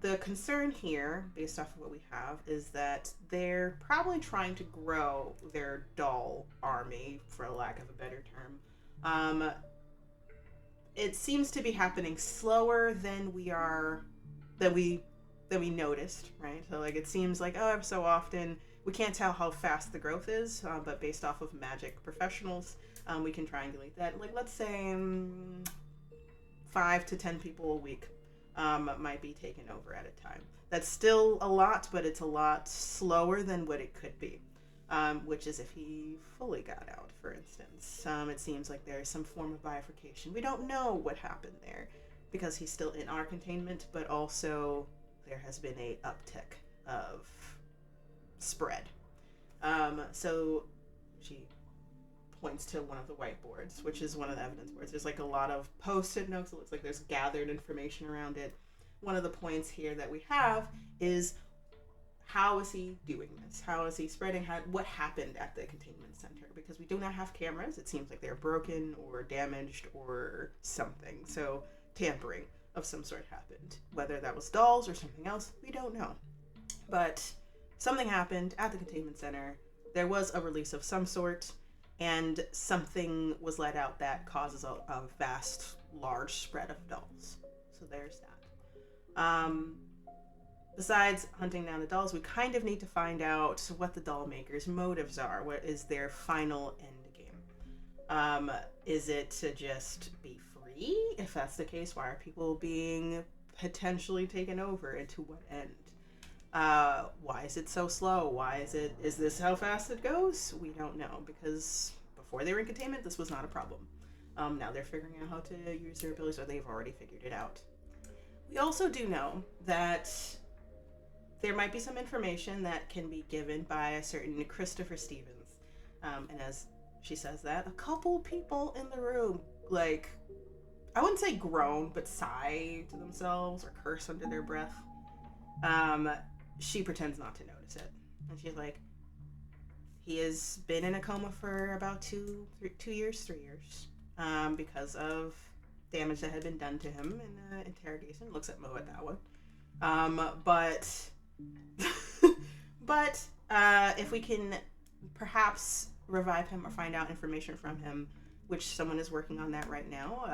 The concern here, based off of what we have, is that they're probably trying to grow their doll army, for lack of a better term. It seems to be happening slower than we noticed, right? So like it seems like every so often we can't tell how fast the growth is, but based off of magic professionals, we can triangulate that. Like let's say 5 to 10 people a week might be taken over at a time. That's still a lot, but it's a lot slower than what it could be. Which is if he fully got out, for instance. It seems like there's some form of bifurcation. We don't know what happened there because he's still in our containment, but also there has been a uptick of spread. So she points to one of the whiteboards, which is one of the evidence boards. There's like a lot of post-it notes. It looks like there's gathered information around it. One of the points here that we have is how is he doing this? How is he spreading? What happened at the containment center? Because we do not have cameras. It seems like they're broken or damaged or something. So tampering of some sort happened. Whether that was dolls or something else, we don't know. But something happened at the containment center. There was a release of some sort, and something was let out that causes a vast, large spread of dolls. So there's that. Besides hunting down the dolls, we kind of need to find out what the doll makers' motives are. What is their final end game? Is it to just be free? If that's the case, why are people being potentially taken over, and to what end? Why is it so slow? Is this how fast it goes? We don't know, because before they were in containment, this was not a problem. Now they're figuring out how to use their abilities, or they've already figured it out. We also do know that there might be some information that can be given by a certain Christopher Stevens. And as she says that, a couple people in the room, like, I wouldn't say groan, but sigh to themselves or curse under their breath. She pretends not to notice it. And she's like, he has been in a coma for about 3 years, because of damage that had been done to him in the interrogation. Looks at Mo at that one. But if we can perhaps revive him or find out information from him, which someone is working on that right now,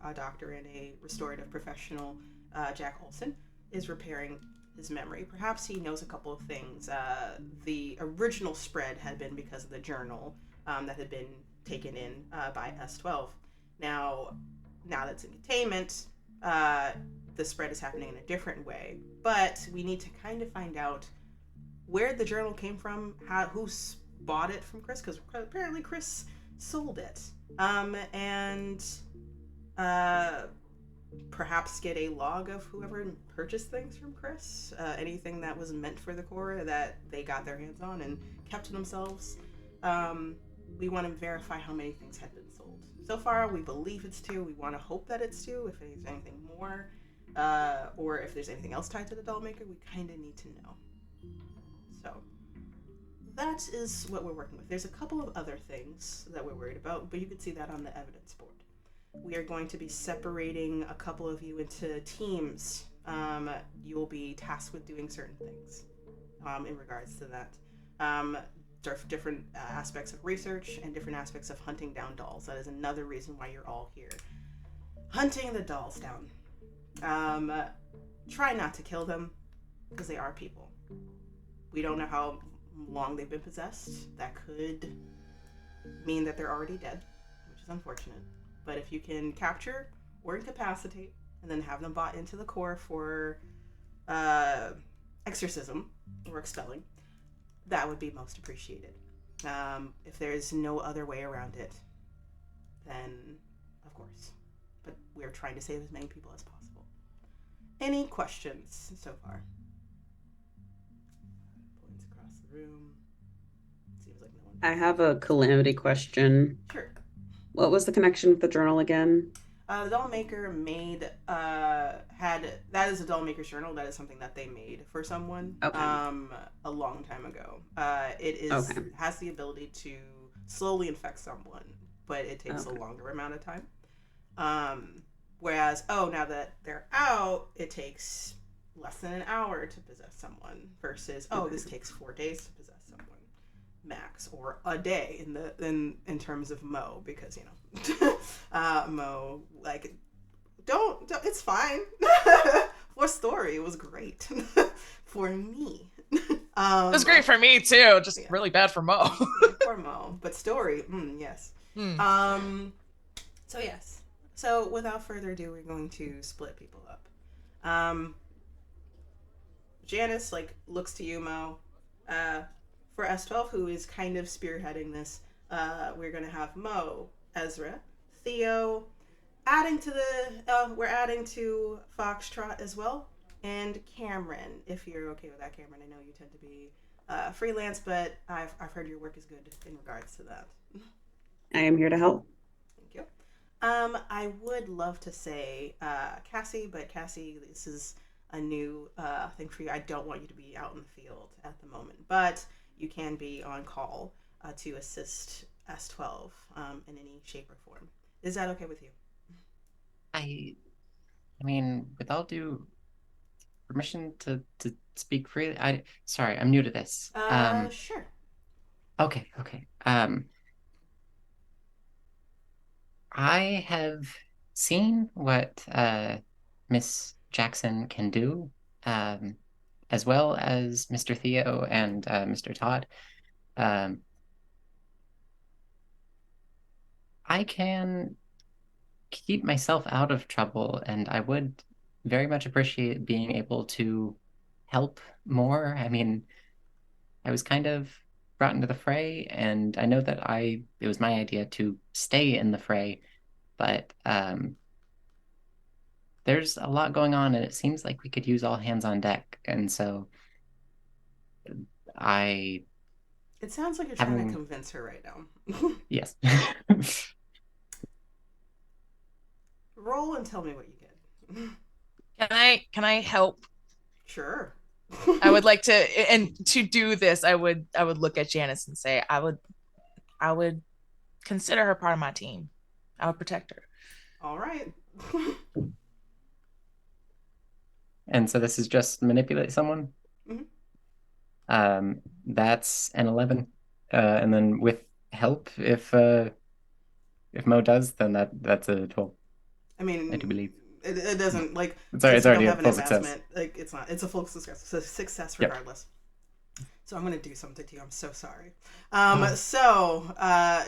a doctor and a restorative professional, Jack Olson, is repairing his memory. Perhaps he knows a couple of things. The original spread had been because of the journal that had been taken in by S12. Now that's in containment, the spread is happening in a different way. But we need to kind of find out where the journal came from, who bought it from Chris, because apparently Chris sold it. And perhaps get a log of whoever purchased things from Chris, anything that was meant for the core that they got their hands on and kept to themselves. We want to verify how many things had been sold. So far, we believe it's 2. We want to hope that it's 2. If there's anything more, or if there's anything else tied to the doll maker, we kind of need to know. So that is what we're working with. There's a couple of other things that we're worried about, but you can see that on the evidence board. We are going to be separating a couple of you into teams. You'll be tasked with doing certain things in regards to that. Different aspects of research and different aspects of hunting down dolls. That is another reason why you're all here. Hunting the dolls down. Try not to kill them, because they are people. We don't know how long they've been possessed. That could mean that they're already dead, which is unfortunate. But if you can capture or incapacitate and then have them bought into the core for exorcism or expelling, that would be most appreciated. If there's no other way around it, then of course. But we're trying to save as many people as possible. Any questions so far? Points across the room. Seems like no one. I have a Calamity question. Sure. What was the connection with the journal again? The doll maker made that is a doll maker's journal. That is something that they made for someone Okay. a long time ago. It has the ability to slowly infect someone, but it takes a longer amount of time. Whereas now that they're out, it takes less than an hour to possess someone versus this takes 4 days to possess someone max, or a day in terms of Mo, because Mo, like, don't it's fine. For story it was great. For me it was great for me too, just really bad for Mo. For Mo, but story, yes. So without further ado, we're going to split people up. Janice looks to you, Mo. For S12, who is kind of spearheading this, we're going to have Mo, Ezra, Theo. We're adding to Foxtrot as well, and Cameron. If you're okay with that, Cameron, I know you tend to be freelance, but I've heard your work is good in regards to that. I am here to help. Thank you. I would love to say Cassie, but Cassie, this is a new thing for you. I don't want you to be out in the field at the moment, but you can be on call to assist S12 in any shape or form. Is that okay with you? I mean, with all due permission to speak freely, sorry, I'm new to this. Sure. Okay. I have seen what Miss Jackson can do, as well as Mr. Theo and Mr. Todd. I can keep myself out of trouble, and I would very much appreciate being able to help more. I mean, I was kind of brought into the fray, and I know that it was my idea to stay in the fray, but there's a lot going on, and it seems like we could use all hands on deck. And so It sounds like you're trying to convince her right now. Yes. Roll and tell me what you get. Can I help? Sure. I would like to, and to do this, I would look at Janice and say, I would consider her part of my team. I would protect her. All right. And so this is just manipulate someone? Mm-hmm. That's an 11. And then with help, if Mo does, then that's a 12. I mean, I do believe. It doesn't, it's already a full success. It's a full success regardless. Yep. So I'm gonna do something to you. I'm so sorry. So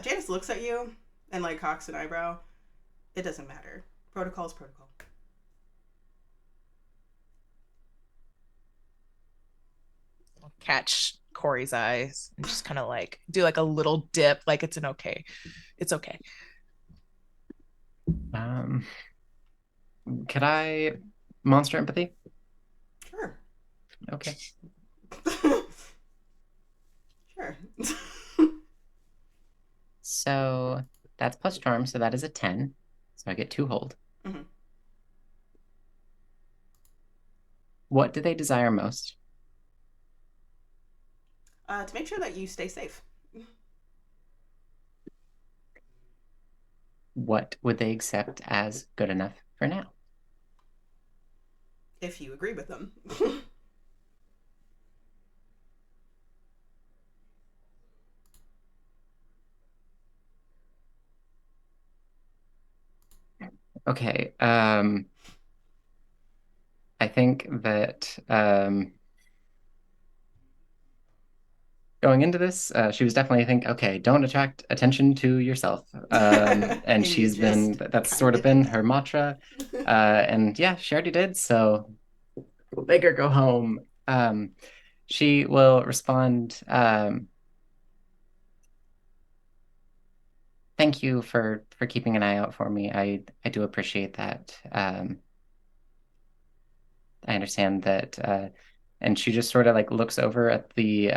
Janice looks at you and cocks an eyebrow. It doesn't matter. Protocol is protocol. I'll catch Corey's eyes and just kind of do a little dip, it's an okay. It's okay. Could I monster empathy? Sure. Okay. Sure. So that's plus charm, so that is a 10. So I get 2 hold. Mm-hmm. What do they desire most? To make sure that you stay safe. What would they accept as good enough for now? If you agree with them. Okay. I think that going into this, she was definitely okay, don't attract attention to yourself. And she's that's sort of been her mantra. And yeah, she already did, so make her go home. She will respond, thank you for keeping an eye out for me. I do appreciate that. I understand that, and she just sort of looks over at the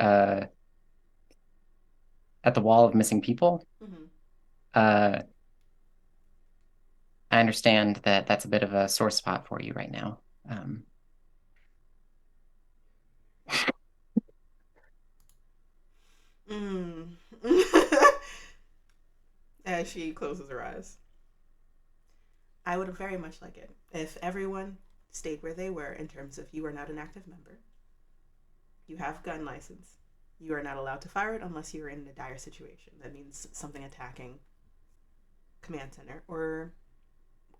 wall of missing people. Mm-hmm. I understand that that's a bit of a sore spot for you right now. Mm. As she closes her eyes. I would very much like it if everyone stayed where they were in terms of you are not an active member. You have gun license. You are not allowed to fire it unless you're in a dire situation. That means something attacking command center or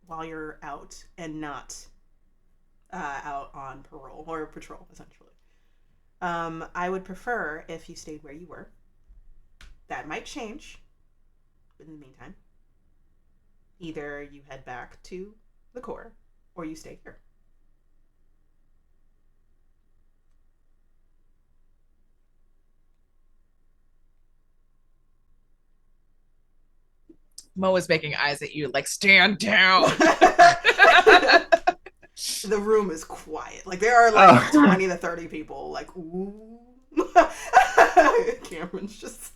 while you're out and not out on parole or patrol, essentially. I would prefer if you stayed where you were. That might change in the meantime. Either you head back to the core or you stay here. Mo is making eyes at you like, stand down. The room is quiet. Like there are like 20 to 30 people like, ooh. Cameron's just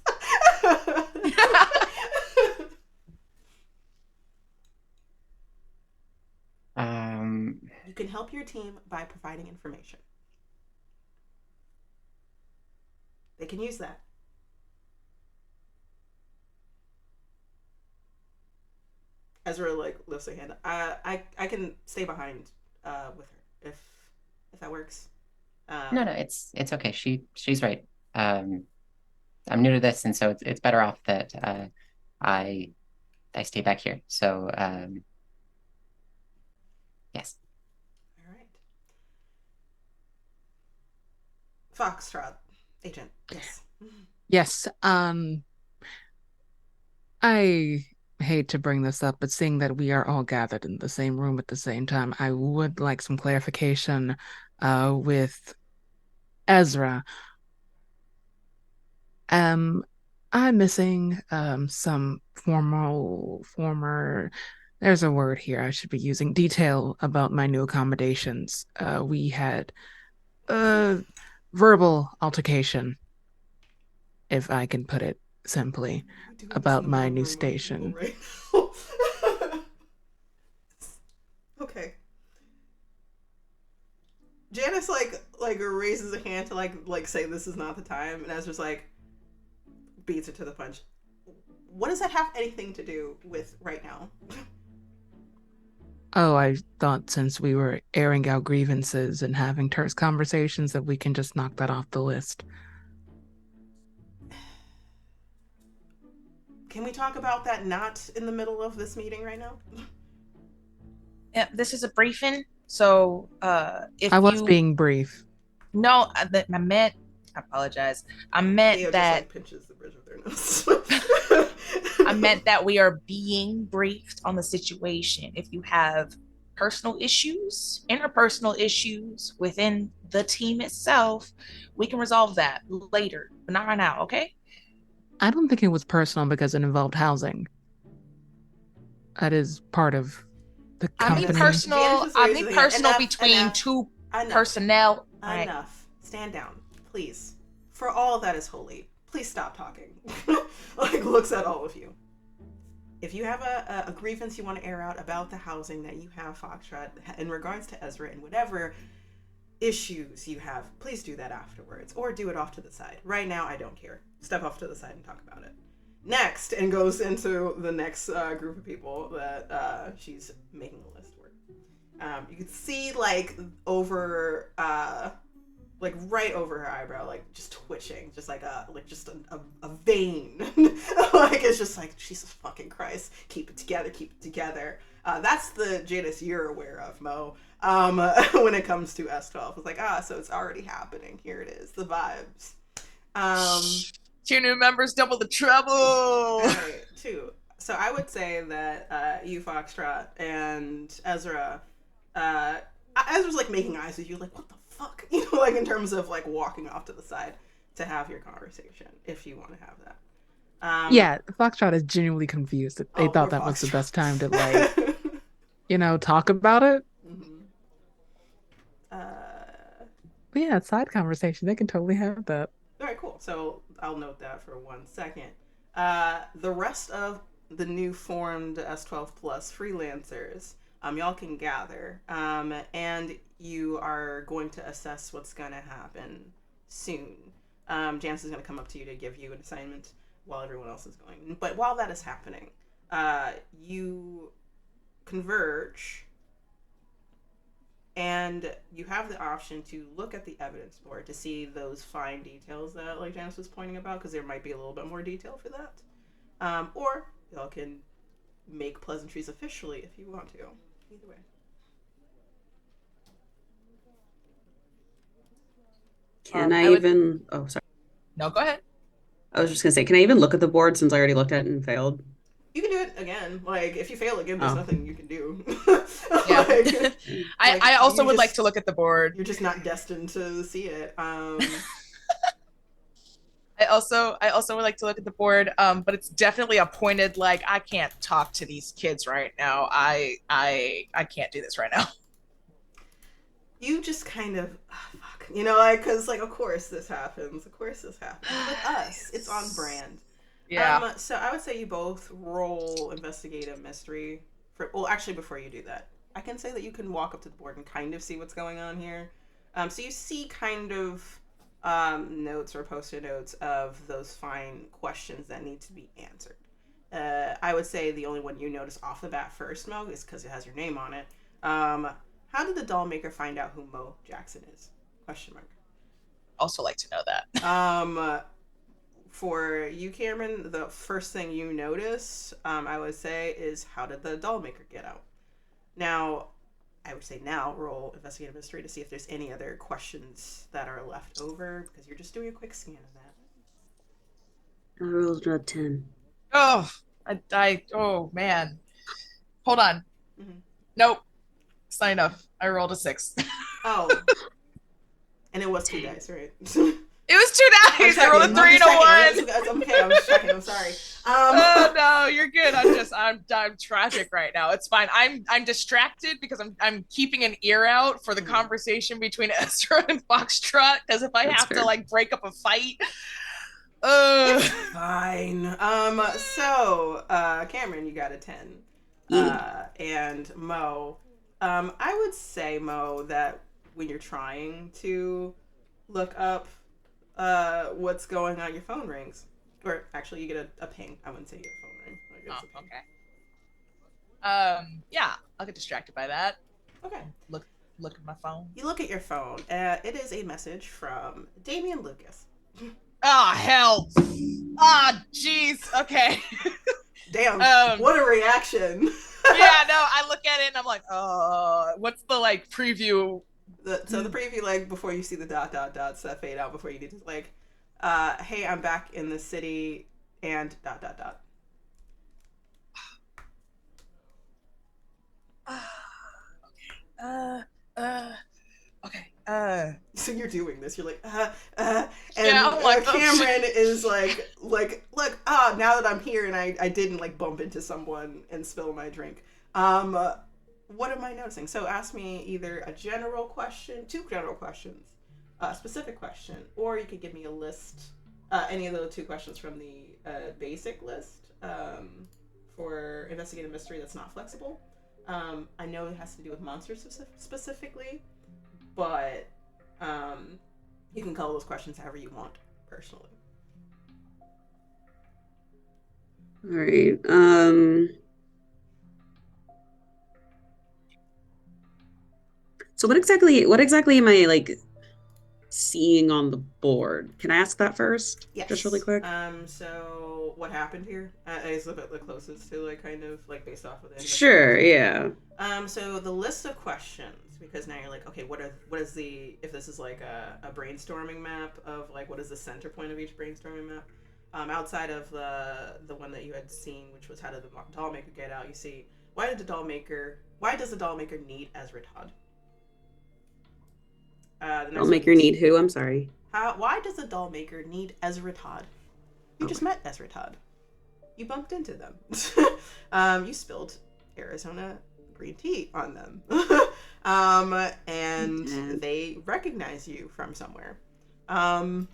You can help your team by providing information. They can use that. Ezra like lifts her hand. I can stay behind with her if that works. No, it's okay. She's right. I'm new to this, and so it's better off that I stay back here. So yes. All right. Foxtrot agent. Yes. Yes. I hate to bring this up, but seeing that we are all gathered in the same room at the same time, I would like some clarification with Ezra. I'm missing some former there's a word here I should be using, detail about my new accommodations. We had verbal altercation, if I can put it simply, about my new station. Right okay. Janice like raises a hand to like say this is not the time, and Ezra's like beats her to the punch. What does that have anything to do with right now? Oh, I thought since we were airing our grievances and having terse conversations that we can just knock that off the list. Can we talk about that not in the middle of this meeting right now? Yeah, this is a briefing. So if I was being brief. No, I meant, I apologize. I meant Theo that just like pinches the bridge of their nose. I meant that we are being briefed on the situation. If you have personal issues, interpersonal issues within the team itself, we can resolve that later, but not right now, okay? I don't think it was personal because it involved housing. That is part of the company. I mean personal between two personnel. Enough. Right. Stand down, please. For all that is holy, please stop talking. Like looks at all of you. If you have a grievance you want to air out about the housing that you have, Foxtrot, in regards to Ezra and whatever issues you have, please do that afterwards or do it off to the side. Right now, I don't care. Step off to the side and talk about it. Next, and goes into the next group of people that she's making a list for. You can see like over like right over her eyebrow, like just twitching, just like a vein. Like it's just like, Jesus fucking Christ, keep it together. That's the Janice you're aware of, Mo. When it comes to S12, it's like, so it's already happening. Here it is, the vibes. 2 new members, double the trouble. All right, 2. So I would say that you, Foxtrot, and Ezra, Ezra's like making eyes with you, like, what the fuck? You know, like in terms of like walking off to the side to have your conversation, if you want to have that. Yeah, Foxtrot is genuinely confused. They thought that was the best time to like, talk about it. Mm-hmm. But yeah, side conversation. They can totally have that. All right, cool. So I'll note that for 1 second. The rest of the new formed S12 Plus freelancers, y'all can gather, and you are going to assess what's going to happen soon. Janice is going to come up to you to give you an assignment while everyone else is going. But while that is happening, you converge, and you have the option to look at the evidence board to see those fine details that like Janice was pointing about, because there might be a little bit more detail for that. Or y'all can make pleasantries officially if you want to. Either way. Can I even... Oh, sorry. No, go ahead. I was just going to say, can I even look at the board since I already looked at it and failed? You can do it again. Like, if you fail again, there's nothing you can do. Yeah. like, I also would like to look at the board. You're just not destined to see it. I also would like to look at the board, but it's definitely a pointed, like, I can't talk to these kids right now. I can't do this right now. You just kind of, fuck, you know, like, because, like, of course this happens. Of course this happens. With us, it's on brand. Yeah. So I would say you both roll investigative mystery. Well, actually, before you do that, I can say that you can walk up to the board and kind of see what's going on here. So you see kind of notes or post-it notes of those fine questions that need to be answered. I would say the only one you notice off the bat first, Mo, is because it has your name on it. How did the doll maker find out who Mo Jackson is? Question mark. Also like to know that. For you, Cameron, the first thing you notice, I would say, is how did the doll maker get out? Now, I would say roll investigative mystery to see if there's any other questions that are left over, because you're just doing a quick scan of that. I rolled a 10. Oh, oh man. Hold on. Mm-hmm. Nope. It's not enough. I rolled a 6. Oh. And it was 2 dice, right? It was 2 dice. I rolled a 3 and a 1. Okay, I was checking. I'm sorry. Oh no, you're good. I'm tragic right now. It's fine. I'm distracted because I'm keeping an ear out for the conversation between Ezra and Foxtrot, because if I have to like break up a fight. It's fine. So Cameron, you got a 10. And Mo, I would say, Mo, that when you're trying to look up what's going on, your phone rings. Or actually, you get a ping. I wouldn't say you get a phone ring. Like, it's a ping. Okay. Yeah, I'll get distracted by that. Okay. Look at my phone. You look at your phone. It is a message from Damian Lucas. Ah, hell. Ah, jeez. Okay. Damn. What a reaction. Yeah, no, I look at it and I'm like, what's the like preview? So the preview, like, before you see the ... that fade out before you need to, like, hey, I'm back in the city and ... Okay. So you're doing this. You're like, and yeah, I'm like, Cameron is like, look, now that I'm here and I didn't like bump into someone and spill my drink. What am I noticing? So ask me either a general question, 2 general questions, a specific question, or you could give me a list, any of the 2 questions from the basic list for investigative mystery that's not flexible. I know it has to do with monsters specifically, but you can call those questions however you want, personally. All right. So what exactly am I like seeing on the board? Can I ask that first? Yes. Just really quick. So what happened here is a bit the closest to like kind of like based off of the Sure. Yeah. So the list of questions, because now you're like, okay, what is the, if this is like a brainstorming map of like what is the center point of each brainstorming map, outside of the one that you had seen, which was how did the doll maker get out, you see why does the doll maker need 𝚘𝚘𝚒? Doll maker need who? I'm sorry. Why does the doll maker need 𝚘𝚘𝚒? You just met 𝚘𝚘𝚒. You bumped into them. You spilled Arizona green tea on them. And they recognize you from somewhere. No,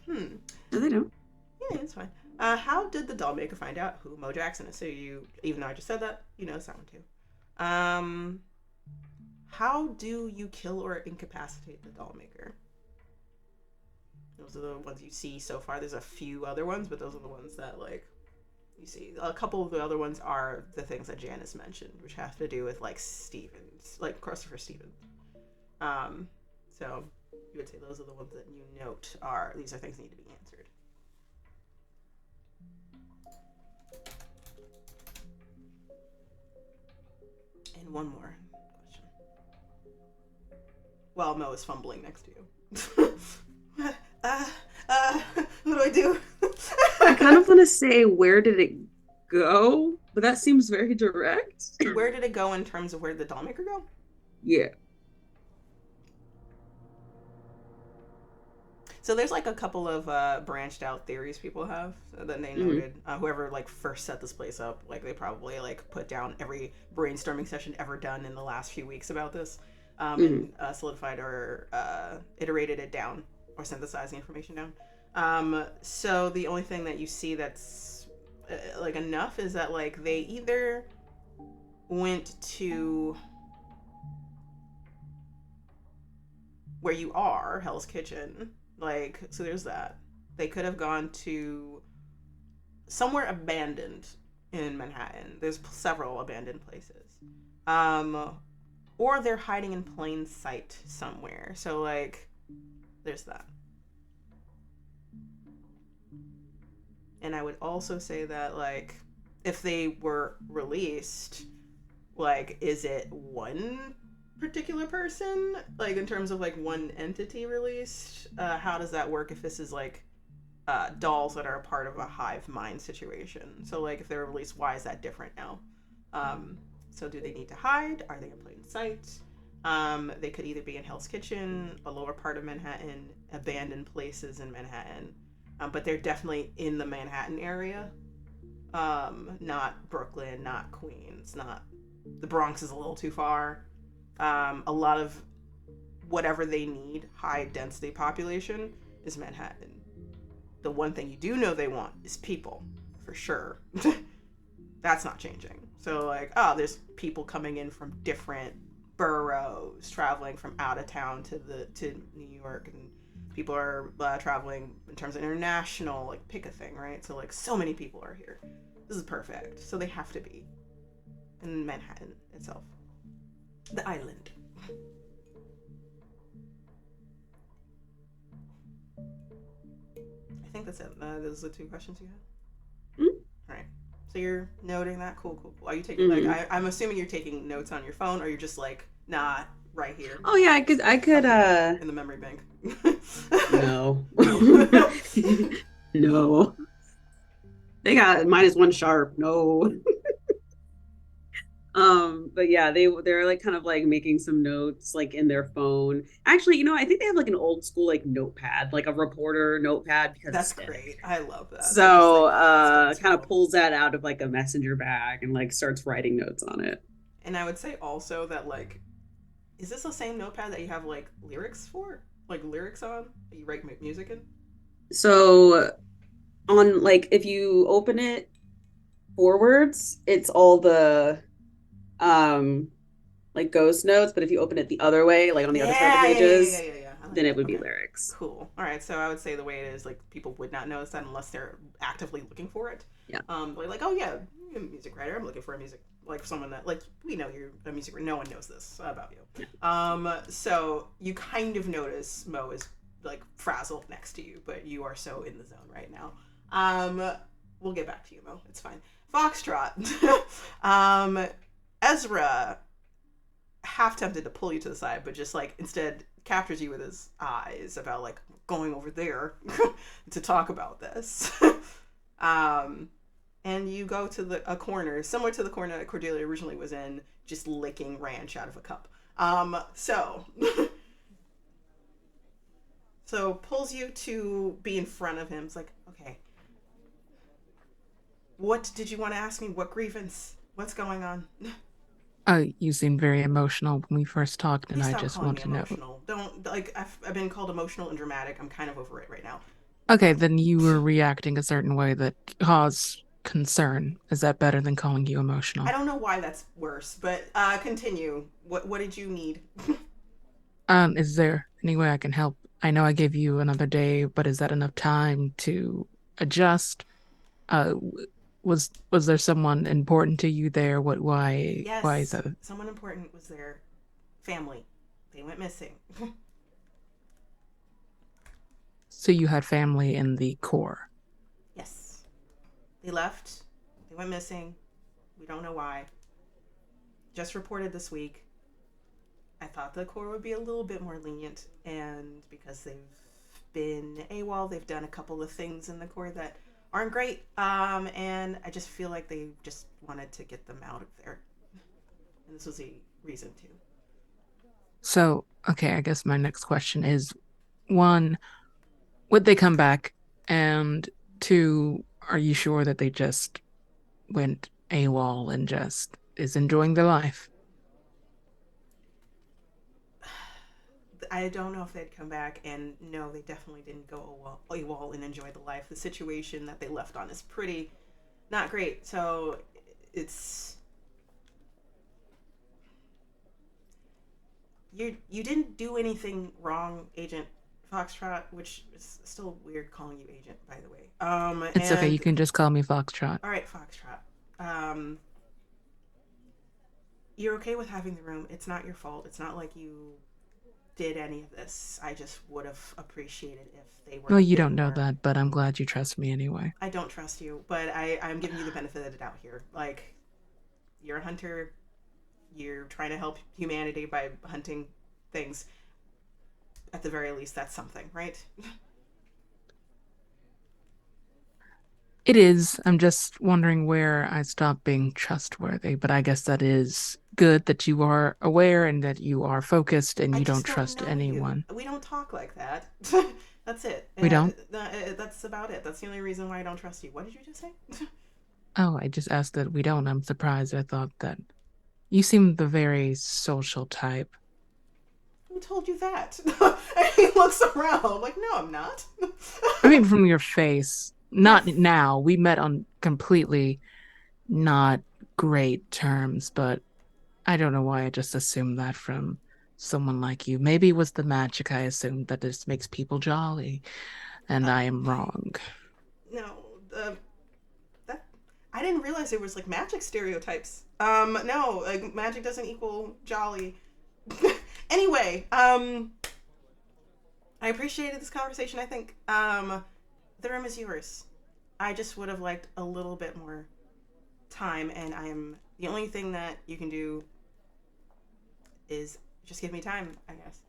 they don't. Yeah, it's fine. How did the doll maker find out who Mo Jackson is? So you, even though I just said that, you know that one too. How do you kill or incapacitate the doll maker? Those are the ones you see so far. There's a few other ones, but those are the ones that, like, you see. A couple of the other ones are the things that Janice mentioned, which have to do with, like, Stevens, like Christopher Stevens. So you would say those are the ones that you note are, these are things that need to be answered. And one more question. While Mo is fumbling next to you. What do I do? I kind of want to say, where did it go? But that seems very direct. Where did it go in terms of where did the doll maker go? Yeah. So there's like a couple of branched out theories people have that they noted. Whoever like first set this place up, like they probably like put down every brainstorming session ever done in the last few weeks about this, and solidified or iterated it down or synthesized the information down. So the only thing that you see that's like enough is that like they either went to where you are, Hell's Kitchen. Like, so there's that. They could have gone to somewhere abandoned in Manhattan. There's several abandoned places. Or they're hiding in plain sight somewhere. So, like, there's that. And I would also say that, like, if they were released, like, is it one particular person, like in terms of like one entity released? How does that work if this is like dolls that are a part of a hive mind situation? So like if they're released, why is that different now? So do they need to hide? Are they in plain sight? They could either be in Hell's Kitchen, a lower part of Manhattan, abandoned places in Manhattan, but they're definitely in the Manhattan area, not Brooklyn, not Queens, not the Bronx is a little too far. A lot of whatever they need, high density population, is Manhattan. The one thing you do know they want is people, for sure. That's not changing. So like, oh, there's people coming in from different boroughs, traveling from out of town to New York, and people are traveling in terms of international, like pick a thing, right? So like, so many people are here. This is perfect. So they have to be in Manhattan itself. The island. I think that's it. Those are the two questions you had. All right. So you're noting that. Cool. Are you taking like? I'm assuming you're taking notes on your phone, or you're just like, nah, right here. Oh yeah, I could. In the memory bank. No. No. They got -1 sharp. No. But yeah, they're like kind of like making some notes like in their phone. Actually, you know, I think they have like an old school like notepad, like a reporter notepad, because that's great. I love that. So kind of pulls that out of like a messenger bag and like starts writing notes on it. And I would say also that like, is this the same notepad that you have like lyrics for? Like lyrics on that you write music in? So on like if you open it forwards, it's all the like ghost notes, but if you open it the other way, like on the other side of the pages, then it would be lyrics. Cool. All right, so I would say the way it is, like people would not notice that unless they're actively looking for it. Yeah. Like, oh yeah, you're a music writer. I'm looking for a music, like someone that, like, we know you're a music writer. No one knows this about you. Yeah. So you kind of notice Mo is like frazzled next to you, but you are so in the zone right now. We'll get back to you, Mo. It's fine. Foxtrot. Ezra, half tempted to pull you to the side, but just like instead captures you with his eyes about like going over there to talk about this. And you go to a corner similar to the corner that Cordelia originally was in, just licking ranch out of a cup. So pulls you to be in front of him. It's like, okay, what did you want to ask me? What grievance? What's going on? You seemed very emotional when we first talked, and I just want to know. Don't, like, I've been called emotional and dramatic. I'm kind of over it right now. Okay, then you were reacting a certain way that caused concern. Is that better than calling you emotional? I don't know why that's worse, but continue. What did you need? Is there any way I can help? I know I gave you another day, but is that enough time to adjust? Was there someone important to you there? Why is Yes, that? someone important was there. Family. They went missing. So you had family in the core. Yes. They left. They went missing. We don't know why. Just reported this week. I thought the Corps would be a little bit more lenient, and because they've been AWOL, they've done a couple of things in the Corps that aren't great, and I just feel like they just wanted to get them out of there, and this was a reason to. So, okay, I guess my next question is, one, would they come back? And two, are you sure that they just went AWOL and just is enjoying their life? I don't know if they'd come back, and no, they definitely didn't go AWOL and enjoy the life. The situation that they left on is pretty not great, so it's... You didn't do anything wrong, Agent Foxtrot, which is still weird calling you Agent, by the way. It's okay, you can just call me Foxtrot. All right, Foxtrot. You're okay with having the room. It's not your fault. It's not like you did any of this. I just would have appreciated if they were... Well, you don't know that, but I'm glad you trust me anyway. I don't trust you, but I'm giving you the benefit of the doubt here. Like, you're a hunter. You're trying to help humanity by hunting things. At the very least, that's something, right? It is. I'm just wondering where I stopped being trustworthy, but I guess that is good that you are aware and that you are focused and you don't trust anyone. We don't talk like that. That's it. We don't? That's about it. That's the only reason why I don't trust you. What did you just say? Oh, I just asked that we don't. I'm surprised. I thought that you seem the very social type. Who told you that? He looks around like, no, I'm not. I mean, from your face. Not now. We met on completely not great terms, but I don't know why I just assumed that from someone like you. Maybe it was the magic. I assumed that this makes people jolly, and I am wrong. No, that I didn't realize there was like magic stereotypes. No, like magic doesn't equal jolly. Anyway, I appreciated this conversation. I think the room is yours. I just would have liked a little bit more time, and the only thing that you can do is just give me time, I guess.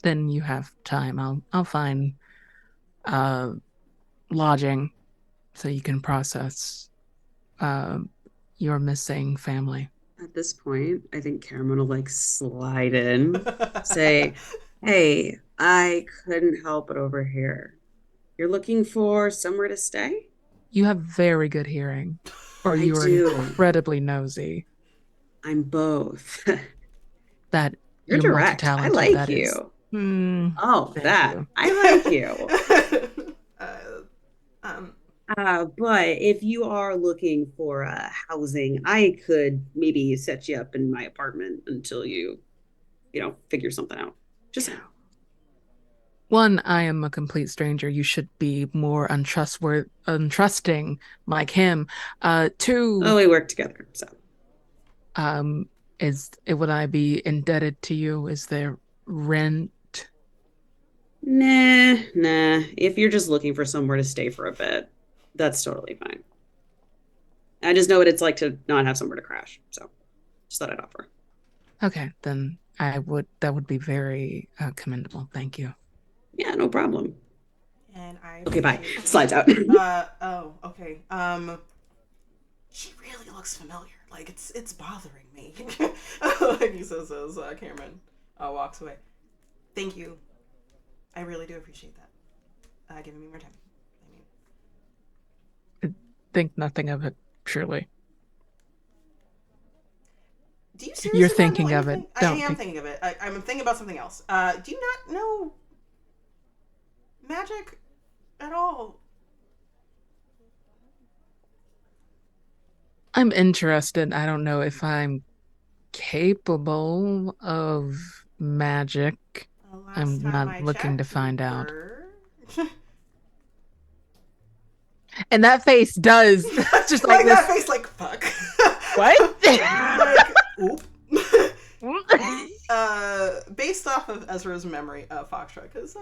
Then you have time. I'll find lodging so you can process your missing family. At this point, I think Cameron will like slide in, say, "Hey, I couldn't help but overhear. You're looking for somewhere to stay?" You have very good hearing, or I you are do. incredibly nosy. I'm both. That You're you're direct. I multi-talented. like That you. is. Oh, Thank that. you. I like you. But if you are looking for housing, I could maybe set you up in my apartment until you figure something out. Just saying. One, I am a complete stranger. You should be more untrusting like him. Two, Oh, we work together, so. Would I be indebted to you? Is there rent? Nah. If you're just looking for somewhere to stay for a bit, that's totally fine. I just know what it's like to not have somewhere to crash. So just thought I'd offer. Okay, then that would be very commendable. Thank you. Yeah, no problem. And I Okay, bye. Slides out. Oh, okay. She really looks familiar. Like it's bothering me. Like he says as Cameron walks away. Thank you. I really do appreciate that. Giving me more time. Think nothing of it, surely. Do you seriously You're not thinking know of it. anything? I am thinking of it. I'm thinking about something else. Do you not know magic? at all. I'm interested. I don't know if I'm capable of magic. Last I'm time not I looking to checked, you find out. were. And that face does just like this. That face, like, fuck. What? Like, oop. Based off of Ezra's memory of Foxtrot, because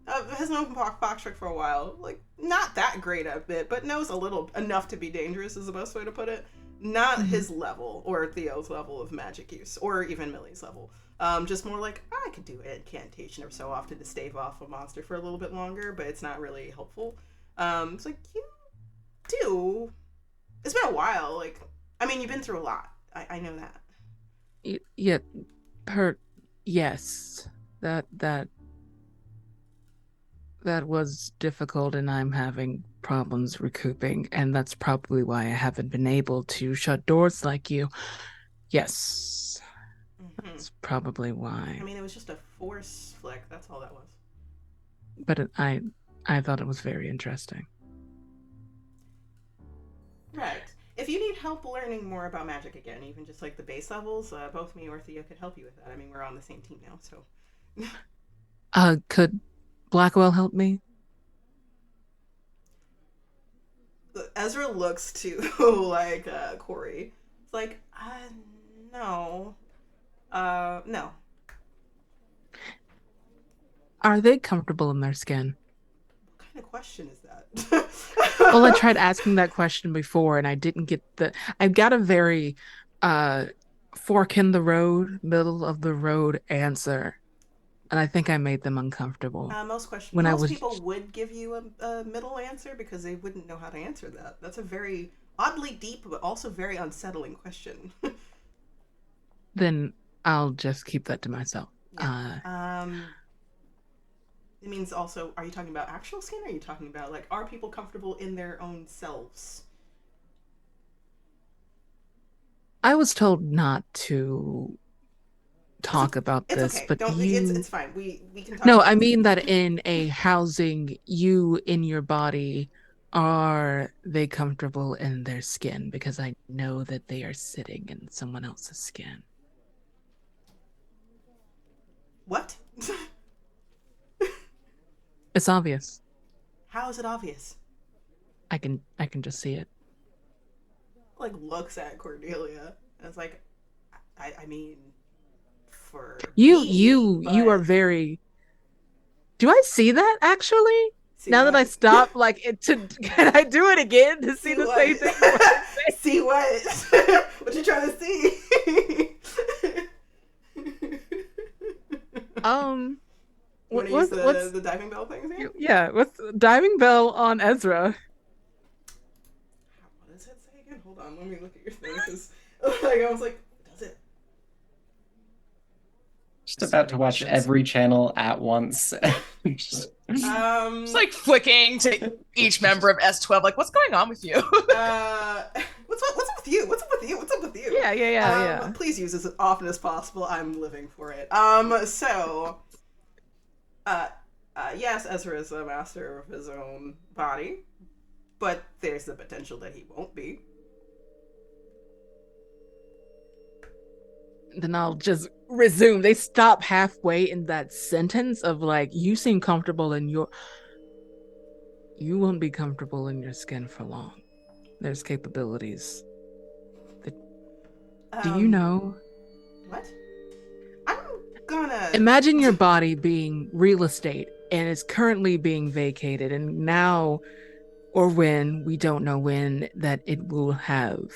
has known Foxtrot for a while, like, not that great at it, but knows a little enough to be dangerous is the best way to put it. Not his level, or Theo's level of magic use, or even Millie's level. Just more like, I could do incantation every so often to stave off a monster for a little bit longer, but it's not really helpful. It's like, you do. It's been a while, like, I mean, you've been through a lot. I know that. Yeah, yes, that was difficult, and I'm having problems recouping, and that's probably why I haven't been able to shut doors like you. Yes, that's probably why. I mean, it was just a force flick. That's all that was. But I thought it was very interesting. Right. If you need help learning more about magic again, even just like the base levels, both me or Theo could help you with that. I mean, we're on the same team now, so. Could Blackwell help me? Ezra looks to like Corey. It's like, no, no. Are they comfortable in their skin? What kind of question is that? Well, I tried asking that question before, and I didn't get I got a very fork in the road, middle of the road answer, and I think I made them uncomfortable. Most people would give you a middle answer because they wouldn't know how to answer that. That's a very oddly deep but also very unsettling question. Then I'll just keep that to myself. Yeah. It means also, are you talking about actual skin, or are you talking about, like, are people comfortable in their own selves? I was told not to talk about this, okay. but it's fine. We can talk. No, I mean that in a housing, you in your body, are they comfortable in their skin? Because I know that they are sitting in someone else's skin. What? It's obvious. How is it obvious? I can just see it. Like, looks at Cordelia and it's like, I mean, for you are very. Do I see that actually? Now that I stop, like, can I do it again to see the same thing? See what? What you trying to see? What's the diving bell thing again? Yeah, what's the diving bell on Ezra? What does it say again? Hold on, let me look at your thing, because like, I was like, does it? Just about to watch every channel at once. Just like flicking to each member of S12, like, what's going on with you? What's up with you? What's up with you? What's up with you? Yeah. Please use this as often as possible. I'm living for it. Yes, Ezra is a master of his own body, but there's the potential that he won't be. Then I'll just resume. They stop halfway in that sentence of, like, you seem comfortable in you won't be comfortable in your skin for long. There's capabilities. Do you know? What? I'm gonna imagine your body being real estate, and it's currently being vacated, and now, or when, we don't know when, that it will have.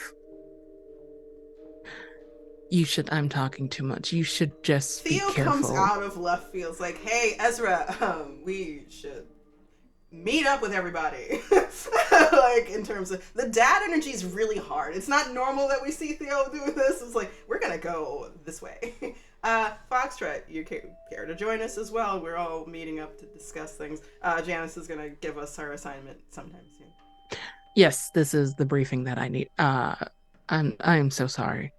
I'm talking too much. You should just be careful. Theo comes out of left field, it's like, hey, Ezra, we should meet up with everybody. Like, in terms of, the dad energy is really hard. It's not normal that we see Theo do this. It's like, we're gonna go this way. Foxtrot, you care to join us as well? We're all meeting up to discuss things. Janice is gonna give us our assignment sometime soon. Yes, this is the briefing that I need. I'm so sorry.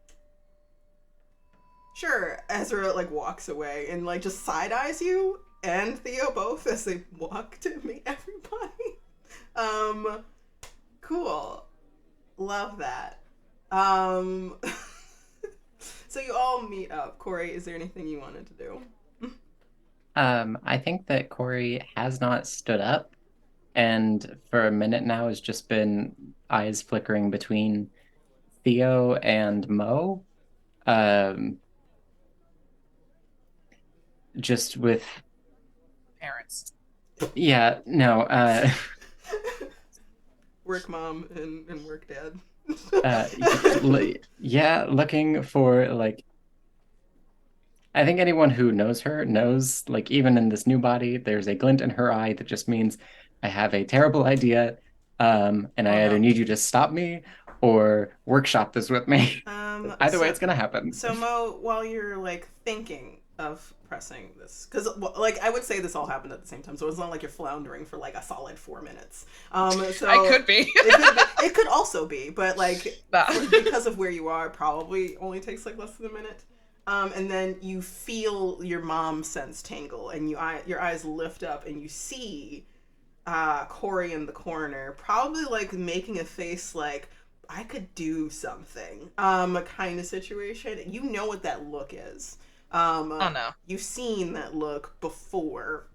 Sure. Ezra, like, walks away and, like, just side-eyes you and Theo both as they walk to meet everybody. Cool. Love that. So you all meet up. Corey, is there anything you wanted to do? I think that Corey has not stood up, and for a minute now has just been eyes flickering between Theo and Mo. Just with Parents. yeah, no, Work mom and work dad. yeah, looking for like I think anyone who knows her knows, like, even in this new body, there's a glint in her eye that just means I have a terrible idea, and I either need you to stop me or workshop this with me. Either way, it's gonna happen. So Mo, while you're like thinking of pressing this, because like I would say this all happened at the same time, so it's not like you're floundering for like a solid 4 minutes. So I could be. it could also be, but like because of where you are, it probably only takes like less than a minute. And then you feel your mom sense tingle, and your eyes lift up, and you see Corey in the corner, probably like making a face like, I could do something, kind of situation. You know what that look is. Oh no. You've seen that look before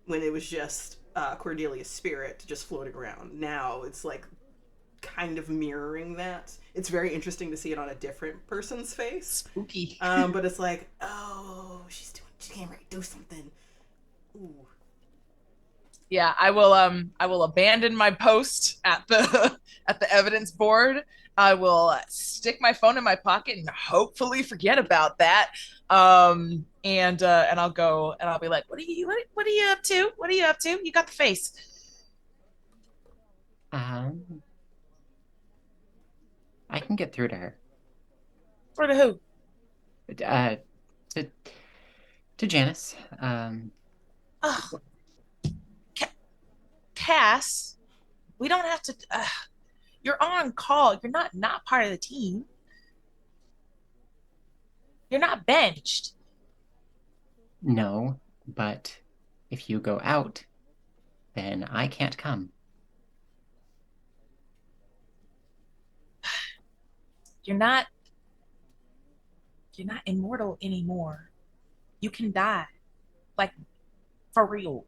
when it was just Cordelia's spirit just floating around. Now it's like kind of mirroring that. It's very interesting to see it on a different person's face. Spooky. But it's like, oh, she can't really do something. Ooh. Yeah, I will abandon my post at the evidence board. I will stick my phone in my pocket and hopefully forget about that. And I'll go and I'll be like, what are you up to? What are you up to? You got the face. I can get through to her. Through to who? To Janice. Oh, Cass, we don't have to. You're on call. You're not part of the team. You're not benched. No, but if you go out, then I can't come. You're not immortal anymore. You can die. Like, for real.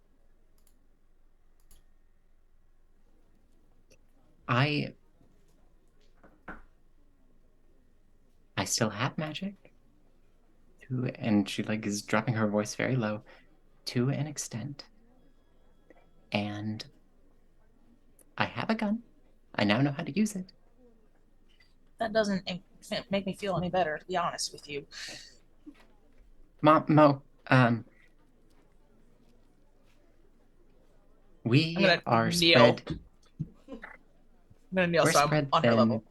I still have magic. And she like is dropping her voice very low, to an extent. And I have a gun. I now know how to use it. That doesn't make me feel any better, to be honest with you. Mo, we are kneel. spread. I'm gonna kneel We're so I'm on her level.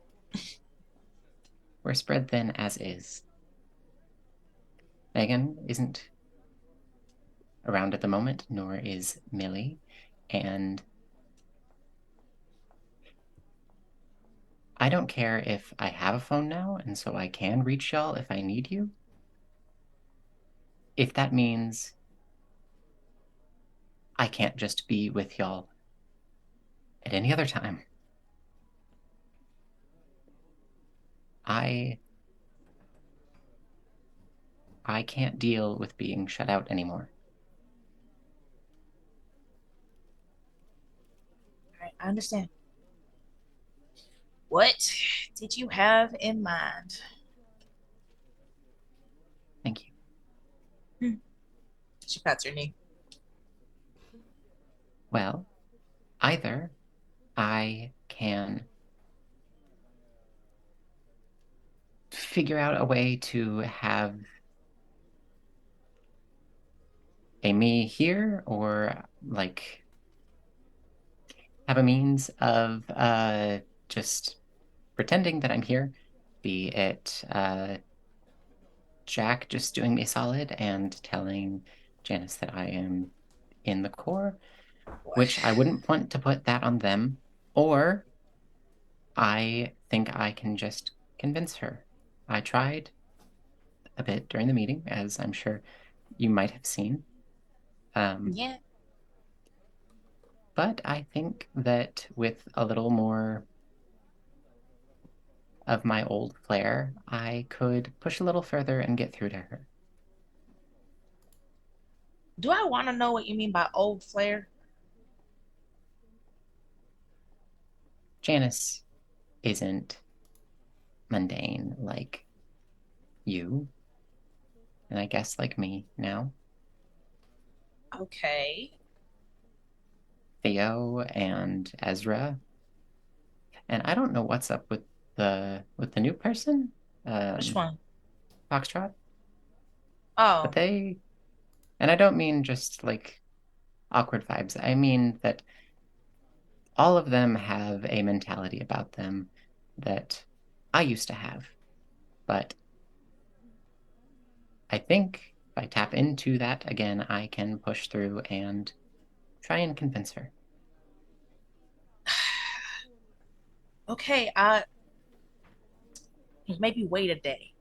We're spread thin as is. Megan isn't around at the moment, nor is Millie, and I don't care if I have a phone now, and so I can reach y'all if I need you. If that means I can't just be with y'all at any other time. I can't deal with being shut out anymore. All right, I understand. What did you have in mind? Thank you. She pats your knee. Well, either I can figure out a way to have a me here, or like have a means of just pretending that I'm here, be it Jack just doing me a solid and telling Janice that I am in the core, which I wouldn't want to put that on them, or I think I can just convince her. I tried a bit during the meeting, as I'm sure you might have seen. Yeah. But I think that with a little more of my old flair, I could push a little further and get through to her. Do I want to know what you mean by old flair? Janice isn't mundane like you, and I guess like me now. Okay. Theo and Ezra. And I don't know what's up with the new person. Which one? Foxtrot. Oh. But they, and I don't mean just like awkward vibes. I mean that all of them have a mentality about them that I used to have. But I think if I tap into that again, I can push through and try and convince her. Okay, maybe wait a day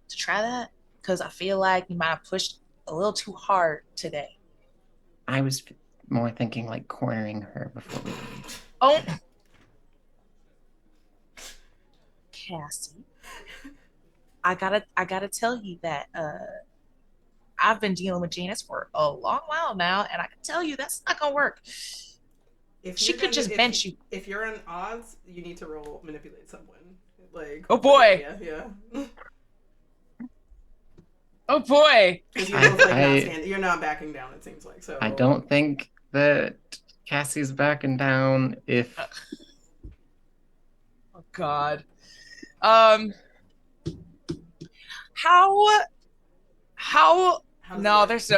to try that because I feel like you might have pushed a little too hard today. I was more thinking like cornering her before we leave. Oh, Cassie, I gotta tell you that I've been dealing with Janice for a long while now, and I can tell you that's not gonna work. She could just bench you. If you're on odds, you need to roll manipulate someone. Like, oh boy, yeah. Oh boy, because you're both like you're not backing down. It seems like so. I don't think that Cassie's backing down. If oh god, how no, there's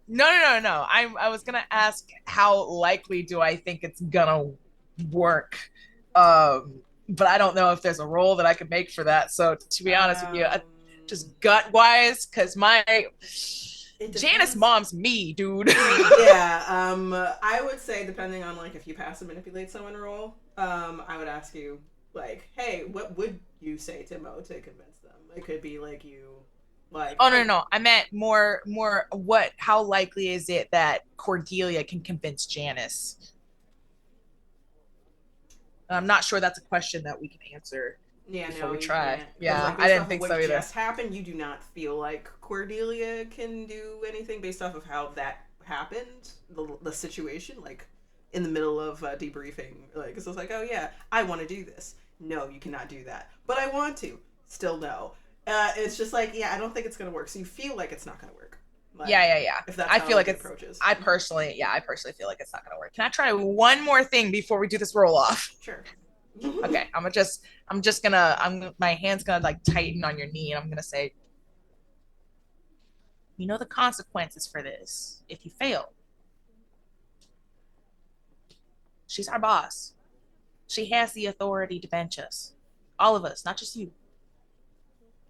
no. I was gonna ask how likely do I think it's gonna work, but I don't know if there's a roll that I could make for that. So to be honest with you, just gut wise, because Janice mom's me, dude. Yeah, I would say depending on like if you pass a manipulate someone roll, I would ask you like, hey, what would you say to Mo to convince them? It could be like you. Like, oh no, I meant more what, how likely is it that Cordelia can convince Janice? I'm not sure that's a question that we can answer before we try. Yeah, like, I didn't think so either. Just happened, you do not feel like Cordelia can do anything based off of how that happened, the situation, like in the middle of debriefing, like it's just like, oh yeah, I want to do this. No, you cannot do that, but I want to. Still no. It's just like, yeah, I don't think it's gonna work. So you feel like it's not gonna work. Like, yeah. If that's I feel like it's. Approaches. I personally feel like it's not gonna work. Can I try one more thing before we do this roll off? Sure. Okay, my hand's gonna like tighten on your knee, and I'm gonna say, you know the consequences for this if you fail. She's our boss. She has the authority to bench us, all of us, not just you.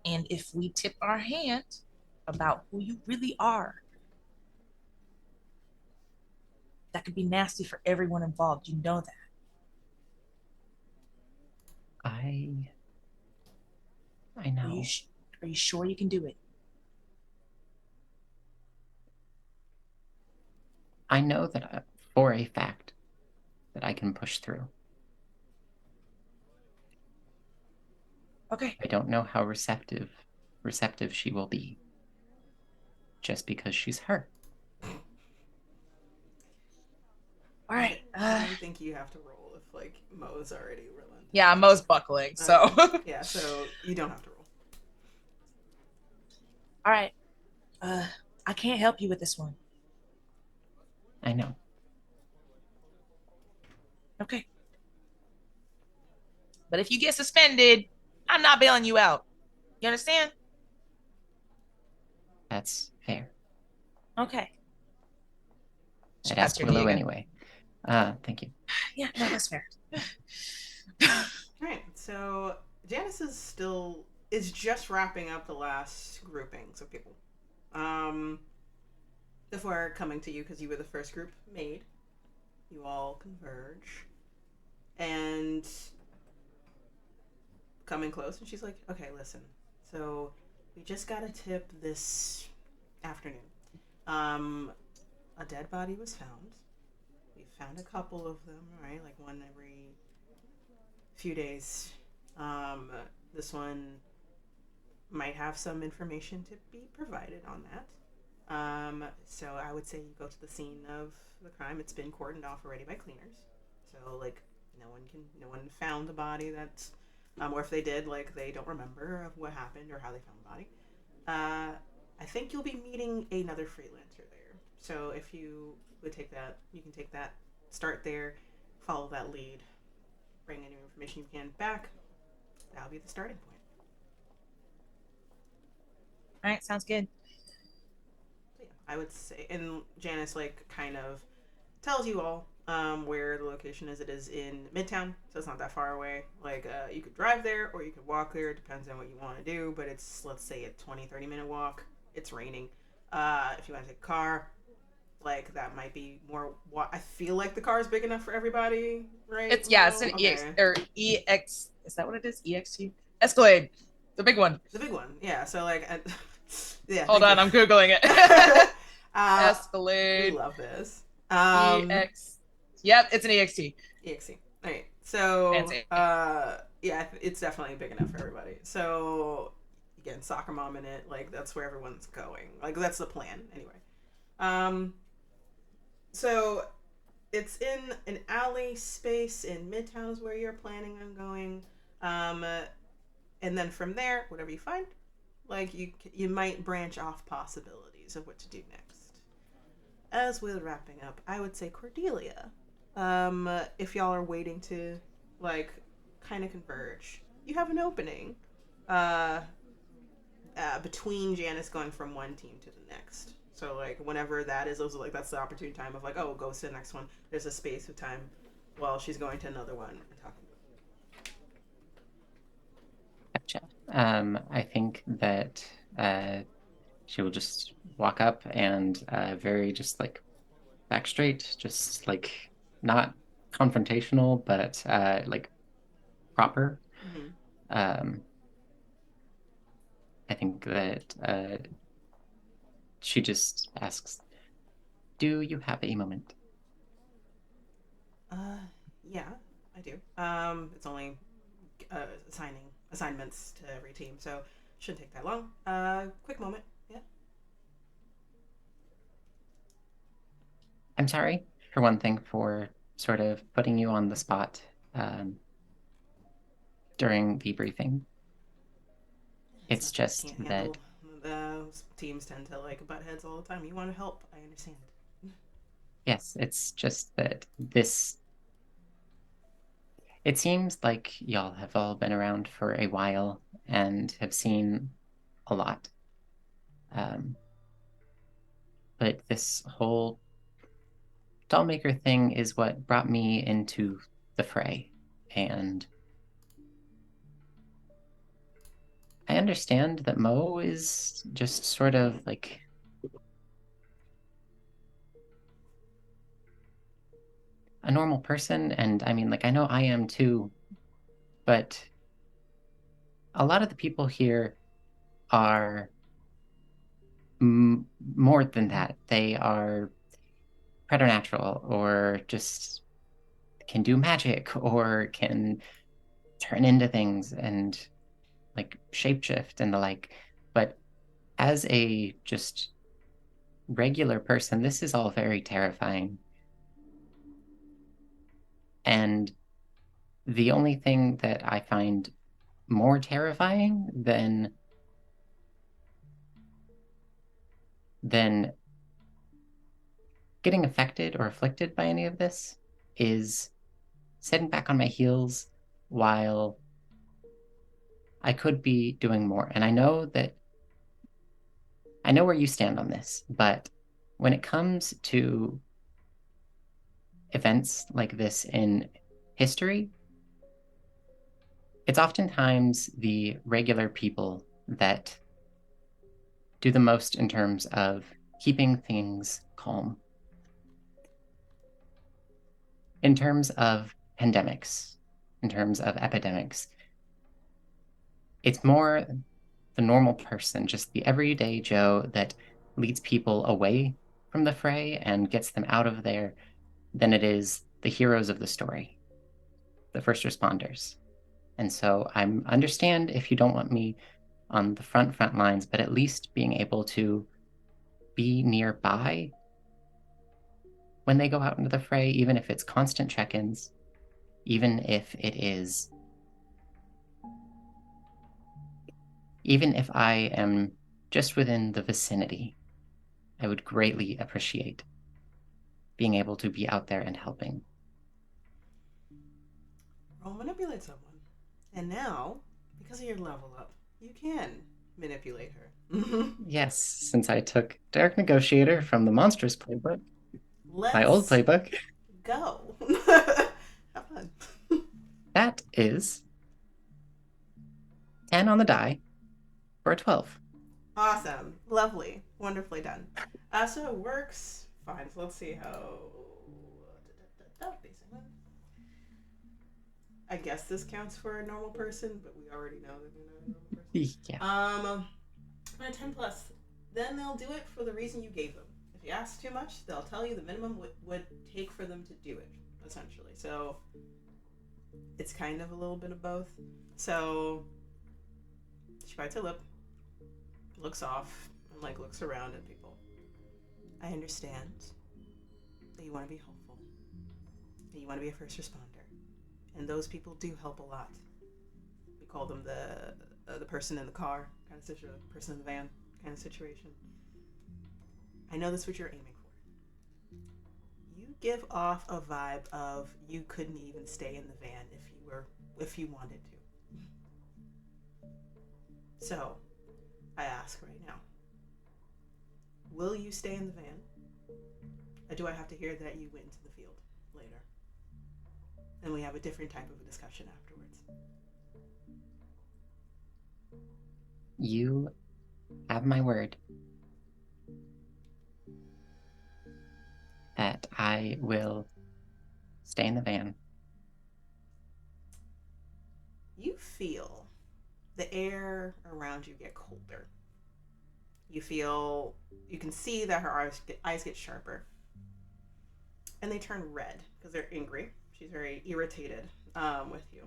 And if we tip our hand about who you really are, that could be nasty for everyone involved. You know that. I know. Are you sure you can do it? I know that for a fact that I can push through. Okay. I don't know how receptive she will be just because she's her. All right. I don't think you have to roll if like Mo's already relenting. Yeah, Mo's buckling, so. Yeah, so you don't have to roll. All right. I can't help you with this one. I know. Okay. But if you get suspended, I'm not bailing you out. You understand? That's fair. Okay. I'd ask Willow anyway. Thank you. Yeah, no, that's fair. Alright, so Janice is just wrapping up the last groupings of people. Before coming to you, because you were the first group made. You all converge. And coming close, and she's like, okay, listen. So we just got a tip this afternoon. A dead body was found. We found a couple of them, right? Like one every few days. Um, this one might have some information to be provided on that. So I would say you go to the scene of the crime. It's been cordoned off already by cleaners. So like no one found the body that's, or if they did, like they don't remember of what happened or how they found the body. I think you'll be meeting another freelancer there. So if you would take that, you can take that, start there, follow that lead, bring any information you can back. That'll be the starting point. All right, sounds good. So yeah, I would say, and Janice like kind of tells you all where the location is. It is in Midtown, so it's not that far away. Like you could drive there or you could walk there. It depends on what you want to do, but it's, let's say, a 20-30 minute walk. It's raining. If you want to take a car, like that might be more. I feel like the car is big enough for everybody, right? It's an EX or EX. Is that what it is? EXT Escalade, the big one. The big one, yeah. So like, yeah. Hold on, I'm googling it. We Escalade. love this. EX. Yep, it's an EXT. EXT. All right. So, Fancy. yeah, it's definitely big enough for everybody. So, again, soccer mom in it, like that's where everyone's going. Like that's the plan, anyway. So it's in an alley space in Midtown is where you're planning on going. And then from there, whatever you find, like you might branch off possibilities of what to do next. As with wrapping up, I would say Cordelia. If y'all are waiting to like kind of converge, you have an opening between Janice going from one team to the next. So like whenever that is, those are like that's the opportune time of like, oh, go to the next one. There's a space of time while she's going to another one and talking. Gotcha. I think that she will just walk up and very just like back straight, just like not confrontational, but like proper. Mm-hmm. I think that she just asks, "Do you have a moment?" Yeah, I do. It's only assigning assignments to every team, so shouldn't take that long. Quick moment. Yeah. I'm sorry, for one thing, for sort of putting you on the spot during the briefing. It's just that teams tend to like butt heads all the time. You want to help, I understand. Yes, it's just that it seems like y'all have all been around for a while and have seen a lot. But this whole dollmaker thing is what brought me into the fray. And I understand that Mo is just sort of like a normal person, and I mean, like, I know I am too, but a lot of the people here are more than that. They are preternatural, or just can do magic, or can turn into things and like shapeshift and the like. But as a just regular person, this is all very terrifying. And the only thing that I find more terrifying than getting affected or afflicted by any of this is sitting back on my heels while I could be doing more. And I know where you stand on this, but when it comes to events like this in history, it's oftentimes the regular people that do the most in terms of keeping things calm. In terms of pandemics, in terms of epidemics, it's more the normal person, just the everyday Joe that leads people away from the fray and gets them out of there. than it is the heroes of the story, the first responders. And so I understand if you don't want me on the front lines, but at least being able to be nearby when they go out into the fray, even if it's constant check-ins, even if I am just within the vicinity, I would greatly appreciate being able to be out there and helping. Roll manipulate someone. And now, because of your level up, you can manipulate her. Yes, since I took Dark Negotiator from the Monstrous playbook, my old Let's playbook. go. Have fun. That is 10 on the die for a 12. Awesome. Lovely. Wonderfully done. So it works fine. So let's see how... I guess this counts for a normal person, but we already know that they're not a normal person. Yeah. A 10 plus. Then they'll do it for the reason you gave them. If you ask too much, they'll tell you the minimum would take for them to do it, essentially. So it's kind of a little bit of both. So she bites her lip, looks off, and looks around at people. I understand that you want to be helpful, that you want to be a first responder. And those people do help a lot. We call them the person in the car kind of situation, person in the van kind of situation. I know that's what you're aiming for. You give off a vibe of you couldn't even stay in the van if you wanted to. So, I ask right now, will you stay in the van? Or do I have to hear that you went into the field later? And we have a different type of a discussion afterwards. You have my word that I will stay in the van. You feel the air around you get colder. You can see that her eyes get sharper. And they turn red because they're angry. She's very irritated with you.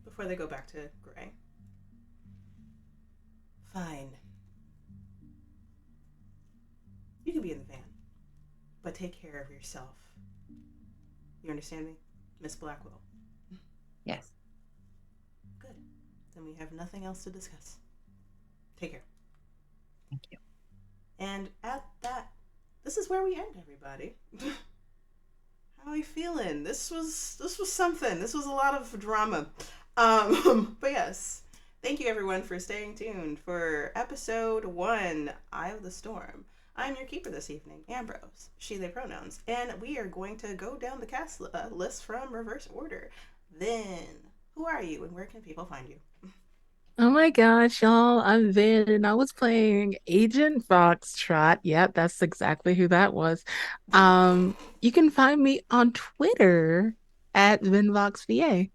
Before they go back to gray. Fine. You can be in the van, but take care of yourself. You understand me, Miss Blackwell? Yes. Good. Then we have nothing else to discuss. Take care. Thank you. And at that, this is where we end, everybody. How are we feeling? This was something. This was a lot of drama. But yes, thank you everyone for staying tuned for episode 1, Eye of the Storm. I'm your keeper this evening, Ambrose, she, they pronouns, and we are going to go down the cast list from reverse order. Then, who are you and where can people find you? Oh my gosh, y'all, I'm Vin and I was playing Agent Foxtrot. Yep, that's exactly who that was. You can find me on Twitter at VinVoxVA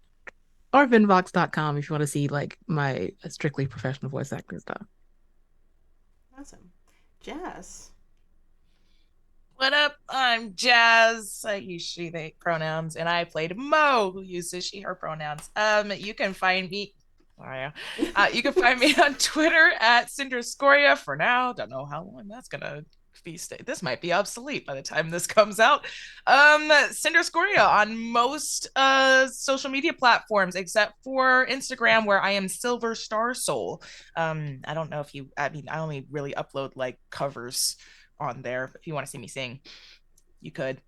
or VinVox.com if you want to see my strictly professional voice acting stuff. Awesome. Jazz. What up? I'm Jazz. I use she, they pronouns, and I played Mo, who uses she, her pronouns. You can find me. You can find me on Twitter at 𝚘𝚎 for now. Don't know how long that's gonna be. This might be obsolete by the time this comes out. 𝚘𝚎 on most social media platforms except for Instagram, where I am Silver Star Soul. I don't know if you. I mean, I only really upload covers on there. But if you want to see me sing, you could.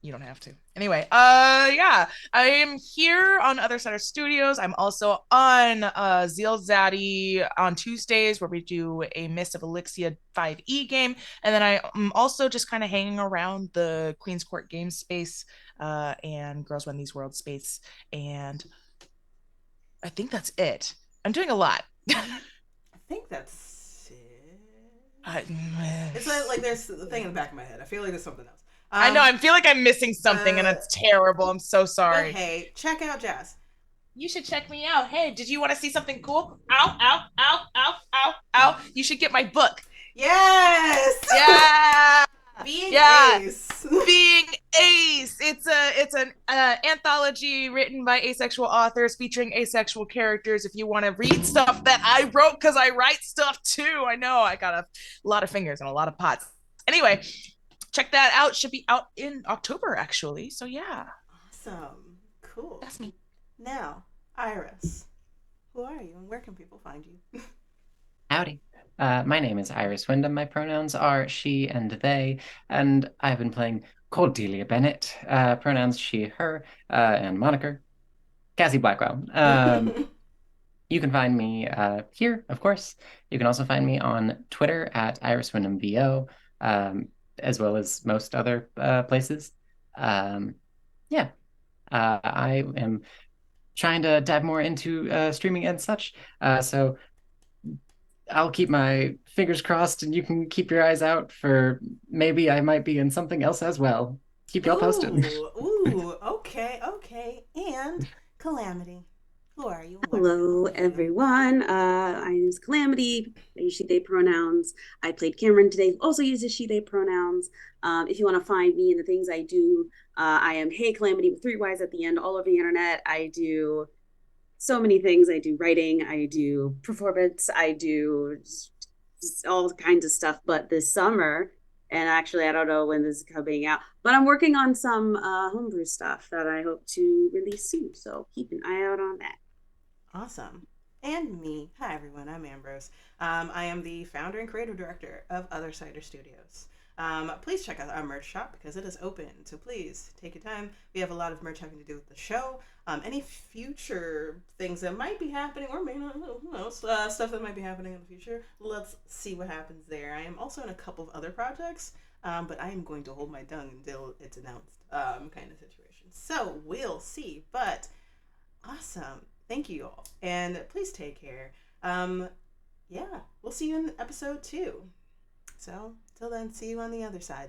You don't have to. Anyway, yeah, I am here on Other Side of Studios. I'm also on 𝚘𝚎 on Tuesdays, where we do a Mists of Elixia 5e game. And then I'm also just kind of hanging around the Queen's Court game space and Girls Run These Worlds space. And I think that's it. I'm doing a lot. I think that's it. It's like there's the thing in the back of my head. I feel like there's something else. I know. I feel like I'm missing something, and it's terrible. I'm so sorry. But hey, check out Jazz. You should check me out. Hey, did you want to see something cool? Ow, ow, ow, ow, ow, ow. You should get my book. Yes! Yeah! Being yeah. Ace. Being Ace. It's an anthology written by asexual authors featuring asexual characters. If you want to read stuff that I wrote, because I write stuff too. I know I got a lot of fingers and a lot of pots. Anyway, check that out. Should be out in October, actually. So yeah. Awesome. Cool. That's me. Now, Iris, who are you and where can people find you? Howdy. My name is Iris Wyndham. My pronouns are she and they, and I've been playing Cordelia Bennett. Pronouns she, her, and moniker Cassie Blackwell. You can find me here, of course. You can also find me on Twitter at IrisWyndhamVO, as well as most other places. Yeah, I am trying to dive more into streaming and such. So I'll keep my fingers crossed, and you can keep your eyes out for maybe I might be in something else as well. Keep y'all posted. Ooh, okay. And Calamity, who are you? Hello, everyone. My name is Calamity. I use she, they pronouns. I played Cameron today, who also uses she, they pronouns. If you want to find me and the things I do, I am Hey Calamity with 3 Y's at the end all over the internet. I do so many things. I do writing, I do performance, I do just all kinds of stuff. But this summer, and actually I don't know when this is coming out, but I'm working on some homebrew stuff that I hope to release soon. So keep an eye out on that. Awesome. And me. Hi, everyone. I'm Ambrose. I am the founder and creative director of Other Cider Studios. Please check out our merch shop because it is open. So please take your time. We have a lot of merch having to do with the show. Any future things that might be happening or may not, who knows, stuff that might be happening in the future. Let's see what happens there. I am also in a couple of other projects, but I am going to hold my tongue until it's announced, kind of situation. So we'll see. But awesome. Thank you all. And please take care. Yeah, we'll see you in episode 2. So, till then, see you on the other side.